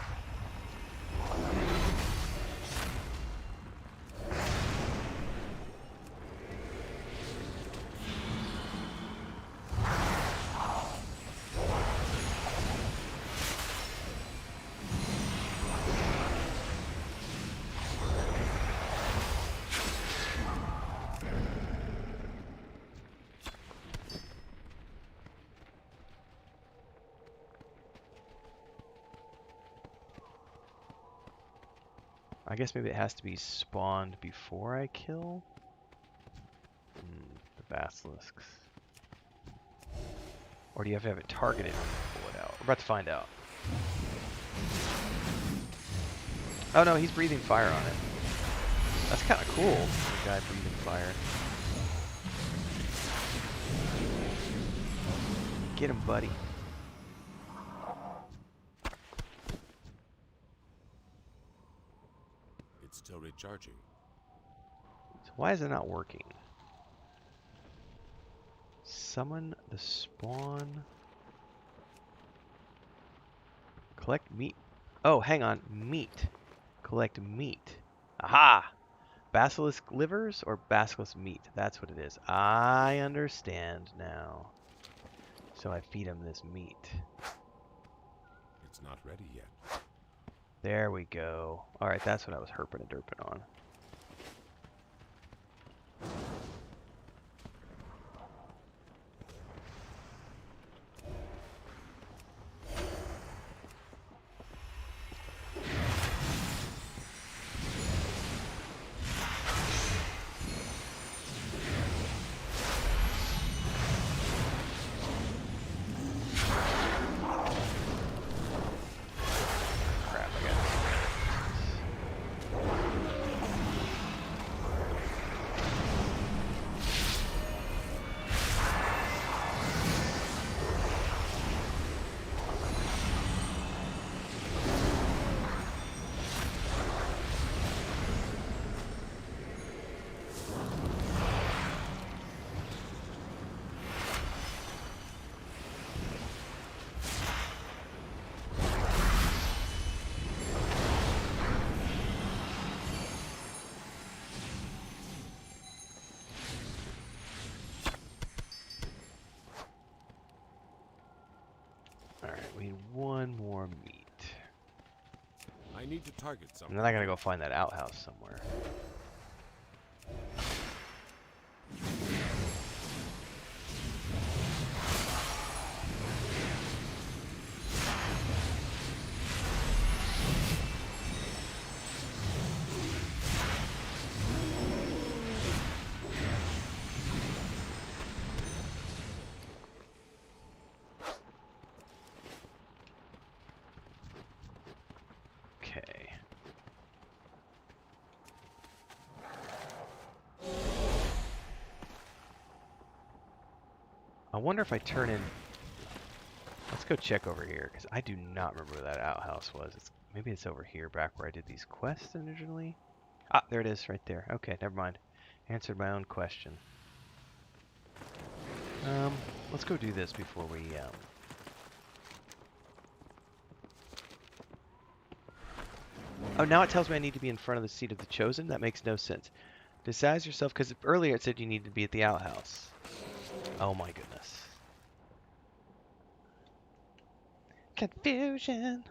I guess maybe it has to be spawned before I kill? The basilisks. Or do you have to have it targeted when you pull it out? We're about to find out. Oh no, he's breathing fire on it. That's kind of cool, the guy breathing fire. Get him, buddy. It's still recharging. So why is it not working? Summon the spawn. Collect meat. Oh, hang on. Meat. Collect meat. Aha! Basilisk livers or basilisk meat? That's what it is. I understand now. So I feed him this meat. It's not ready yet. There we go. Alright, that's what I was herping and derping on. Crap, I got Alright, we need one more meat. I need to target And something. then I gotta go find that outhouse somewhere. Okay. I wonder if I turn in... Let's go check over here, because I do not remember where that outhouse was. Maybe it's over here, back where I did these quests originally. Ah, there it is, right there. Okay, never mind. Answered my own question. Let's go do this before we, Oh, now it tells me I need to be in front of the seat of the chosen? That makes no sense. Disguise yourself, because earlier it said you needed to be at the outhouse. Oh my goodness. Confusion.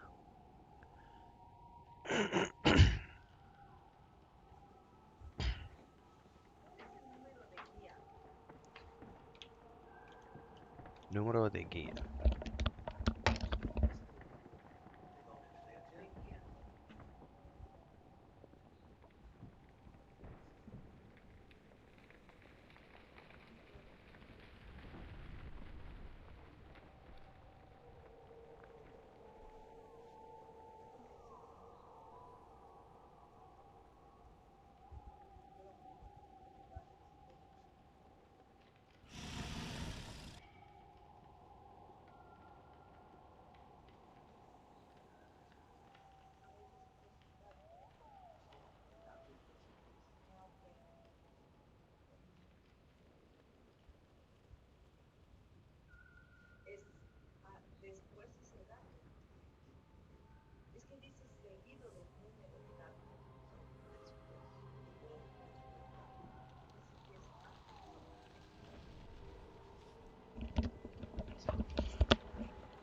Número de guía.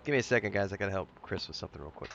Give me a second, guys. I gotta help Chris with something real quick.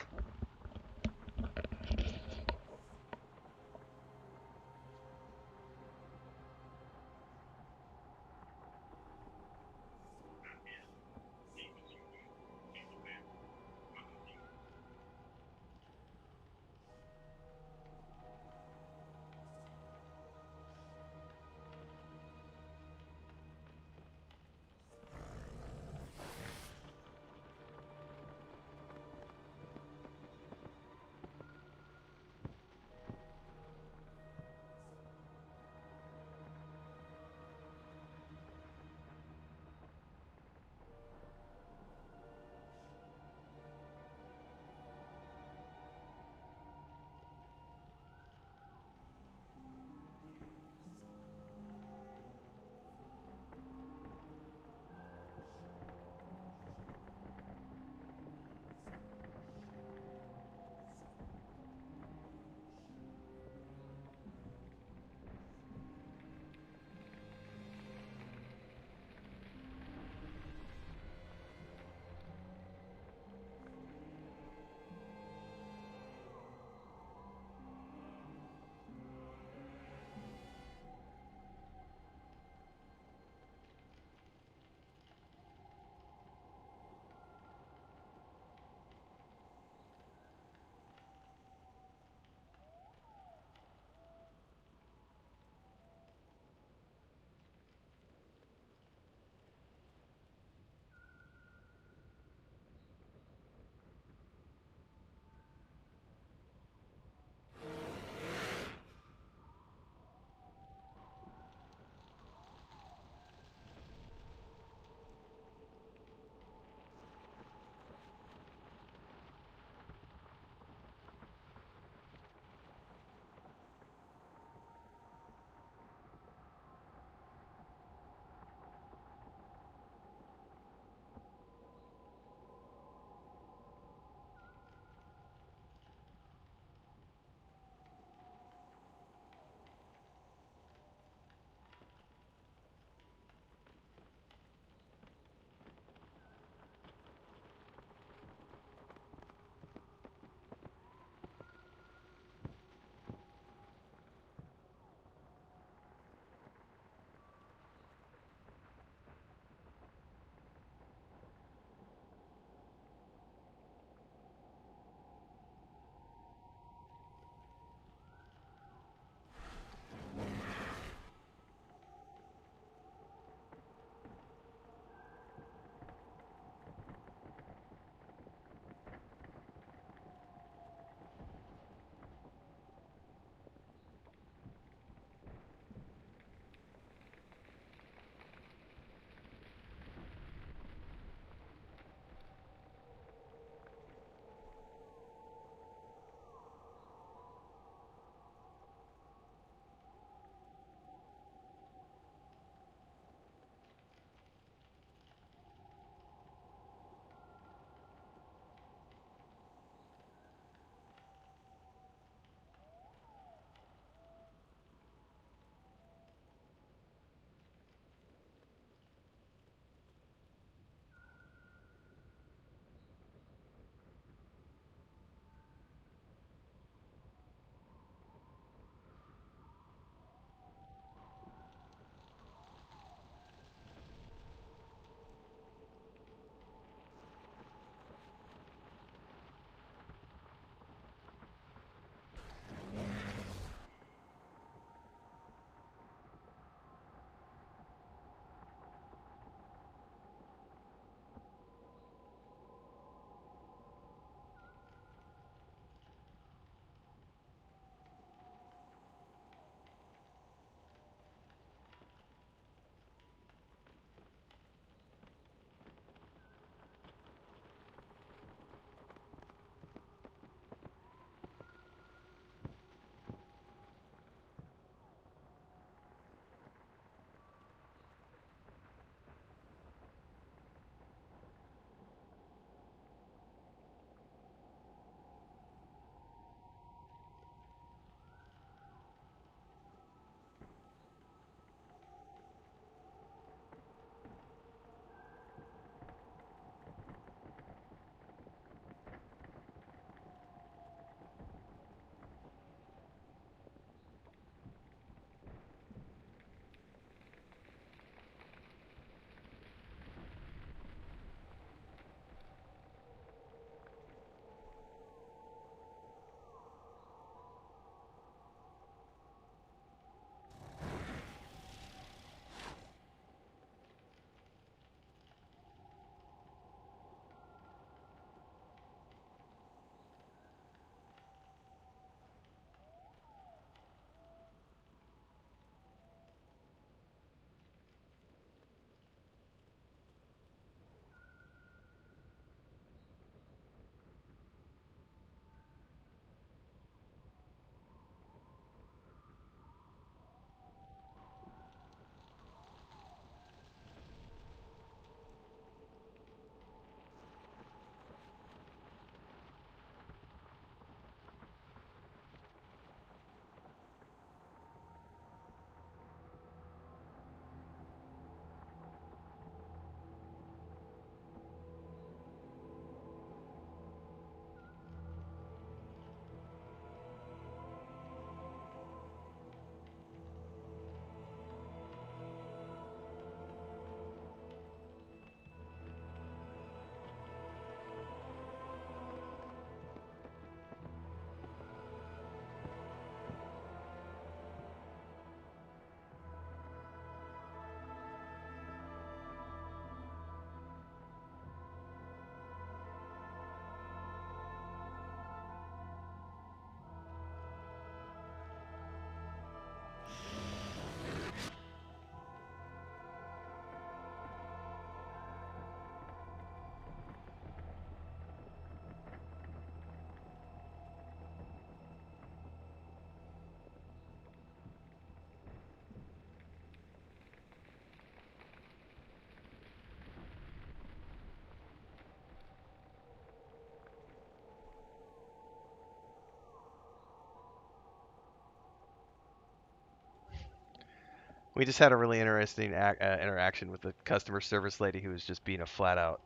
We just had a really interesting interaction with the customer service lady who was just being a flat out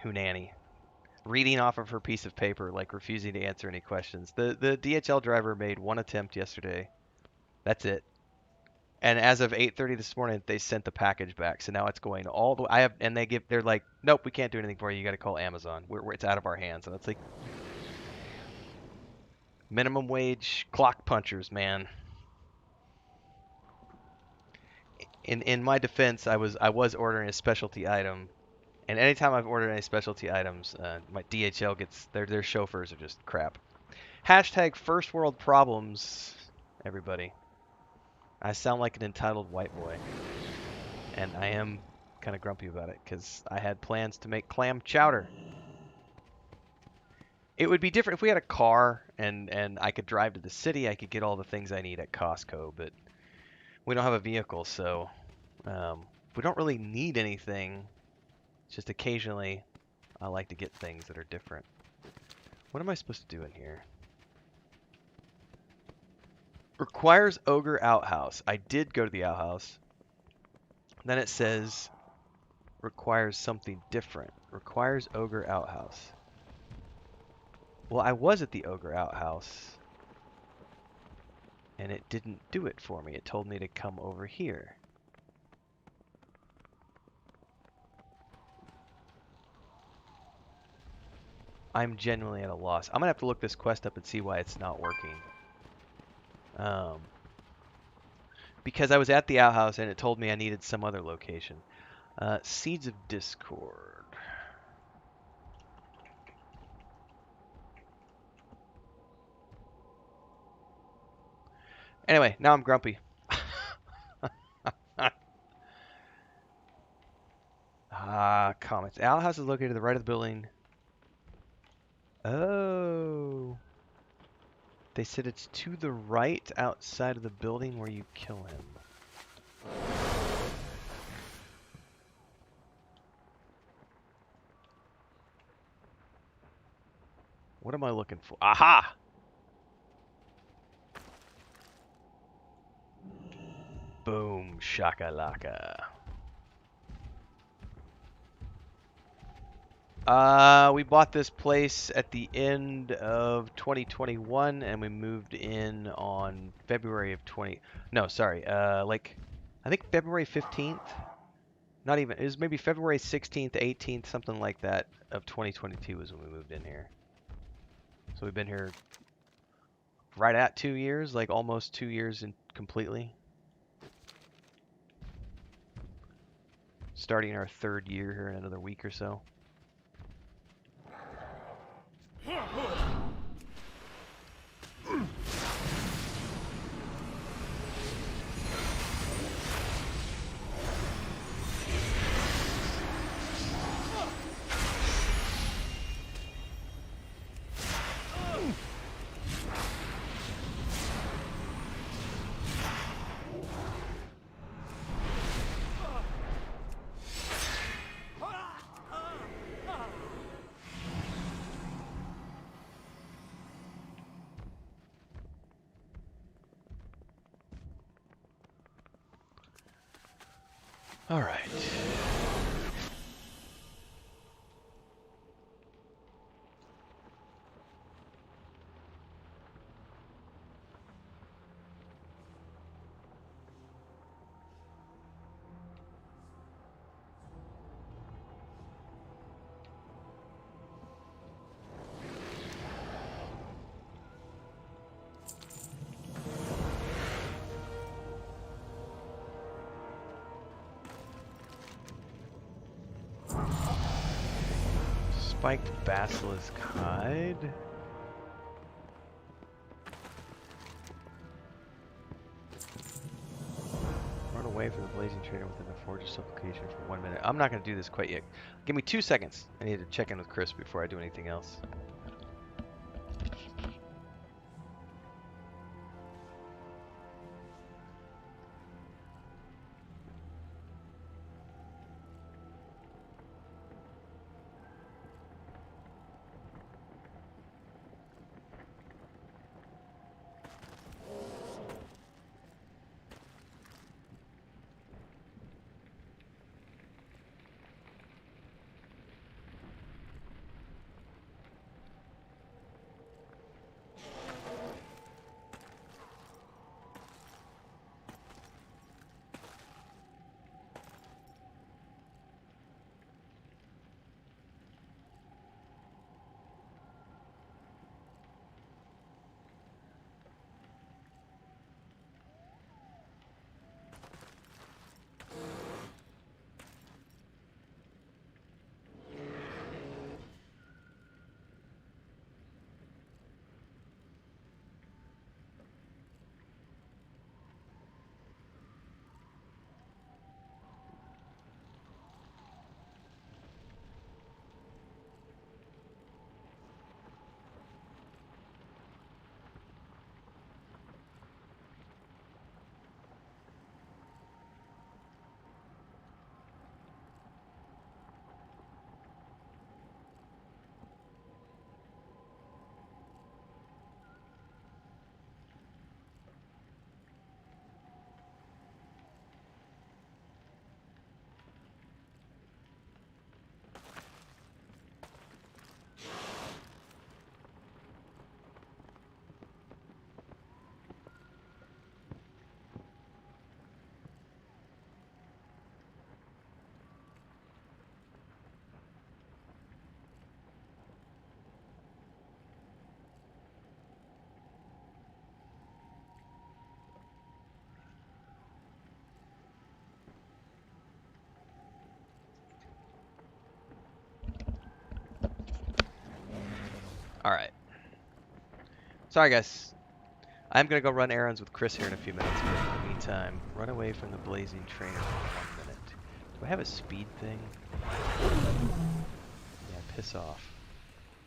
hoonanny, reading off of her piece of paper, like refusing to answer any questions. The DHL driver made one attempt yesterday. That's it. And as of 8:30 this morning, they sent the package back. So now it's going all the way. They're like, nope, we can't do anything for you. You got to call Amazon. It's out of our hands. And it's like minimum wage clock punchers, man. In my defense, I was ordering a specialty item, and anytime I've ordered any specialty items, my DHL gets their chauffeurs are just crap. Hashtag first world problems, everybody. I sound like an entitled white boy, and I am kind of grumpy about it because I had plans to make clam chowder. It would be different if we had a car and I could drive to the city. I could get all the things I need at Costco, but we don't have a vehicle, so we don't really need anything. Just occasionally, I like to get things that are different. What am I supposed to do in here? Requires ogre outhouse. I did go to the outhouse. Then it says requires something different. Requires ogre outhouse. Well, I was at the ogre outhouse, and it didn't do it for me. It told me to come over here. I'm genuinely at a loss. I'm gonna have to look this quest up and see why it's not working. Because I was at the outhouse and it told me I needed some other location. Seeds of Discord. Anyway, now I'm grumpy. Comments. Outhouse is located to the right of the building. Oh. They said it's to the right outside of the building where you kill him. What am I looking for? Aha! Boom, shakalaka. We bought this place at the end of 2021, and we moved in on February of 20. No, sorry. Like, I think February 15th. Not even. It was maybe February 16th, 18th, something like that of 2022 was when we moved in here. So we've been here right at 2 years, like almost 2 years in completely. Starting our third year here in another week or so. All right. Spiked Basilisk Hide. Run away from the Blazing Trader within the Forge of Supplication for 1 minute. I'm not going to do this quite yet. Give me 2 seconds. I need to check in with Chris before I do anything else. Sorry, guys. I'm gonna go run errands with Chris here in a few minutes, but in the meantime, run away from the blazing trainer for 1 minute. Do I have a speed thing? Yeah, piss off.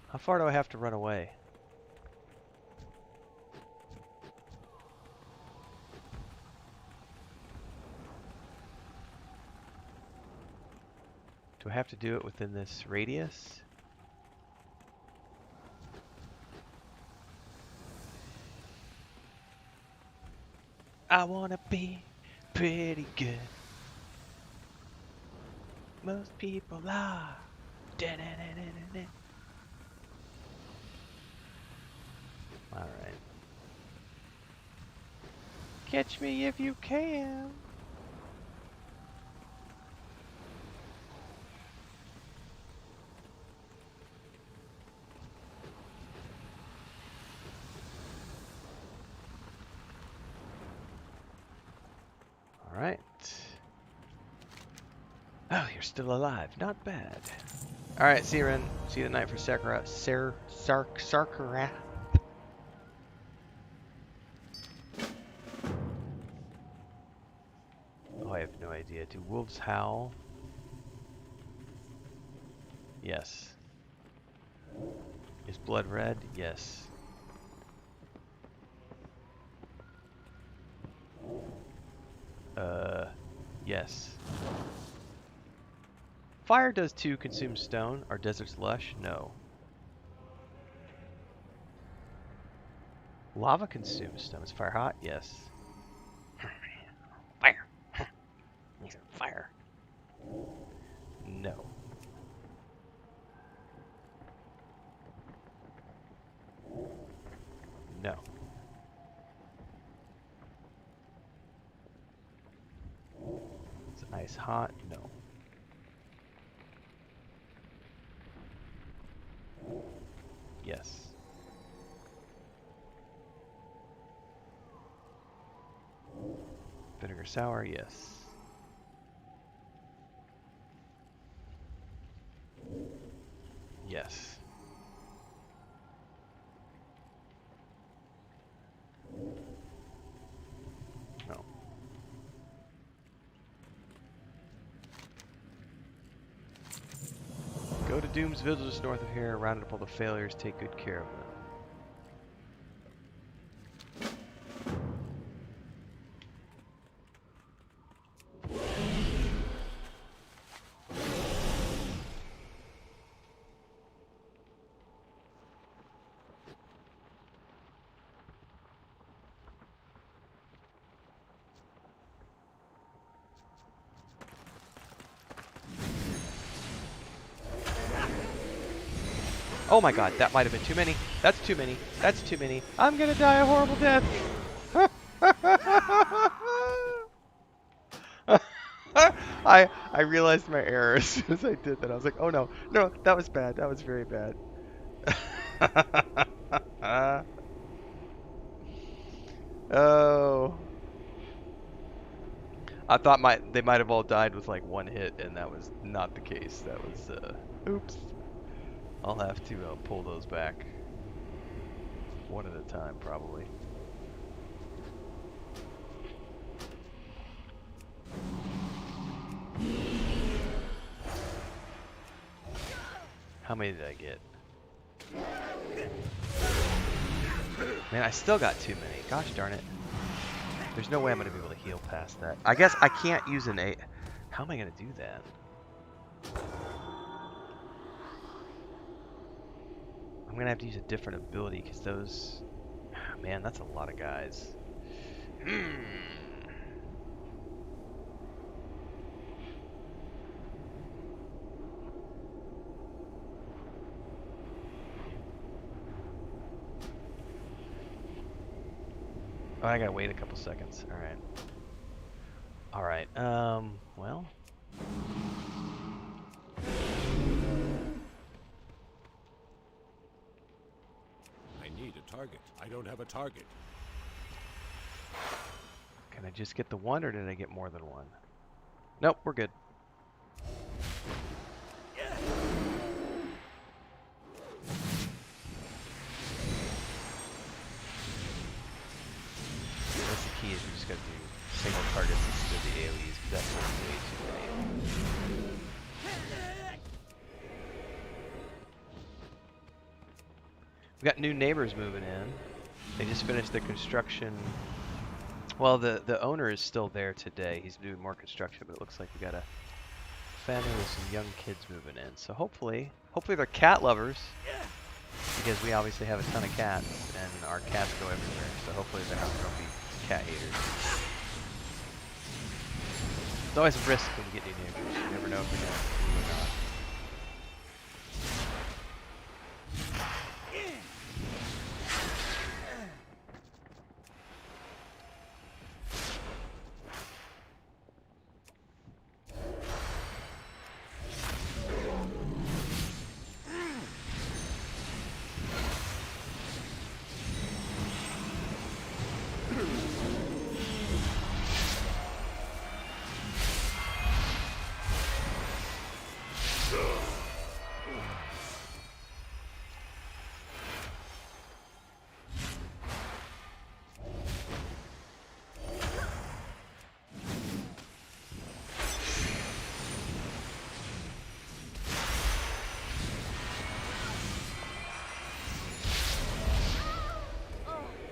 How far do I have to run away? Do I have to do it within this radius? I wanna be pretty good. Most people are. Da-da-da-da-da-da. Alright. Catch me if you can. Alright. Oh, you're still alive. Not bad. Alright, see you, Ren. See you tonight for Sakura. Sakura. Oh, I have no idea. Do wolves howl? Yes. Is blood red? Yes. Yes. Fire does too consume stone. Are deserts lush? No. Lava consumes stone. Is fire hot? Yes. Fire. Fire. No. No. Is ice hot? No. Yes. Vinegar sour? Yes. Yes. No. Go to Doom's Vigil just north of here, round up all the failures, take good care of them. Oh my god, that might have been too many. That's too many. That's too many. I'm gonna die a horrible death. I realized my error as soon as I did that. I was like, oh no, no, that was bad. That was very bad. Oh. I thought they might have all died with like one hit, and that was not the case. That was, oops. I'll have to pull those back one at a time, probably. How many did I get? Man, I still got too many. Gosh darn it. There's no way I'm going to be able to heal past that. I guess I can't use an 8. How am I going to do that? I'm going to have to use a different ability because those... Man, that's a lot of guys. Oh, I gotta wait a couple seconds. Alright. Alright, well... I need a target. I don't have a target. Can I just get the one, or did I get more than one? Nope, we're good. key is we just gotta do single targets instead of the AoEs, because that's way too many. We got new neighbors moving in. They just finished the construction. Well, the owner is still there today. He's doing more construction, but it looks like we got a family with some young kids moving in. So hopefully they're cat lovers, because we obviously have a ton of cats, and our cats go everywhere. So hopefully they're not going to be cat haters. It's always a risk when you get new neighbors. You never know if they're going to be or not.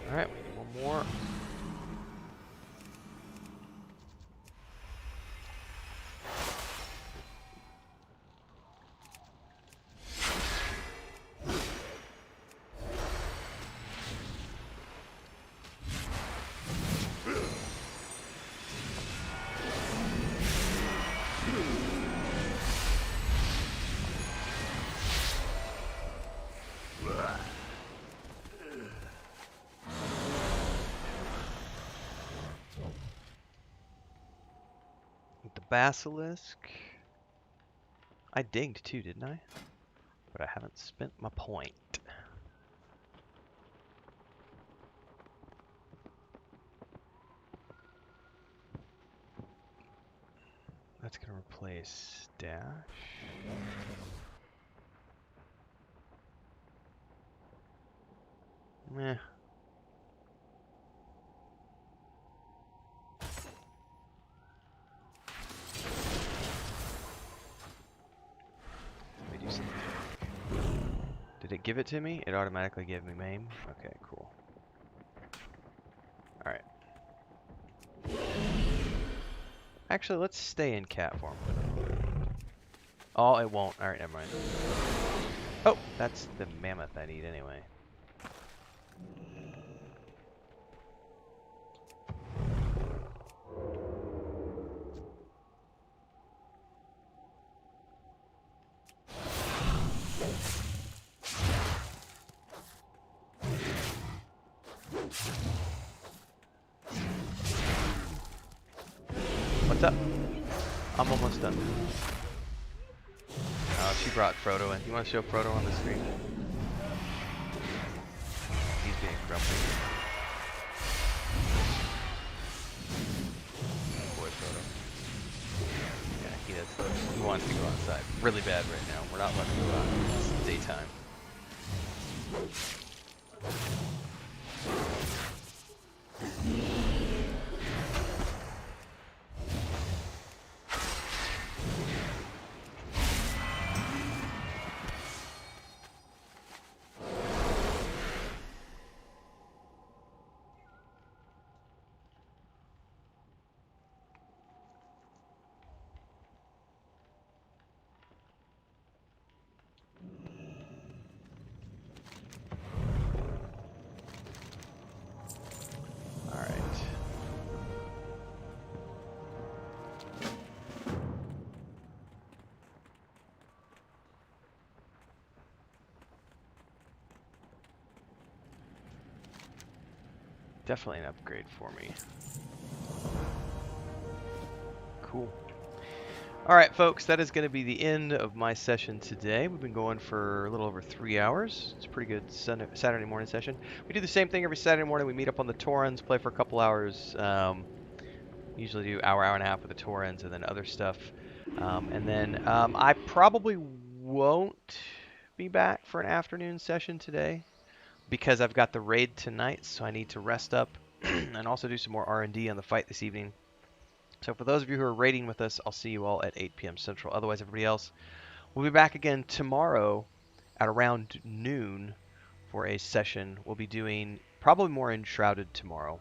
Alright, we need one more. The basilisk. I dinged too, didn't I? But I haven't spent my point. That's gonna replace dash. Meh. Let me do something. Did it give it to me? It automatically gave me maim? Okay, cool. Alright. Actually, let's stay in cat form. Oh, it won't. Alright, never mind. Oh, that's the mammoth I need anyway. What's up? I'm almost done. Oh, she brought Frodo in. You want to show Frodo on the screen? He's being grumpy. Boy, Frodo. Yeah, he does. He wants to go outside really bad right now. We're not letting him go out. It's daytime. Definitely an upgrade for me. Cool. Alright folks, that is going to be the end of my session today. We've been going for a little over 3 hours. It's a pretty good Saturday morning session. We do the same thing every Saturday morning. We meet up on the Torrens, play for a couple hours. Usually do hour and a half with the Torrens and then other stuff. And then I probably won't be back for an afternoon session today, because I've got the raid tonight, so I need to rest up and also do some more R&D on the fight this evening. So for those of you who are raiding with us, I'll see you all at 8 p.m. Central. Otherwise, everybody else, we'll be back again tomorrow at around noon for a session. We'll be doing probably more Enshrouded tomorrow.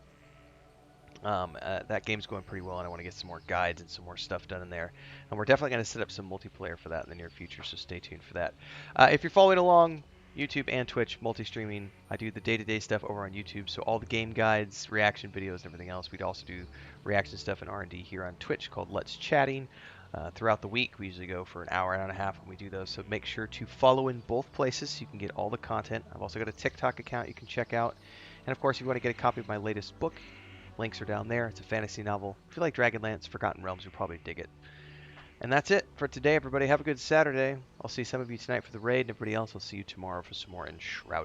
That game's going pretty well, and I want to get some more guides and some more stuff done in there. And we're definitely going to set up some multiplayer for that in the near future, so stay tuned for that. If you're following along, YouTube and Twitch, multi-streaming, I do the day-to-day stuff over on YouTube, so all the game guides, reaction videos, and everything else. We'd also do reaction stuff and R&D here on Twitch called Let's Chatting. Throughout the week, we usually go for an hour and a half when we do those, so make sure to follow in both places so you can get all the content. I've also got a TikTok account you can check out. And of course, if you want to get a copy of my latest book, links are down there. It's a fantasy novel. If you like Dragonlance, Forgotten Realms, you'll probably dig it. And that's it for today, everybody. Have a good Saturday. I'll see some of you tonight for the raid, and everybody else, I'll see you tomorrow for some more Enshrouded.